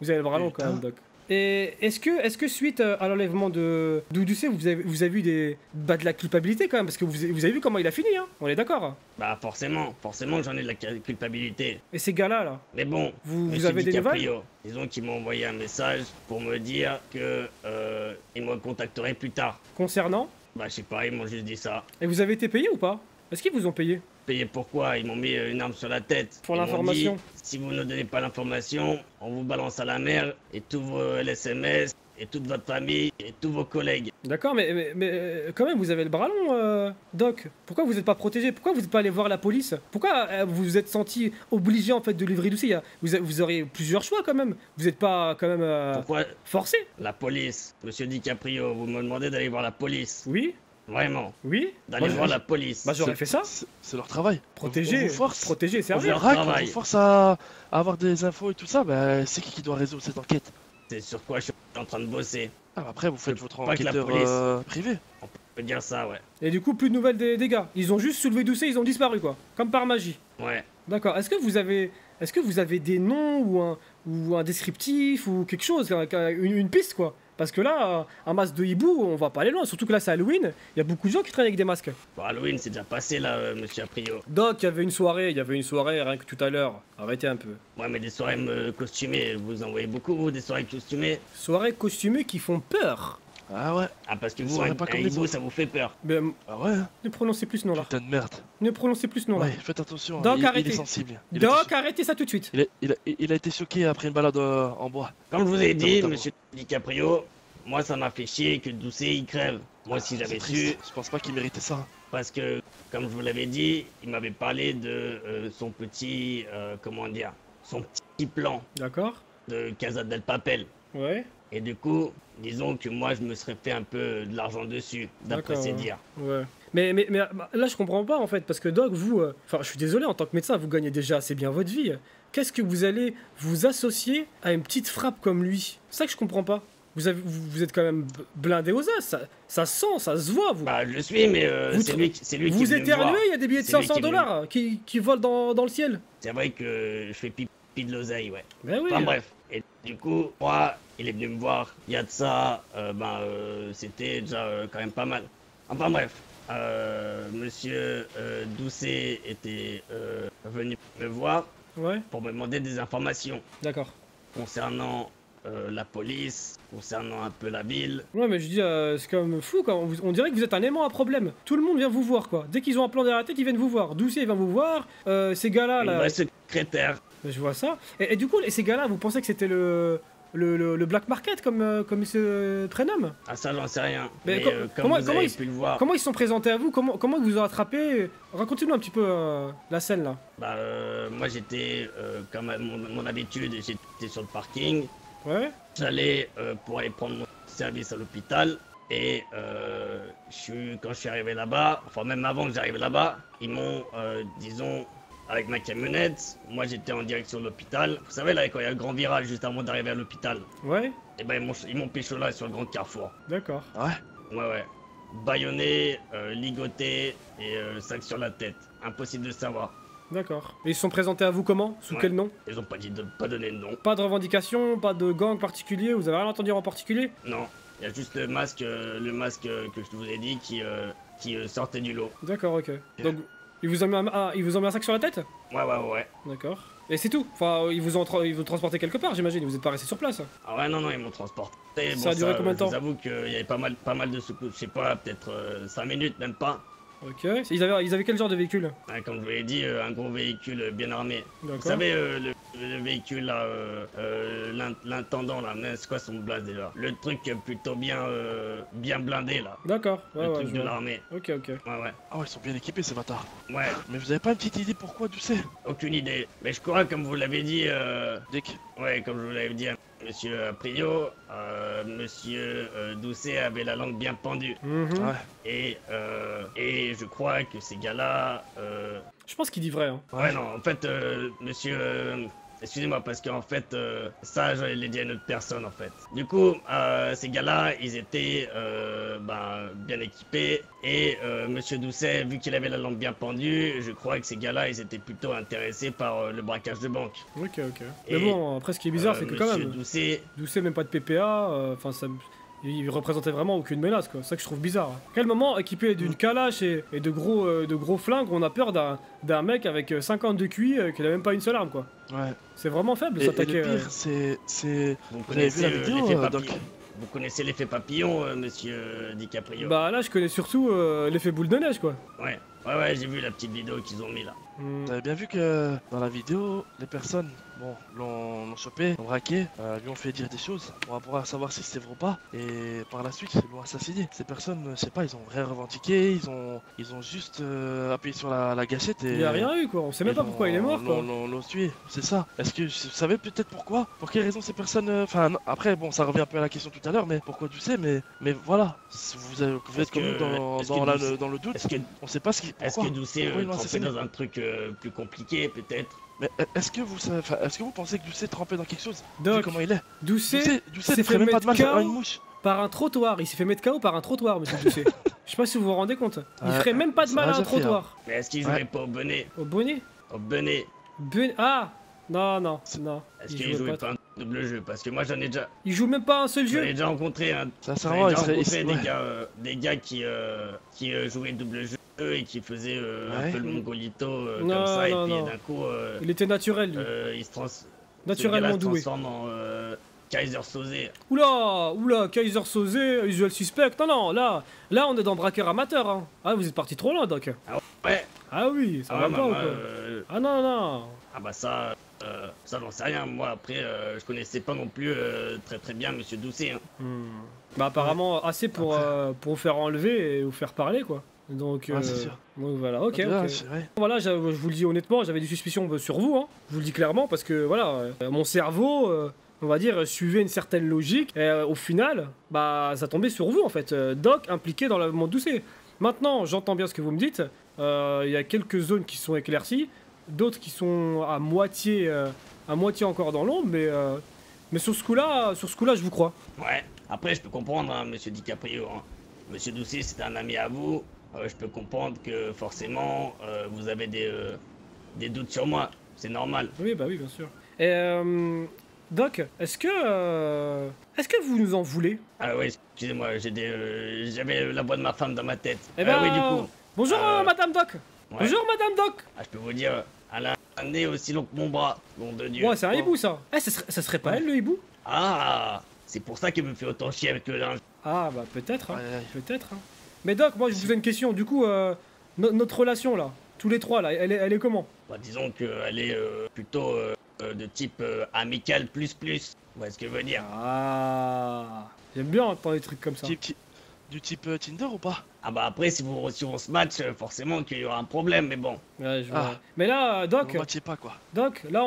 Vous avez le bras long quand même, Doc. Et est-ce que suite à l'enlèvement de Doucet, vous avez eu de la culpabilité quand même? Parce que vous avez vu comment il a fini, hein? On est d'accord? Bah forcément j'en ai de la culpabilité. Et ces gars-là, là? Mais bon, vous avez des nouvelles? Disons qu'ils m'ont envoyé un message pour me dire que ils me contacteraient plus tard. Concernant? Bah je sais pas, ils m'ont juste dit ça. Et vous avez été payé ou pas? Est-ce qu'ils vous ont payé? Payé pourquoi? Ils m'ont mis une arme sur la tête. Pour l'information. Si vous ne donnez pas l'information, on vous balance à la mer et tous vos SMS et toute votre famille et tous vos collègues. D'accord, mais quand même, vous avez le bras long, Doc. Pourquoi vous n'êtes pas protégé? Pourquoi vous n'êtes pas allé voir la police? Pourquoi vous vous êtes senti obligé en fait de livrer Doucet? Vous auriez plusieurs choix quand même. Vous n'êtes pas quand même Pourquoi forcé? La police, monsieur DiCaprio, vous me demandez d'aller voir la police. Oui. Vraiment? Oui. D'aller voir la police. Bah j'aurais fait ça. C'est leur travail. Protéger, on vous force. Protéger, c'est on vous force à avoir des infos et tout ça, bah c'est qui doit résoudre cette enquête? C'est sur quoi je suis en train de bosser. Ah, après vous faites votre enquêteur privé. On peut dire ça, ouais. Et du coup, plus de nouvelles des gars. Ils ont juste soulevé Doucet, ils ont disparu quoi. Comme par magie. Ouais. D'accord. Est-ce que vous avez des noms ou un descriptif ou quelque chose, une piste quoi? Parce que là, un masque de hibou, on va pas aller loin. Surtout que là, c'est Halloween. Il y a beaucoup de gens qui traînent avec des masques. Bon, Halloween, c'est déjà passé là, monsieur Aprio. Doc, il y avait une soirée rien que tout à l'heure. Arrêtez un peu. Ouais, mais des soirées costumées, vous en voyez beaucoup, vous, des soirées costumées? Soirées costumées qui font peur. Ah ouais. Ah, parce que vous, un hibou, ça vous fait peur. Mais, ah ouais. Ne prononcez plus ce nom-là. Putain de merde. Ne prononcez plus ce nom-là. Ouais, faites attention. Doc, il arrêtez. est sensible. Doc, arrêtez ça tout de suite. Il a été choqué après une balade en bois. Comme je vous ai dit, monsieur DiCaprio, moi ça m'a fait chier que Doucet il crève. Moi si j'avais su... Je pense pas qu'il méritait ça. Parce que, comme je vous l'avais dit, il m'avait parlé de son petit... comment dire? Son petit plan. D'accord. De Casa del Papel. Ouais. Et du coup, disons que moi je me serais fait un peu de l'argent dessus, d'après ses dires. Ouais. Mais là je comprends pas en fait, parce que Doc, vous... Enfin, je suis désolé, en tant que médecin, vous gagnez déjà assez bien votre vie. Qu'est-ce que vous allez vous associer à une petite frappe comme lui? C'est ça que je comprends pas. Vous êtes quand même blindé aux as, ça sent, ça se voit, vous. Bah, je suis, mais c'est lui qui vous éternuez, il y a des billets de 500 $ qui volent dans le ciel. C'est vrai que je fais pipi de l'oseille, ouais. Ben oui. Enfin bref. Et du coup, moi, il est venu me voir, il y a de ça, c'était déjà quand même pas mal. Enfin bref, monsieur Doucet était venu me voir pour me demander des informations. D'accord. Concernant la police, concernant un peu la ville. Ouais, mais je dis, c'est quand même fou, quoi. On dirait que vous êtes un aimant à problème. Tout le monde vient vous voir, quoi. Dès qu'ils ont un plan derrière la tête, ils viennent vous voir. Doucet, il vient vous voir. Ces gars-là, là... Une vraie secrétaire. Je vois ça. Et du coup, ces gars-là, vous pensez que c'était le black market, comme ils se prénomment? Ah, ça, j'en sais rien. Mais comme vous avez pu le voir... Comment ils se sont présentés à vous? Comment ils vous ont attrapé? Racontez-nous un petit peu la scène, là. Bah, moi, j'étais, comme à mon habitude, j'étais sur le parking. Ouais. J'allais pour aller prendre mon service à l'hôpital et quand je suis arrivé là-bas, enfin même avant que j'arrive là-bas, ils m'ont, disons, avec ma camionnette, moi j'étais en direction de l'hôpital. Vous savez là quand il y a le grand virage juste avant d'arriver à l'hôpital. Ouais. Et ben ils m'ont pécho là sur le grand carrefour. D'accord. Ouais. Ouais. Baïonné, ligoté et sac sur la tête. Impossible de savoir. D'accord. Et ils se sont présentés à vous comment? Sous quel nom? Ils ont pas dit pas donné de nom. Pas de revendication, pas de gang particulier, vous avez rien entendu en particulier? Non, il y a juste le masque que je vous ai dit qui sortait du lot. D'accord, ok. Donc ils vous ont mis un sac sur la tête? Ouais. D'accord. Et c'est tout? Enfin, ils vous transporté quelque part, j'imagine, vous êtes pas resté sur place? Ah ouais, non, ils m'ont transporté. Ça a duré combien de temps? Je vous avoue qu'il y avait pas mal de secousses, je sais pas, peut-être 5 minutes, même pas. Ok. Ils avaient quel genre de véhicule? Comme je vous l'ai dit, un gros véhicule bien armé. Vous savez, le véhicule là, l'intendant là, c'est quoi son blaze déjà? Le truc plutôt bien blindé là. D'accord, le truc de l'armée. Ok. Ouais. Ah ouais, ils sont bien équipés ces bâtards. Ouais. Mais vous avez pas une petite idée pourquoi Doucet? Aucune idée. Mais je crois, comme vous l'avez dit, Dick. Ouais, comme je vous l'avais dit, monsieur Aprio, monsieur Doucet avait la langue bien pendue. Ouais. Et je crois que ces gars-là... Je pense qu'il dit vrai. Hein. Ouais, non, en fait, monsieur... excusez-moi, parce qu'en fait, ça, je l'ai dit à une autre personne, en fait. Du coup, ces gars-là, ils étaient bien équipés. Et monsieur Doucet, vu qu'il avait la langue bien pendue, je crois que ces gars-là, ils étaient plutôt intéressés par le braquage de banque. Ok. Mais bon, après, ce qui est bizarre, c'est que quand même... Doucet, même pas de PPA, enfin, il représentait vraiment aucune menace, quoi. C'est ça que je trouve bizarre. À quel moment, équipé d'une calache et de gros flingues, on a peur d'un mec avec 50 de QI qui n'a même pas une seule arme, quoi. Ouais. C'est vraiment faible, s'attaquer... Et le pire, c'est... Vous connaissez la vidéo, Doc? Vous connaissez l'effet papillon, monsieur DiCaprio? Bah là, je connais surtout l'effet boule de neige, quoi. Ouais, j'ai vu la petite vidéo qu'ils ont mis là. Vous avez bien vu que dans la vidéo, les personnes l'ont chopé, l'ont braqué, lui ont fait dire des choses. On va pouvoir savoir si c'est vrai ou pas. Et par la suite, ils l'ont assassiné. Ces personnes, je sais pas, ils ont rien revendiqué, ils ont juste appuyé sur la gâchette et... Il y a rien eu, quoi. On sait même pas pourquoi il est mort, quoi. L'ont tué, c'est ça. Est-ce que vous savez peut-être pourquoi? Pour quelle raison ces personnes... Enfin, après, bon, ça revient un peu à la question tout à l'heure, mais pourquoi tu sais, mais voilà. Vous êtes comme nous dans le doute. On sait pas ce qui... Est-ce que Doucet trempait dans un truc plus compliqué, peut-être? Mais est-ce que vous pensez que Doucet trempait dans quelque chose? Doc, vu comment il est. Doucet ne ferait même pas de mal à une mouche. Par un trottoir, il s'est fait mettre KO par un trottoir, monsieur Doucet. Je sais pas si vous vous rendez compte. Il ferait même pas de mal à un trottoir. Mais est-ce qu'il jouerait pas au bonnet? Au bonnet? Au bonnet. Ah! Non. Est-ce qu'il jouait pas un double jeu? Parce que moi j'en ai déjà. Il joue même pas un seul jeu. J'en ai déjà rencontré des gars qui jouaient double jeu et qui faisaient un peu le mongolito comme ça, et puis d'un coup. Il était naturel, lui. Il se naturellement doué. transforme en Kaiser Soze. Oula, Kaiser Soze, usual suspect. Non, là on est dans braqueur amateur. Hein. Ah, vous êtes parti trop loin, Doc. Ouais. Ah oui, ça va pas ou quoi Ah non. Ah bah ça j'en sais rien. Moi après, je connaissais pas non plus très bien Monsieur Doucet. Hein. Bah apparemment assez pour vous faire enlever et vous faire parler, quoi. Donc, donc voilà, ok. Voilà, je vous le dis honnêtement, j'avais des suspicions sur vous, hein. Je vous le dis clairement parce que voilà, mon cerveau, on va dire, suivait une certaine logique et au final, bah ça tombait sur vous en fait. Doc impliqué dans le monde Doucet. Maintenant, j'entends bien ce que vous me dites. Il y a quelques zones qui sont éclaircies, d'autres qui sont à moitié encore dans l'ombre, mais sur ce coup-là, je vous crois. Ouais. Après, je peux comprendre, hein, Monsieur DiCaprio. Hein. Monsieur Doucet, c'est un ami à vous. Je peux comprendre que forcément vous avez des doutes sur moi, c'est normal. Oui, bah oui, bien sûr. Et Doc, est-ce que vous nous en voulez? Ah oui, excusez-moi, j'avais la voix de ma femme dans ma tête. Eh ben, oui, du coup. Bonjour Madame Doc. Ouais. Bonjour Madame Doc. Ah, je peux vous dire, elle a un nez aussi long que mon bras, nom de Dieu. Ouais, c'est un hibou ça. Eh, ça serait pas elle le hibou? Ah, c'est pour ça qu'elle me fait autant chier avec le linge. Ah bah peut-être, hein. Peut-être. Hein. Mais Doc, moi je vous ai une question, du coup, notre relation là, tous les trois là, elle est comment? Bah disons qu'elle est plutôt de type amical plus. Vous voyez ce que je veux dire? Ah, j'aime bien entendre des trucs comme ça. Du type Tinder ou pas? Ah bah après si on se match, forcément qu'il y aura un problème, mais bon. Ouais, je vois. Mais là, Doc, vous matchez pas quoi. Doc, là,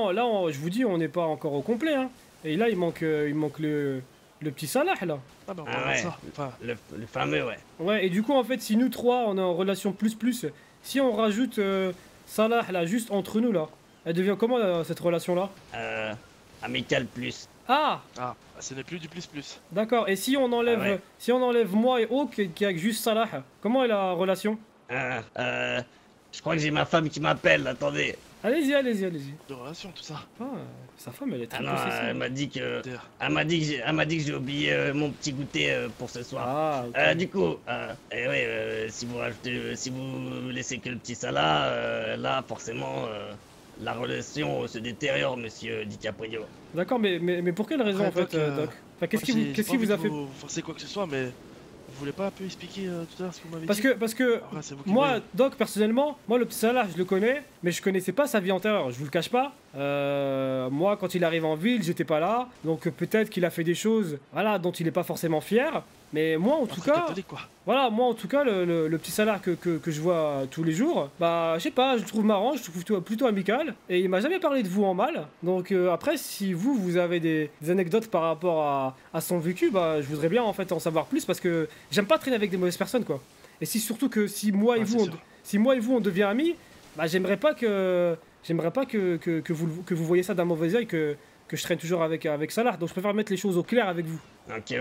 je vous dis, on n'est pas encore au complet, hein. Et là, il manque le petit Salah là. Ah bah ouais, ça. Enfin... le fameux, ouais. Ouais, et du coup, en fait, si nous trois, on est en relation plus, si on rajoute Salah là, juste entre nous là, elle devient comment cette relation là? Amical plus. Ah, ce n'est plus du plus. D'accord, et si on enlève moi et Hawk qui a juste Salah, comment est la relation? Je crois que j'ai ma femme qui m'appelle, attendez. Allez-y. De relation, tout ça. Ah, sa femme, elle est très possessive. Elle m'a dit que j'ai oublié mon petit goûter pour ce soir. Ah, okay. Du coup, si vous laissez que le petit Salah, là, forcément, la relation se détériore, Monsieur DiCaprio. D'accord, mais pour quelle raison, en fait, Doc? Enfin, qu'est-ce qui vous a fait... Vous forcez quoi que ce soit, mais... Vous voulez pas un peu expliquer tout à l'heure ce que vous m'avez dit? Parce que moi, Doc, personnellement, moi le petit Salah, je le connais, mais je connaissais pas sa vie antérieure, je vous le cache pas. Moi, quand il arrive en ville, j'étais pas là, donc peut-être qu'il a fait des choses, voilà, dont il est pas forcément fier. Mais moi, en tout cas, le petit Salah que je vois tous les jours, bah, je sais pas, je le trouve marrant, je le trouve plutôt amical, et il m'a jamais parlé de vous en mal. Donc après, si vous avez des anecdotes par rapport à son vécu, bah, je voudrais bien en fait en savoir plus parce que j'aime pas traîner avec des mauvaises personnes, quoi. Et surtout que si moi et vous on devient amis, bah, j'aimerais pas que vous voyez ça d'un mauvais œil que je traîne toujours avec Salah. Donc je préfère mettre les choses au clair avec vous. Ok.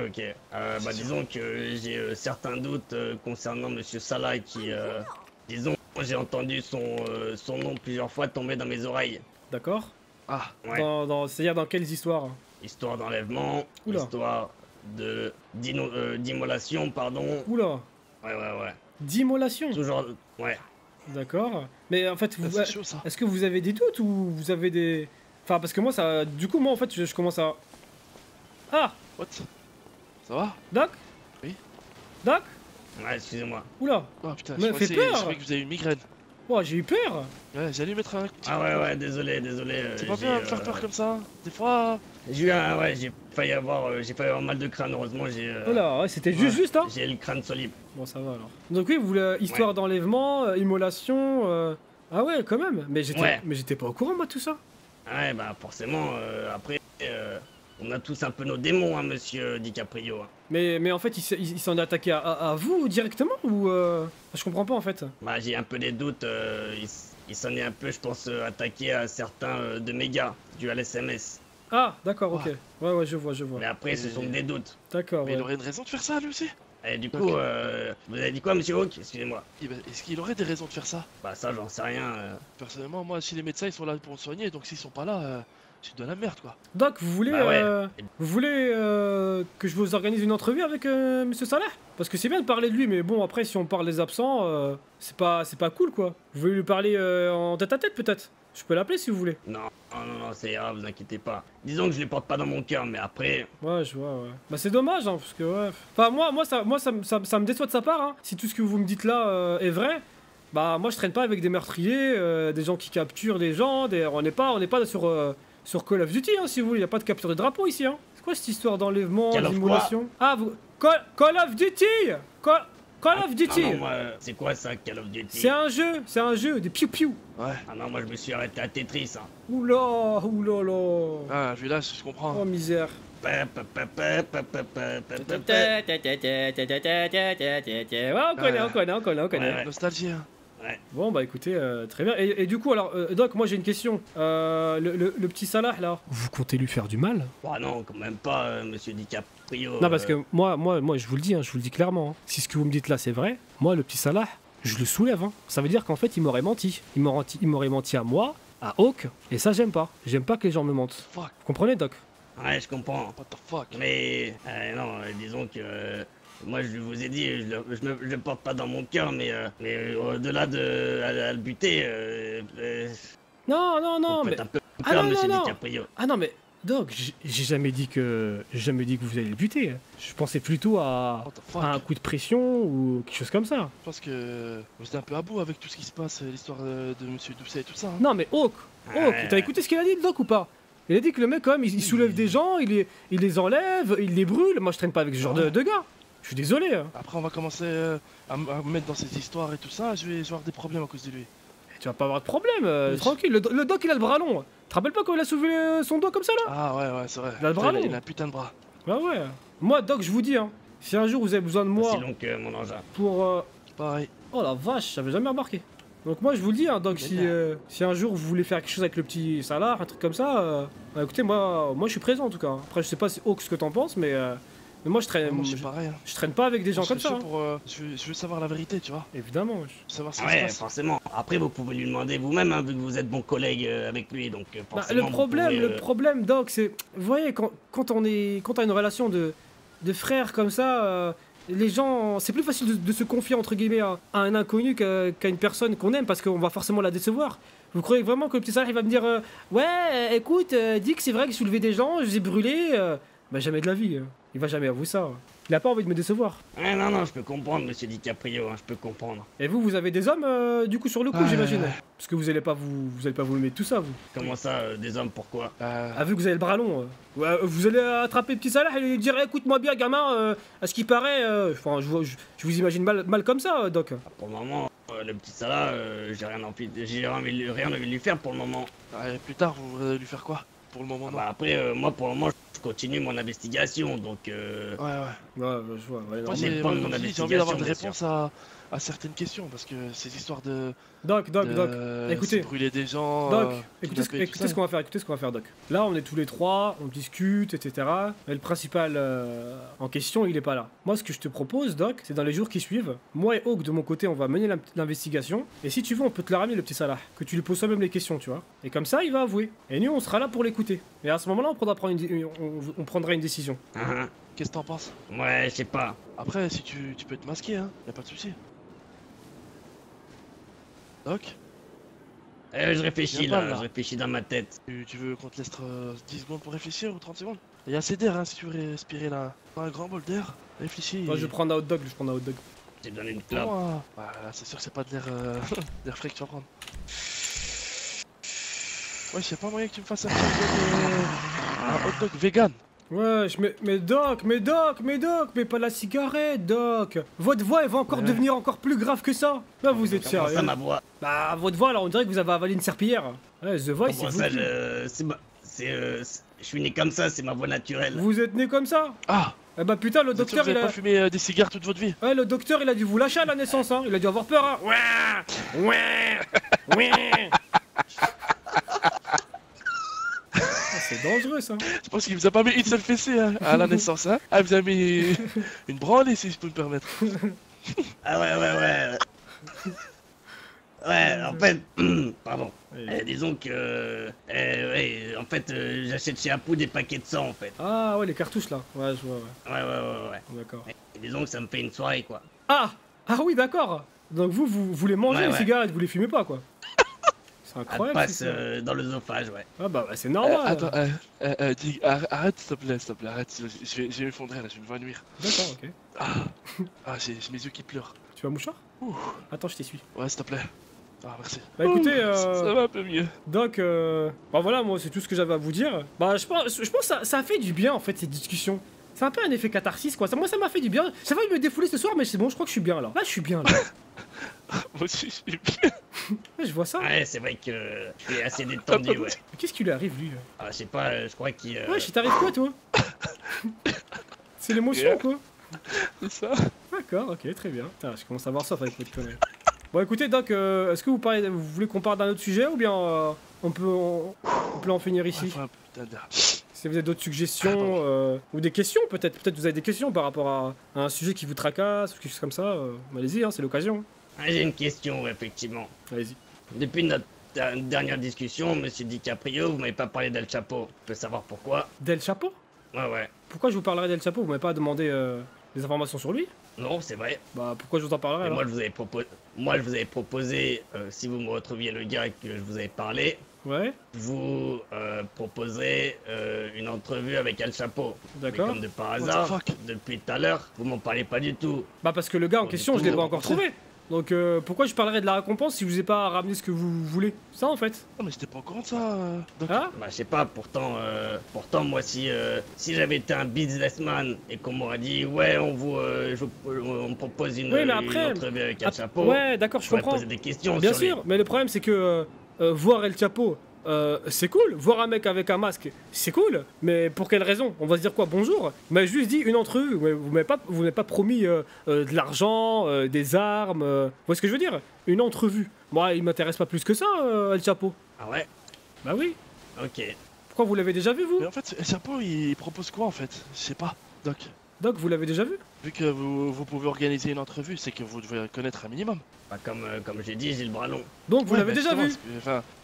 Bah disons que j'ai certains doutes concernant Monsieur Salah qui, disons, j'ai entendu son nom plusieurs fois tomber dans mes oreilles. D'accord. Ah. Ouais. C'est-à-dire dans quelles histoires? Histoire d'enlèvement, histoire d'immolation, pardon. Oula. Ouais. D'immolation? Toujours, ouais. D'accord. Mais en fait, est-ce que vous avez des doutes ou vous avez des... Enfin, parce que moi, ça... Du coup, moi, en fait, je commence à... Ah! What? Ça va? Doc? Oui. Doc? Ouais, excusez-moi. Oula! Oh putain, je fais peur! Je croyais que vous avez une migraine. Oh, j'ai eu peur! Ouais, j'allais lui mettre un petit... Ah ouais, désolé. C'est pas bien de faire peur comme ça, des fois... J'ai failli avoir mal de crâne, heureusement j'ai... Oh là, ouais, c'était juste, hein? J'ai le crâne solide. Bon, ça va alors. Donc oui, vous voulez histoire d'enlèvement, immolation... Ah ouais, quand même. Mais j'étais pas au courant, moi, tout ça. Ouais, bah forcément, après, on a tous un peu nos démons, hein, Monsieur DiCaprio. Mais en fait, il s'en est attaqué à vous directement ou je comprends pas en fait. Bah j'ai un peu des doutes, il s'en est un peu, je pense, attaqué à certains de mes gars, dû à l'SMS. Ah, d'accord, ok. Ouais, je vois. Mais après, ce sont des doutes. D'accord, Mais il aurait une raison de faire ça, lui aussi? Et du coup, vous avez dit quoi, monsieur Hawk? Excusez-moi. Est-ce qu'il aurait des raisons de faire ça? Bah ça, j'en sais rien. Personnellement, moi, si les médecins ils sont là pour me soigner, donc s'ils sont pas là, c'est de la merde, quoi. Doc, vous voulez, que je vous organise une entrevue avec Monsieur Salah? Parce que c'est bien de parler de lui, mais bon, après, si on parle des absents, c'est pas cool, quoi. Vous voulez lui parler en tête à tête, peut-être? Je peux l'appeler si vous voulez. Non, ça ira, vous inquiétez pas. Disons que je les porte pas dans mon cœur, mais après... Ouais, je vois, ouais. Bah c'est dommage, hein, parce que ouais... Enfin, moi ça me déçoit de sa part, hein. Si tout ce que vous me dites là est vrai, bah moi je traîne pas avec des meurtriers, des gens qui capturent des gens, on n'est pas sur Call of Duty, hein, si vous voulez. Y a pas de capture de drapeau ici, hein. C'est quoi cette histoire d'enlèvement, d'immolation? Ah, vous... Call of Duty Call of Duty. Non, moi, c'est quoi ça, Call of Duty? C'est un jeu, des piou-piou. Ouais. Ah non, moi je me suis arrêté à Tetris, hein. Oula. Ah, je là, je comprends. Oh misère. Ouais, on connaît. Nostalgie, hein. Ouais. Bon bah écoutez, très bien. Et du coup alors, Doc, moi j'ai une question. Le petit Salah là, vous comptez lui faire du mal? Bah non, quand même pas, monsieur DiCaprio. Non parce que moi je vous le dis, hein, je vous le dis clairement. Hein. Si ce que vous me dites là c'est vrai, moi le petit Salah, je le soulève. Hein. Ça veut dire qu'en fait il m'aurait menti. Il m'aurait menti à moi, à Hawk, et ça j'aime pas. J'aime pas que les gens me mentent. Fuck. Vous comprenez, Doc? Ouais, je comprends. What the fuck? Mais non, disons que moi je vous ai dit, je le porte pas dans mon cœur, mais au-delà de à le buter, non, mais un peu peur, monsieur DiCaprio. Ah non mais Doc, j'ai jamais dit que vous alliez le buter. Je pensais plutôt à un coup de pression ou quelque chose comme ça. Je pense que vous êtes un peu à bout avec tout ce qui se passe, l'histoire de monsieur Doucet et tout ça. Hein. Non mais Hawk, t'as écouté ce qu'il a dit, Doc, ou pas? Il a dit que le mec quand même, il soulève des gens, il les enlève, il les brûle. Moi je traîne pas avec ce genre de gars. Je suis désolé. Hein. Après on va commencer à me mettre dans ces histoires et tout ça, je vais avoir des problèmes à cause de lui. Tu vas pas avoir de problème, tranquille. Le Doc il a le bras long. Tu te rappelles pas quand il a soulevé son doigt comme ça là? Ah ouais, c'est vrai. Il a le bras long. Il a un putain de bras. Bah ouais. Moi Doc, je vous dis, hein, si un jour vous avez besoin de moi... C'est long que mon engin. Pour... Pareil. Oh la vache, j'avais jamais remarqué. Donc moi je vous le dis, hein, Doc, si un jour vous voulez faire quelque chose avec le petit Salah, un truc comme ça, bah, écoutez, moi je suis présent en tout cas. Après je sais pas Hawk ce que t'en penses, mais moi je traîne, pareil, hein. Je traîne pas avec des gens comme ça. Hein. Je veux savoir la vérité, tu vois. Évidemment. Je veux savoir ce qui se passe. Forcément. Après vous pouvez lui demander vous-même, hein, vu que vous êtes bon collègue avec lui, donc forcément. Le problème, Doc, c'est, vous voyez, quand t'as une relation de frères comme ça. Les gens, c'est plus facile de se confier entre guillemets à un inconnu qu'à une personne qu'on aime parce qu'on va forcément la décevoir. Vous croyez vraiment que le petit Salah il va me dire ouais, écoute, dis que c'est vrai que je soulevais des gens, je les ai brûlés. Bah jamais de la vie. Il va jamais avouer ça. Il a pas envie de me décevoir. Non, je peux comprendre, monsieur DiCaprio, hein, je peux comprendre. Et vous avez des hommes du coup sur le coup, j'imagine. Parce que vous allez pas vous mettre tout ça, vous. Comment ça, des hommes, pourquoi vu que vous avez le bras long. Vous allez attraper le petit Salah et lui dire écoute-moi bien, gamin, à ce qui paraît, enfin, je vous imagine mal comme ça, Doc. Pour le moment, le petit Salah, j'ai rien envie de lui faire pour le moment. Plus tard, vous allez lui faire quoi? Pour le moment, non. Bah après, moi pour le moment, je continue mon investigation, donc. Ouais, je vois. Moi, j'ai envie d'avoir des réponses à certaines questions parce que ces histoires de. Doc, écoutez. Brûler des gens. Doc, écoutez ce qu'on va faire, Doc. Là, on est tous les trois, on discute, etc. Mais le principal en question, il est pas là. Moi, ce que je te propose, Doc, c'est dans les jours qui suivent, moi et Hawk, de mon côté, on va mener l'investigation. Et si tu veux, on peut te la ramener, le petit Salah. Que tu lui poses toi-même les questions, tu vois. Et comme ça, il va avouer. Et nous, on sera là pour l'écouter. Et à ce moment-là, on prendra une décision. Qu'est-ce que t'en penses? Ouais, je sais pas. Après, si tu peux te masquer, hein, y a pas de souci. Doc? Je réfléchis là, je réfléchis dans ma tête. Tu veux qu'on te laisse 10 secondes pour réfléchir ou 30 secondes? Il y a assez d'air, hein, si tu veux respirer là. Prends un grand bol d'air, réfléchis. Moi, je prends un hot dog, J'ai donné une clope. Voilà, c'est sûr que c'est pas de l'air d'air frais que tu vas prendre. Ouais, y'a pas moyen que tu me fasses un hot dog vegan. Ouais, mais Doc, mais pas la cigarette, Doc. Votre voix, elle va encore devenir encore plus grave que ça. Là, vous êtes sérieux? Ça, ma voix. Bah, votre voix, là, on dirait que vous avez avalé une serpillière. Ouais, The Voice, c'est vous. Je suis né comme ça, c'est ma voix naturelle. Vous êtes né comme ça? Ah. Eh bah putain, le docteur, il a pas fumé des cigares toute votre vie. Ouais, le docteur, il a dû vous lâcher à la naissance, hein. Il a dû avoir peur, hein. Ouais. C'est dangereux ça. Je pense qu'il vous a pas mis une seule fessée hein, à la naissance, hein. Ah, il vous a mis une branlée, si je peux me permettre. Ah ouais. Ouais, en fait, pardon. Disons que, ouais, en fait, j'achète chez Apu des paquets de sang, en fait. Ah ouais, les cartouches là. Ouais, je vois, ouais. Ouais. D'accord. Et disons que ça me fait une soirée, quoi. Ah oui, d'accord. Donc vous voulez manger les cigarettes, vous les fumez pas, quoi. C'est incroyable. Elle passe dans l'œsophage, ouais. Ah bah c'est normal. Attends, dis, arrête s'il te plaît, arrête. Je vais m'effondrer là, je vais me m'évanouir. D'accord, ok. J'ai mes yeux qui pleurent. Tu vas mouchoir? Attends, je t'essuie. Ouais, s'il te plaît. Ah, merci. Bah écoutez, ça va un peu mieux. Donc, bah voilà, moi c'est tout ce que j'avais à vous dire. Bah je pense que ça a fait du bien en fait cette discussion. C'est un peu un effet catharsis quoi. Moi ça m'a fait du bien. J'ai failli me défouler ce soir, mais c'est bon, je crois que je suis bien là. Là je suis bien là. Moi aussi je suis bien. Ouais, je vois ça. Ouais, c'est vrai que je suis assez détendu, ouais. Mais qu'est-ce qui lui arrive lui? Ah, je sais pas, je crois qu'il. Ouais, je t'arrive quoi toi? C'est l'émotion quoi. C'est ça. D'accord, ok, très bien. Putain, je commence à voir ça avec votre connerie. Bon écoutez Doc, est-ce que vous voulez qu'on parle d'un autre sujet ou bien on peut en finir ici? Si vous avez d'autres suggestions ou des questions peut-être vous avez des questions par rapport à un sujet qui vous tracasse ou quelque chose comme ça, allez-y, hein, c'est l'occasion. J'ai une question, effectivement. Allez-y. Depuis notre dernière discussion, Monsieur DiCaprio, vous m'avez pas parlé d'El Chapo. Je peux savoir pourquoi? D'El Chapo? Ouais. Pourquoi je vous parlerai d'El Chapo? Vous m'avez pas demandé des informations sur lui? Non, c'est vrai. Bah pourquoi je vous en parlerai alors? Moi je vous avais proposé, si vous me retrouviez le gars que je vous avais parlé, ouais, vous proposerez une entrevue avec El Chapo. D'accord. Mais comme de par hasard, depuis tout à l'heure, vous m'en parlez pas du tout. Bah parce que le gars en question, je l'ai pas encore trouvé. Donc pourquoi je parlerais de la récompense si je vous ai pas ramené ce que vous voulez? Ça en fait. Non mais j'étais pas au courant de ça. Ah bah je sais pas, pourtant moi si j'avais été un businessman et qu'on m'aurait dit ouais on me propose une entrevue avec El Chapo. Ouais d'accord, je comprends. Poser des questions. Bien sûr, mais le problème c'est que voir El Chapo, c'est cool, voir un mec avec un masque, c'est cool, mais pour quelle raison? On va se dire quoi? Bonjour? Il m'a juste dit une entrevue, vous m'avez pas promis de l'argent, des armes, vous voyez ce que je veux dire? Une entrevue. Moi, il m'intéresse pas plus que ça, El Chapo. Ah ouais? Bah oui. Ok. Pourquoi vous l'avez déjà vu, vous? Mais en fait, El Chapo, il propose quoi en fait? Je sais pas, Doc. Doc, vous l'avez déjà vu? Vu que vous pouvez organiser une entrevue, c'est que vous devez connaître un minimum. Bah comme j'ai dit, j'ai le bras long. Donc vous l'avez déjà vu?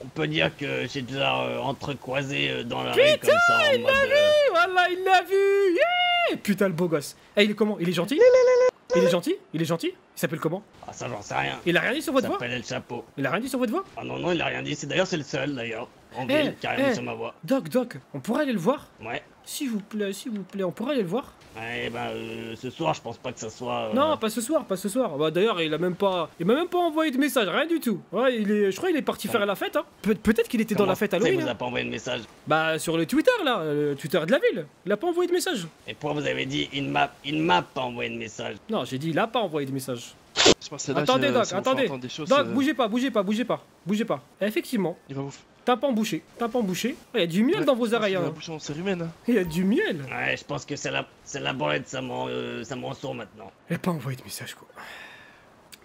On peut dire que j'ai déjà entrecroisé dans la rue comme ça en il mode... l'a vu! Voilà, il l'a vu! Yeah! Putain, le beau gosse. Eh, il est comment? Il est gentil? Il est gentil? Il est gentil? Il s'appelle comment? Ah ça j'en sais rien. Il a rien dit sur votre voix? Il s'appelle El Chapo. Il a rien dit sur votre voix? Ah non, il a rien dit. C'est le seul d'ailleurs. En ville, qui a rien dit sur ma voix. Doc, on pourrait aller le voir? Ouais. S'il vous plaît, on pourrait aller le voir? Ouais, bah ce soir, je pense pas que ça soit... Non, pas ce soir. Bah d'ailleurs, il m'a même pas envoyé de message, rien du tout. Ouais, je crois qu'il est parti faire la fête, hein. Peut-être qu'il était dans la fête Halloween. Il vous a pas envoyé de message? Bah sur le Twitter là, le Twitter de la ville. Il a pas envoyé de message. Et pourquoi vous avez dit il m'a pas envoyé de message? Non, j'ai dit il a pas envoyé de message. Là, attendez Doc, attendez. Doc, bougez pas. Effectivement. Il va ouf. Tampon bouché. Il y a du miel dans vos oreilles. La bouche en série humaine. Il y a du miel. Ouais, je pense que c'est la branlette, ça m'en sort maintenant. Il a pas envoyé de message quoi.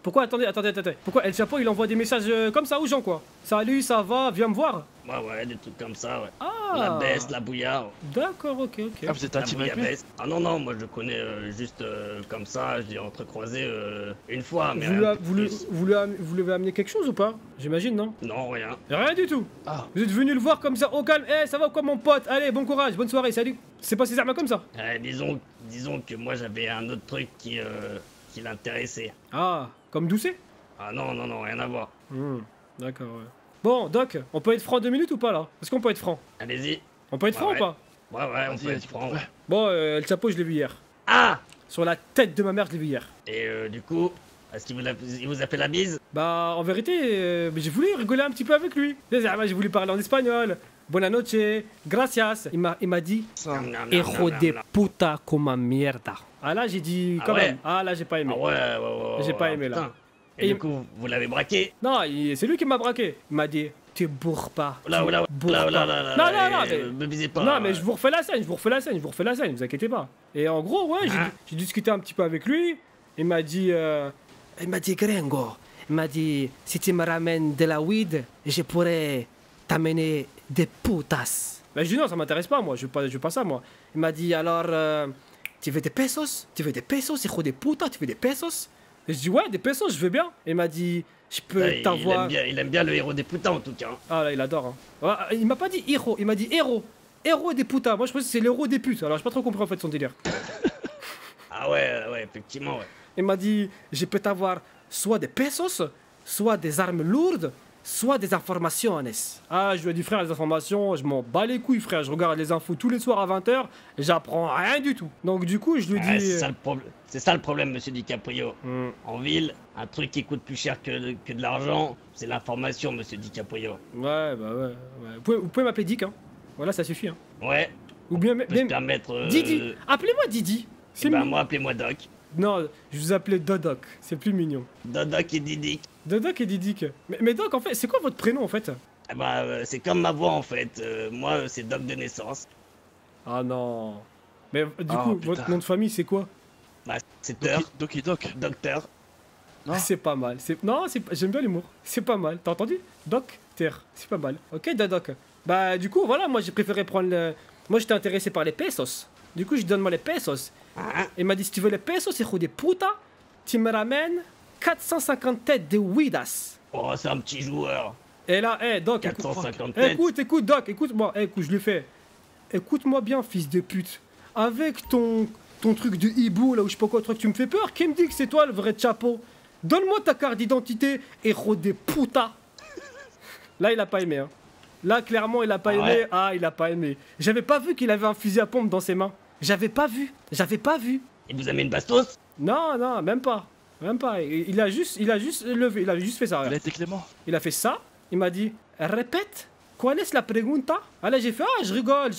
Pourquoi? Attendez. Pourquoi El Chapo il envoie des messages comme ça aux gens quoi? Salut, ça va, viens me voir? Ouais, des trucs comme ça, ouais. Ah. La baisse, la bouillarde. D'accord, ok. Ah, vous êtes intime avec lui? Ah non, moi je le connais juste comme ça, je l'ai entrecroisé une fois, mais vous lui avez amené quelque chose ou pas? J'imagine, non? Non, rien. Rien du tout? Ah. Vous êtes venu le voir comme ça, au calme? Ça va quoi mon pote? Allez, bon courage, bonne soirée, salut. C'est passé ça comme ça? Disons que moi j'avais un autre truc qui l'intéressait. Ah, comme Doucet? Ah non, rien à voir. D'accord, ouais. Bon, Doc, on peut être franc 2 minutes ou pas là? Est-ce qu'on peut être franc? Allez-y. On peut être franc ou pas? Ouais, on peut être franc. Ouais. Bon, El Chapo, je l'ai vu hier. Ah! Sur la tête de ma mère, je l'ai vu hier. Et du coup, est-ce qu'il vous a fait la bise? Bah, en vérité, j'ai voulu rigoler un petit peu avec lui. J'ai voulu parler en espagnol. Buenas noches, gracias. Il m'a dit hijo de puta como mierda. Ah là, j'ai dit quand même. Ah là, j'ai pas aimé. Ah ouais. J'ai pas aimé putain. là. Et du coup, vous l'avez braqué? Non, c'est lui qui m'a braqué. Il m'a dit tu bourres pas. Là, non, mais me visez pas. Non, mais je vous refais la scène, vous inquiétez pas. Et en gros, ouais, j'ai discuté un petit peu avec lui. Il m'a dit Gringo. Il m'a dit si tu me ramènes de la weed, je pourrais t'amener des putas. Bah, je dis non, ça m'intéresse pas, moi, je veux pas ça, moi. Il m'a dit, alors, tu veux des pesos? Tu veux des pesos, hijo de puta, tu veux des pesos? Et je dis, ouais, des pesos, je veux bien. Et il m'a dit, je peux t'avoir. Il aime bien le héros des putains, en tout cas. Ah là, il adore. Hein. Ouais, il m'a pas dit héros, il m'a dit héros. Héros des putas. Moi, je pense que c'est l'héros des putes. Alors, j'ai pas trop compris en fait son délire. Ah ouais, effectivement, ouais. Il m'a dit, je peux t'avoir soit des pesos, soit des armes lourdes, soit des informations, Anes. Ah, je lui ai dit, frère, les informations, je m'en bats les couilles, frère. Je regarde les infos tous les soirs à 20h, j'apprends rien du tout. Donc, du coup, je lui dis. C'est ça le problème, monsieur DiCaprio. En ville, un truc qui coûte plus cher que de l'argent, c'est l'information, monsieur DiCaprio. Ouais, bah ouais. Vous pouvez m'appeler Dick, hein. Voilà, ça suffit, hein. Ouais. Ou bien même permettre. Didi. Appelez-moi Didi. C'est bah, moi, appelez-moi Doc. Non, je vous appelais Dodoc, c'est plus mignon. Dodoc et Didic. Dodoc et Didic. Mais Doc, en fait, c'est quoi votre prénom en fait? Eh bah, c'est comme ma voix en fait. Moi, c'est Doc de naissance. Ah non. Mais du coup, votre nom de famille, c'est quoi? Bah, c'est Doc. Docteur. Non. C'est pas mal. Non, j'aime bien l'humour. C'est pas mal. T'as entendu? Docteur. C'est pas mal. Ok, Dodoc. Bah, du coup, voilà, moi j'ai préféré prendre le. Moi j'étais intéressé par les pesos. Du coup, je donne moi les pesos. Il m'a dit, si tu veux les pesos, hijo de puta, tu me ramènes 450 têtes de Widas. Oh, c'est un petit joueur. Et là, Doc, 450 têtes. Écoute, Doc, écoute-moi. Écoute, je lui fais. Écoute-moi bien, fils de pute. Avec ton truc de hibou, là où je sais pas quoi, truc, tu me fais peur. Qui me dit que c'est toi le vrai chapeau? Donne-moi ta carte d'identité, hijo de puta. Là, il a pas aimé, hein. Là, clairement, il a pas aimé. Ouais. Ah, il a pas aimé. J'avais pas vu qu'il avait un fusil à pompe dans ses mains. J'avais pas vu. Il vous a mis une bastos? Non, même pas. Il a juste levé, il a juste fait ça. Il a été clément. Il a fait ça. Il m'a dit, répète. ¿Cuál es la pregunta? Ah là, j'ai fait, je rigole,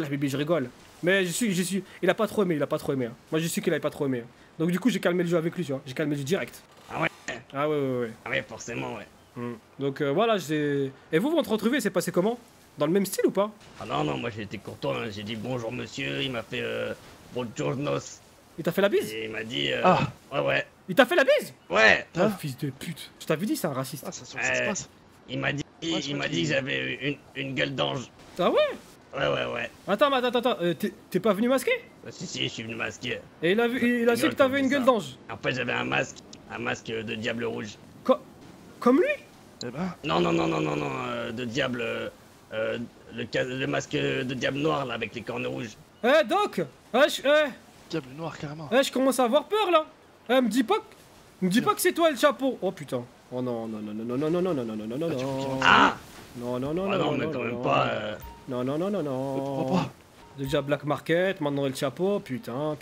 Habibi, je rigole. Mais je suis. Il a pas trop aimé, hein. Moi, je suis qu'il avait pas trop aimé. Hein. Donc, du coup, j'ai calmé le jeu avec lui, tu vois. J'ai calmé le jeu direct. Ah ouais? Ah ouais. Ah ouais, forcément, ouais. Donc, voilà, j'ai. Et vous, votre entrevue, c'est passé comment? Dans le même style ou pas? Ah non, moi j'ai été courtois, hein. J'ai dit bonjour monsieur, il m'a fait bonjournos. Il t'a fait la bise? Et il m'a dit ouais. Il t'a fait la bise? Ouais. Ah, fils de pute. Je t'avais dit, c'est un raciste. Ah, ça se passe. Il m'a dit que j'avais une gueule d'ange. Ah ouais? Ouais. Attends, t'es pas venu masqué? Si, je suis venu masqué. Et il a su que t'avais une gueule d'ange. En fait, j'avais un masque de diable rouge. Comme lui? Eh ben. Non, de diable. Le masque de diable noir là avec les cornes rouges. Doc! Diable noir carrément. Je commence à avoir peur là! Me dis pas que c'est toi le chapeau! Oh putain! Oh non. Ah! Non, mais quand même pas. Non. Pourquoi pas? Déjà Black Market, maintenant le chapeau, putain.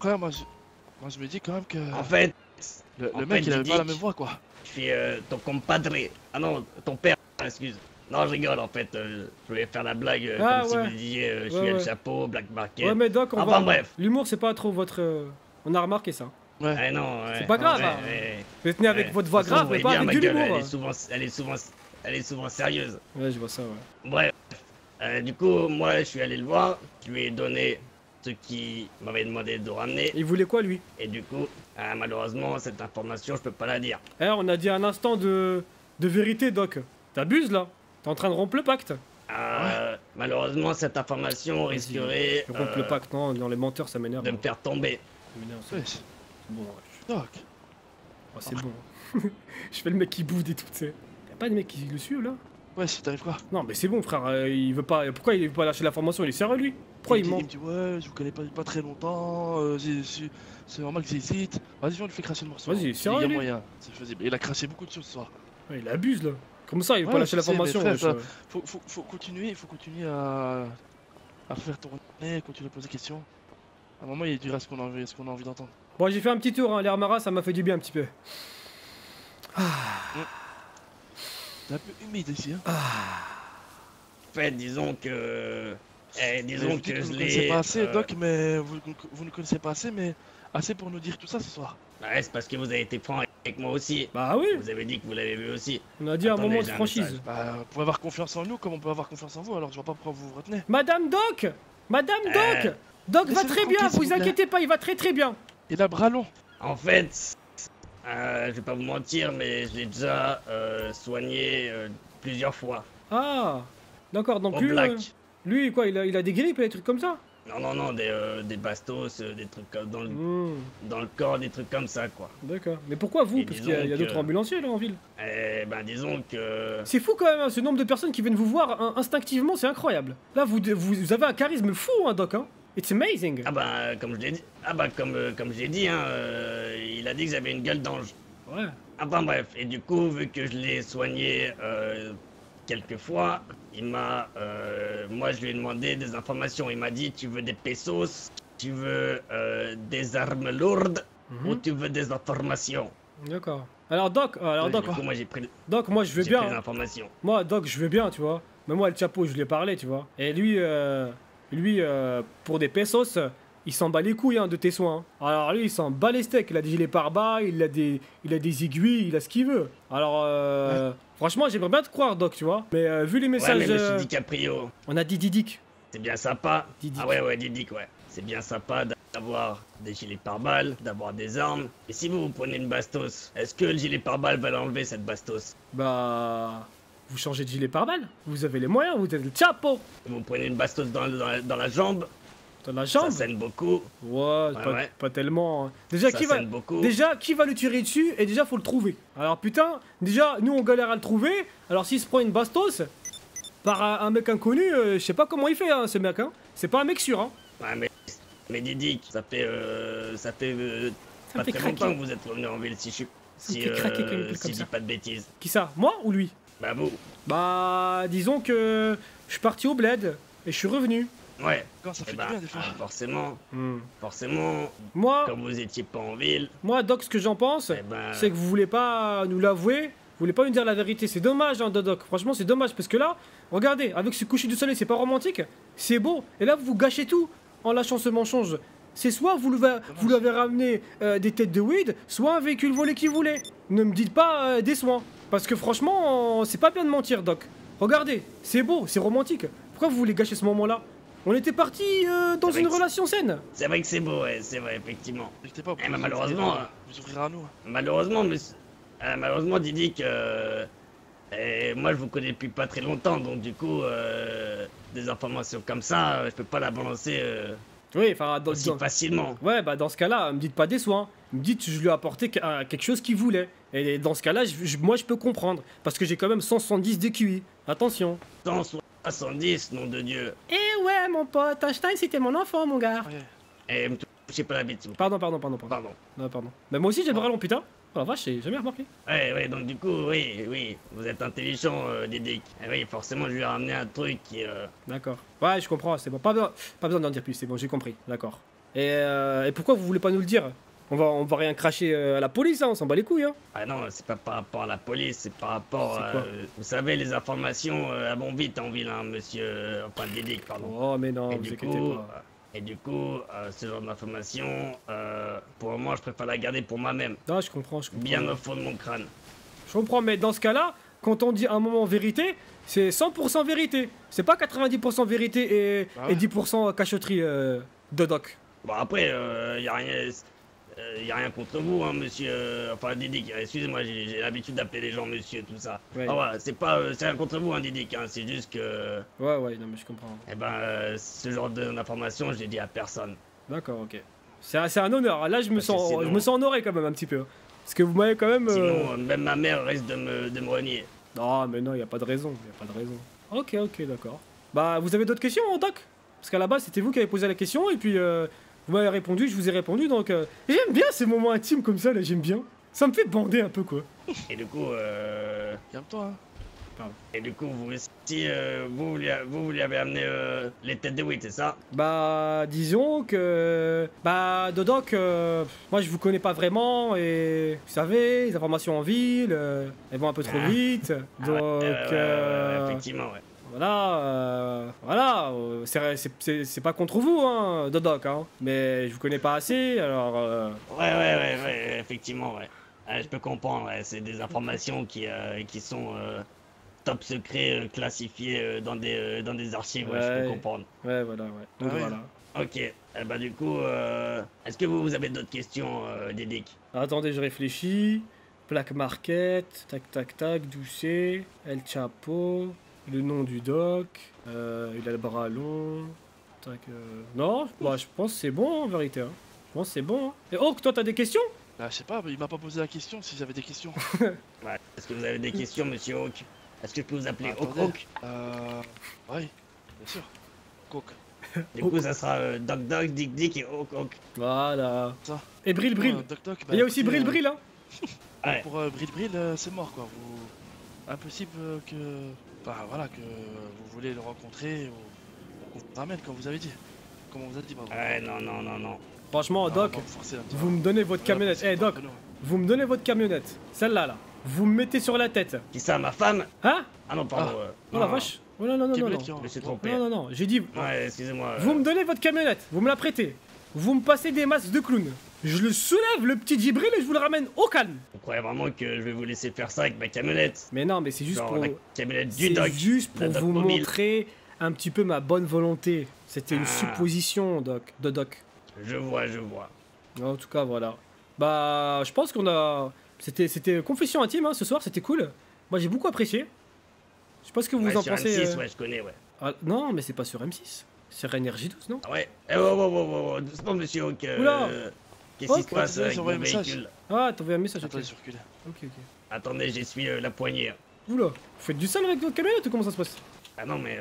Frère, moi je me dis quand même que. En fait. Le mec il avait pas la même voix quoi. Je suis ton compadre. Ah non, ton père, excuse. Non, je rigole en fait. Je voulais faire la blague comme si vous disiez je suis le chapeau, Black Market. Ouais, mais Doc, bref. L'humour, c'est pas trop votre. On a remarqué ça. Ouais, non, ouais. C'est pas grave, hein. Vous tenez avec votre voix grave, mais pas avec de l'humour. Elle est souvent sérieuse. Ouais, je vois ça, ouais. Bref. Du coup, moi, je suis allé le voir. Je lui ai donné ce qu'il m'avait demandé de ramener. Il voulait quoi, lui? Et du coup, malheureusement, cette information, je peux pas la dire. On a dit un instant de vérité, Doc. T'abuses, là. T'es en train de rompre le pacte. Malheureusement, cette information risquerait. Rompre le pacte, non, les menteurs, ça m'énerve. De me faire tomber. C'est bon, Doc. Oh, c'est bon. Je fais le mec qui boude et tout, tu sais. Y'a pas de mec qui le suit, là? Ouais, si t'arrives quoi? Non, mais c'est bon, frère. Il veut pas. Pourquoi il veut pas lâcher l'information? Il est sérieux, lui? Pourquoi il ment? Il me dit, ouais, je vous connais pas très longtemps. C'est normal que j'hésite. Vas-y, on lui fait cracher le morceau. Vas-y, sérieux. Il y a moyen. C'est faisable. Il a craché beaucoup de choses ce soir. Ouais, il abuse, là. Comme ça, il veut pas lâcher l'information. Faut continuer à faire tourner, continuer à poser des questions. À un moment, il dira ce qu'on a envie d'entendre. Bon, j'ai fait un petit tour, hein. L'air Mara, ça m'a fait du bien un petit peu. C'est un peu humide ici, hein. En fait, disons que je l'ai. Vous ne connaissez pas assez, Doc, mais vous ne connaissez pas assez, mais assez pour nous dire tout ça ce soir. Ouais, c'est parce que vous avez été franc avec moi aussi. Bah oui. Vous avez dit que vous l'avez vu aussi. On a dit un moment de franchise. Bah, vous pouvez avoir confiance en nous comme on peut avoir confiance en vous, alors je vois pas pourquoi vous vous retenez. Madame Doc! Doc va très bien, vous inquiétez pas, il va très bien. Il a bras long. En fait, je vais pas vous mentir, mais je l'ai déjà soigné plusieurs fois. Ah! D'accord, donc Au lui, black. lui quoi, il a des grippes et des trucs comme ça? Non, des bastos, des trucs dans le corps, des trucs comme ça, quoi. D'accord. Mais pourquoi vous? Et Parce qu'il y a disons d'autres que- ambulanciers là en ville. Eh ben, disons que... C'est fou quand même, hein, ce nombre de personnes qui viennent vous voir instinctivement, c'est incroyable. Là, vous avez un charisme fou, hein, Doc, hein. It's amazing. Ah bah, comme je l'ai dit, comme je l'ai dit, hein, il a dit que j'avais une gueule d'ange. Ouais. Enfin bref, et du coup, vu que je l'ai soigné quelques fois, il m'a... moi, je lui ai demandé des informations. Il m'a dit, tu veux des pesos, tu veux des armes lourdes, ou tu veux des informations. D'accord. Alors Doc, Du coup, moi, j'ai pris... Doc, moi je veux j'ai bien. pris des informations. Moi, Doc, je veux bien, tu vois. Mais moi, le Chapo, je lui ai parlé, tu vois. Et lui, pour des pesos, il s'en bat les couilles hein, de tes soins. Alors lui, il s'en bat les steaks. Il a des gilets pare-balles, il a des aiguilles, il a ce qu'il veut. Alors, franchement, j'aimerais bien te croire, Doc, tu vois. Mais vu les messages... Ouais, mais monsieur DiCaprio... On a dit Didic. C'est bien sympa. Didic. Ah ouais, Didic, ouais. C'est bien sympa d'avoir des gilets pare-balles, d'avoir des armes. Et si vous prenez une bastos, est-ce que le gilet pare-balles va l'enlever, cette bastos? Bah... Vous changez de gilet pare-balles. Vous avez les moyens, vous êtes le Chapo. Vous prenez une bastos dans la jambe. Dans la jambe? Ça saigne beaucoup. Ouais, pas tellement. Hein. Déjà, Ça qui va... saigne beaucoup. Déjà, qui va le tirer dessus? Et déjà, faut le trouver. Alors putain, déjà, nous on galère à le trouver. Alors s'il se prend une bastos par un mec inconnu, je sais pas comment il fait, hein, ce mec. Hein. C'est pas un mec sûr. Hein. Ouais, mais Didic, ça fait pas fait très craquer. longtemps que vous êtes revenu en ville, si je me fait craquer quand il est si comme je ça. dis pas de bêtises. Qui ça? Moi ou lui? Bah vous. Bah, disons que je suis parti au bled et je suis revenu. Ouais. Quand ça fait Eh du ben, bien des fois. Forcément, Moi, comme vous étiez pas en ville, moi, Doc, ce que j'en pense, ben- c'est que vous voulez pas nous l'avouer, vous voulez pas nous dire la vérité. C'est dommage, hein, Doc. Franchement, c'est dommage parce que là, regardez, avec ce coucher du soleil, c'est pas romantique, c'est beau. Et là, vous gâchez tout en lâchant ce mensonge. C'est soit vous lui avez ramené des têtes de weed, soit un véhicule volé qu'il voulait. Ne me dites pas des soins. Parce que franchement, c'est pas bien de mentir, Doc. Regardez, c'est beau, c'est romantique. Pourquoi vous voulez gâcher ce moment-là? On était parti dans une relation saine. c'est vrai que c'est beau, ouais, c'est vrai, effectivement. N'hésitez pas, Eh ben, malheureusement, vous ouvrirez à nous. malheureusement, Didic, moi je vous connais depuis pas très longtemps, donc du coup, des informations comme ça, je peux pas la balancer Oui, enfin, aussi facilement. Ouais, bah dans ce cas-là, me dites pas des soins. Me dites je lui ai apporté quelque chose qu'il voulait. Et dans ce cas-là, moi je peux comprendre. Parce que j'ai quand même 170 de QI. Attention. 170, nom de Dieu. Eh ouais, mon pote, Einstein c'était mon enfant, mon gars. Eh, me touchez pas la bite, s'il vous plaît. Pardon. Non, pardon. Mais moi aussi j'ai le bras long, putain. Oh la vache, j'ai jamais remarqué. Ouais, donc du coup, oui, vous êtes intelligent, Didic. Eh oui, forcément, je lui ai ramené un truc qui... D'accord. Ouais, je comprends, c'est bon. Pas besoin d'en dire plus, c'est bon, j'ai compris. D'accord. Et pourquoi vous voulez pas nous le dire? On va rien cracher à la police, hein, on s'en bat les couilles, hein. Ah non, c'est pas par rapport à la police, c'est par rapport à... quoi vous savez, les informations vont vite en ville, hein, monsieur... enfin, Didic, pardon. Oh, mais non, Et vous du inquiétez coup, pas. Et du coup, ce genre d'informations, pour moi, je préfère la garder pour moi-même. Non, je comprends. Bien au fond de mon crâne. Je comprends, mais dans ce cas-là, quand on dit un moment vérité, c'est 100% vérité. C'est pas 90% vérité et 10% cachotterie de Doc. Bon, après, y a rien contre vous, hein, monsieur... enfin, Didic, excusez-moi, j'ai l'habitude d'appeler les gens monsieur, tout ça. Ouais. Ah, voilà, c'est rien contre vous, hein, Didic, hein, c'est juste que... Ouais, non, mais je comprends. Eh ben, ce genre d'informations, je l'ai dit à personne. D'accord, ok. C'est un honneur. Là, je me sens honoré quand même un petit peu. Parce que vous m'avez quand même... Sinon, même ma mère risque de me renier. Non, mais non, y a pas de raison, Ok, d'accord. Bah, vous avez d'autres questions, Doc? Parce qu'à la base, c'était vous qui avez posé la question, et puis vous m'avez répondu, je vous ai répondu, donc... J'aime bien ces moments intimes comme ça, là, j'aime bien. Ça me fait bander un peu, quoi. Et du coup, calme-toi, hein. Pardon. Et du coup, vous lui avez amené les têtes de weed, c'est ça? Bah, disons que... Bah, Dodoc, moi je vous connais pas vraiment, et vous savez, les informations en ville, elles vont un peu trop vite, donc... effectivement, ouais. Voilà, c'est pas contre vous, hein, Dodoc, hein, mais je vous connais pas assez, alors... Ouais, effectivement, ouais. Je peux comprendre, ouais, c'est des informations qui sont top secret, classifiées dans des archives, ouais, je peux comprendre. Ouais, voilà. Donc voilà. Ok, bah du coup, est-ce que vous avez d'autres questions, Didic? Attendez, je réfléchis. Black Market, tac, Doucet, El Chapo... Le nom du doc. Il a le bras long. Tac, non, bah je pense que c'est bon en vérité. Hein. Je pense que c'est bon. Hein. Et Hawk, toi t'as des questions? Bah, je sais pas, il m'a pas posé la question si j'avais des questions. Ouais. Est-ce que vous avez des questions, monsieur Hawk? Est-ce que je peux vous appeler Hawk? Oui, bien sûr. Coq. Du coup, ça sera Doc Doc, Dick Dick et Hawk. Voilà. Ça. Et Bril Bril. Doc Doc, Il y a aussi Bril Bril, hein. Ouais. Pour Bril Bril, c'est mort quoi. Impossible que. Enfin voilà, que vous voulez le rencontrer ou qu'on vous ramène comme vous avez dit. Comme on vous a dit, pardon. Ouais, non. Franchement, Doc, vous me donnez votre camionnette. Eh, Doc, vous me donnez votre camionnette. Celle-là, là. Vous me mettez sur la tête. Qui ça, ma femme? Hein? Ah non, pardon. Oh la vache. Oh non. Je me suis trompé. Non, j'ai dit. Ouais, excusez-moi. Vous me donnez votre camionnette, vous me la prêtez. Vous me passez des masques de clown. Je le soulève, le petit Djibril, et je vous le ramène au calme. Vous croyez vraiment que je vais vous laisser faire ça avec ma camionnette? Mais non, mais c'est juste genre pour. La camionnette du Doc. C'est juste pour Doc vous mobile. montrer un petit peu ma bonne volonté. C'était une supposition, Doc. De Doc. Je vois. En tout cas, voilà. Bah, je pense qu'on a. C'était confession intime, hein, ce soir, c'était cool. Moi, j'ai beaucoup apprécié. Je sais pas ce que vous en sur pensez. M6, ouais, je connais, ouais. Ah, non, mais c'est pas sur M6. C'est Énergie 12, non? Ah ouais. Oh, doucement, monsieur Hawk. Oula. Qu'est-ce qui se passe avec mon véhicule? Ah, t'as envoyé un message. Attendez, circuler. Ok. Attendez, j'essuie la poignée. Oula, vous faites du sale avec votre camionnette ou comment ça se passe? Ah non, mais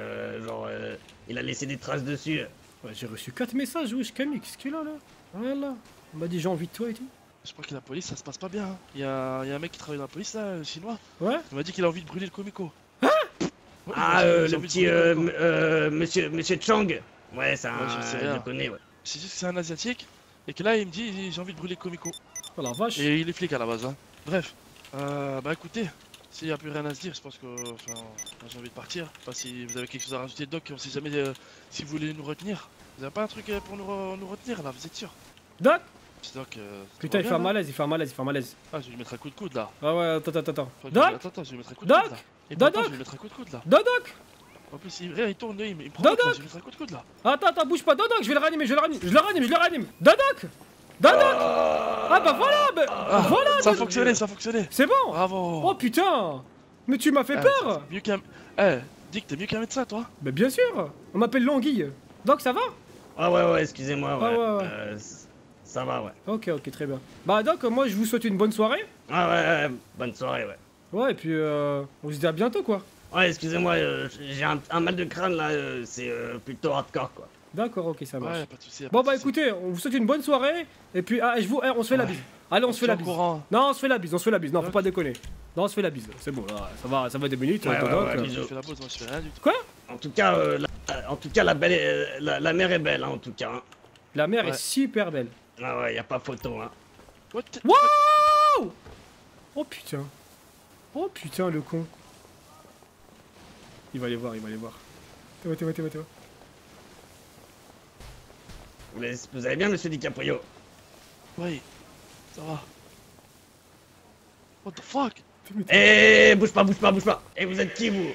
il a laissé des traces dessus. Ouais, j'ai reçu 4 messages, wesh, Camille, qu'est-ce qu'il a là? Voilà. On m'a dit j'ai envie de toi et tout. Je crois que la police, ça se passe pas bien. Hein. Il y a un mec qui travaille dans la police là, chinois. Ouais. Il m'a dit qu'il a envie de brûler le comico. Hein? Ouais, le petit monsieur Chang. Ouais, c'est un. Je le connais, ouais. C'est juste que c'est un asiatique et que là il me dit j'ai envie de brûler le comico. Oh la vache. Et il est flic à la base. Hein. Bref. Bah écoutez, s'il n'y a plus rien à se dire, je pense que. Enfin, j'ai envie de partir. Enfin, si vous avez quelque chose à rajouter, Doc, on sait jamais si vous voulez nous retenir. Vous avez pas un truc pour nous retenir là, vous êtes sûr? Doc? Doc, putain, il fait un malaise, il fait un malaise. Ah, je vais lui mettre un coup de coude là. Ah ouais, attends. Doc? Attends, je vais lui mettre un coup de coude là. Et Doc? je vais lui mettre un coup de coude là. Doc? En plus, il tourne, il me prend. Doc? Je vais lui mettre un coup de coude là. Attends, bouge pas, Doc, je vais le réanimer, je le réanime. Doc? Ah bah voilà, voilà. Ça a fonctionné. C'est bon. Bravo. Oh putain. Mais tu m'as fait peur. Mieux qu'un. Dick, t'es mieux qu'un médecin toi? Bah bien sûr. On m'appelle Languille. Doc, ça va? Ah ouais, excusez-moi, ouais. Ah ouais. Ça va, ouais. Ok, très bien. Bah Doc, moi je vous souhaite une bonne soirée. Ah ouais, bonne soirée, ouais. Ouais, et puis on se dit à bientôt quoi. Ouais, excusez-moi, j'ai un mal de crâne là, c'est plutôt hardcore quoi. D'accord, ok, ça marche. Ouais, pas de soucis. Bon bah écoutez, on vous souhaite une bonne soirée, et puis on se fait la bise. Allez, on se fait la bise. Non, on se fait la bise, non, faut pas déconner. Non, on se fait la bise, c'est bon, là, ça va 2 minutes. Ouais, Doc. Je fais la pause, moi je fais rien du tout. Quoi? En tout cas, la mer est belle, hein, en tout cas. Hein. La mer est super belle. Ah ouais, y a pas photo, hein. Wow! Oh putain, le con. Il va les voir. T'es où? Vous allez bien, monsieur DiCaprio? Oui, ça va. What the fuck? Eh, bouge pas. Et vous êtes qui, vous?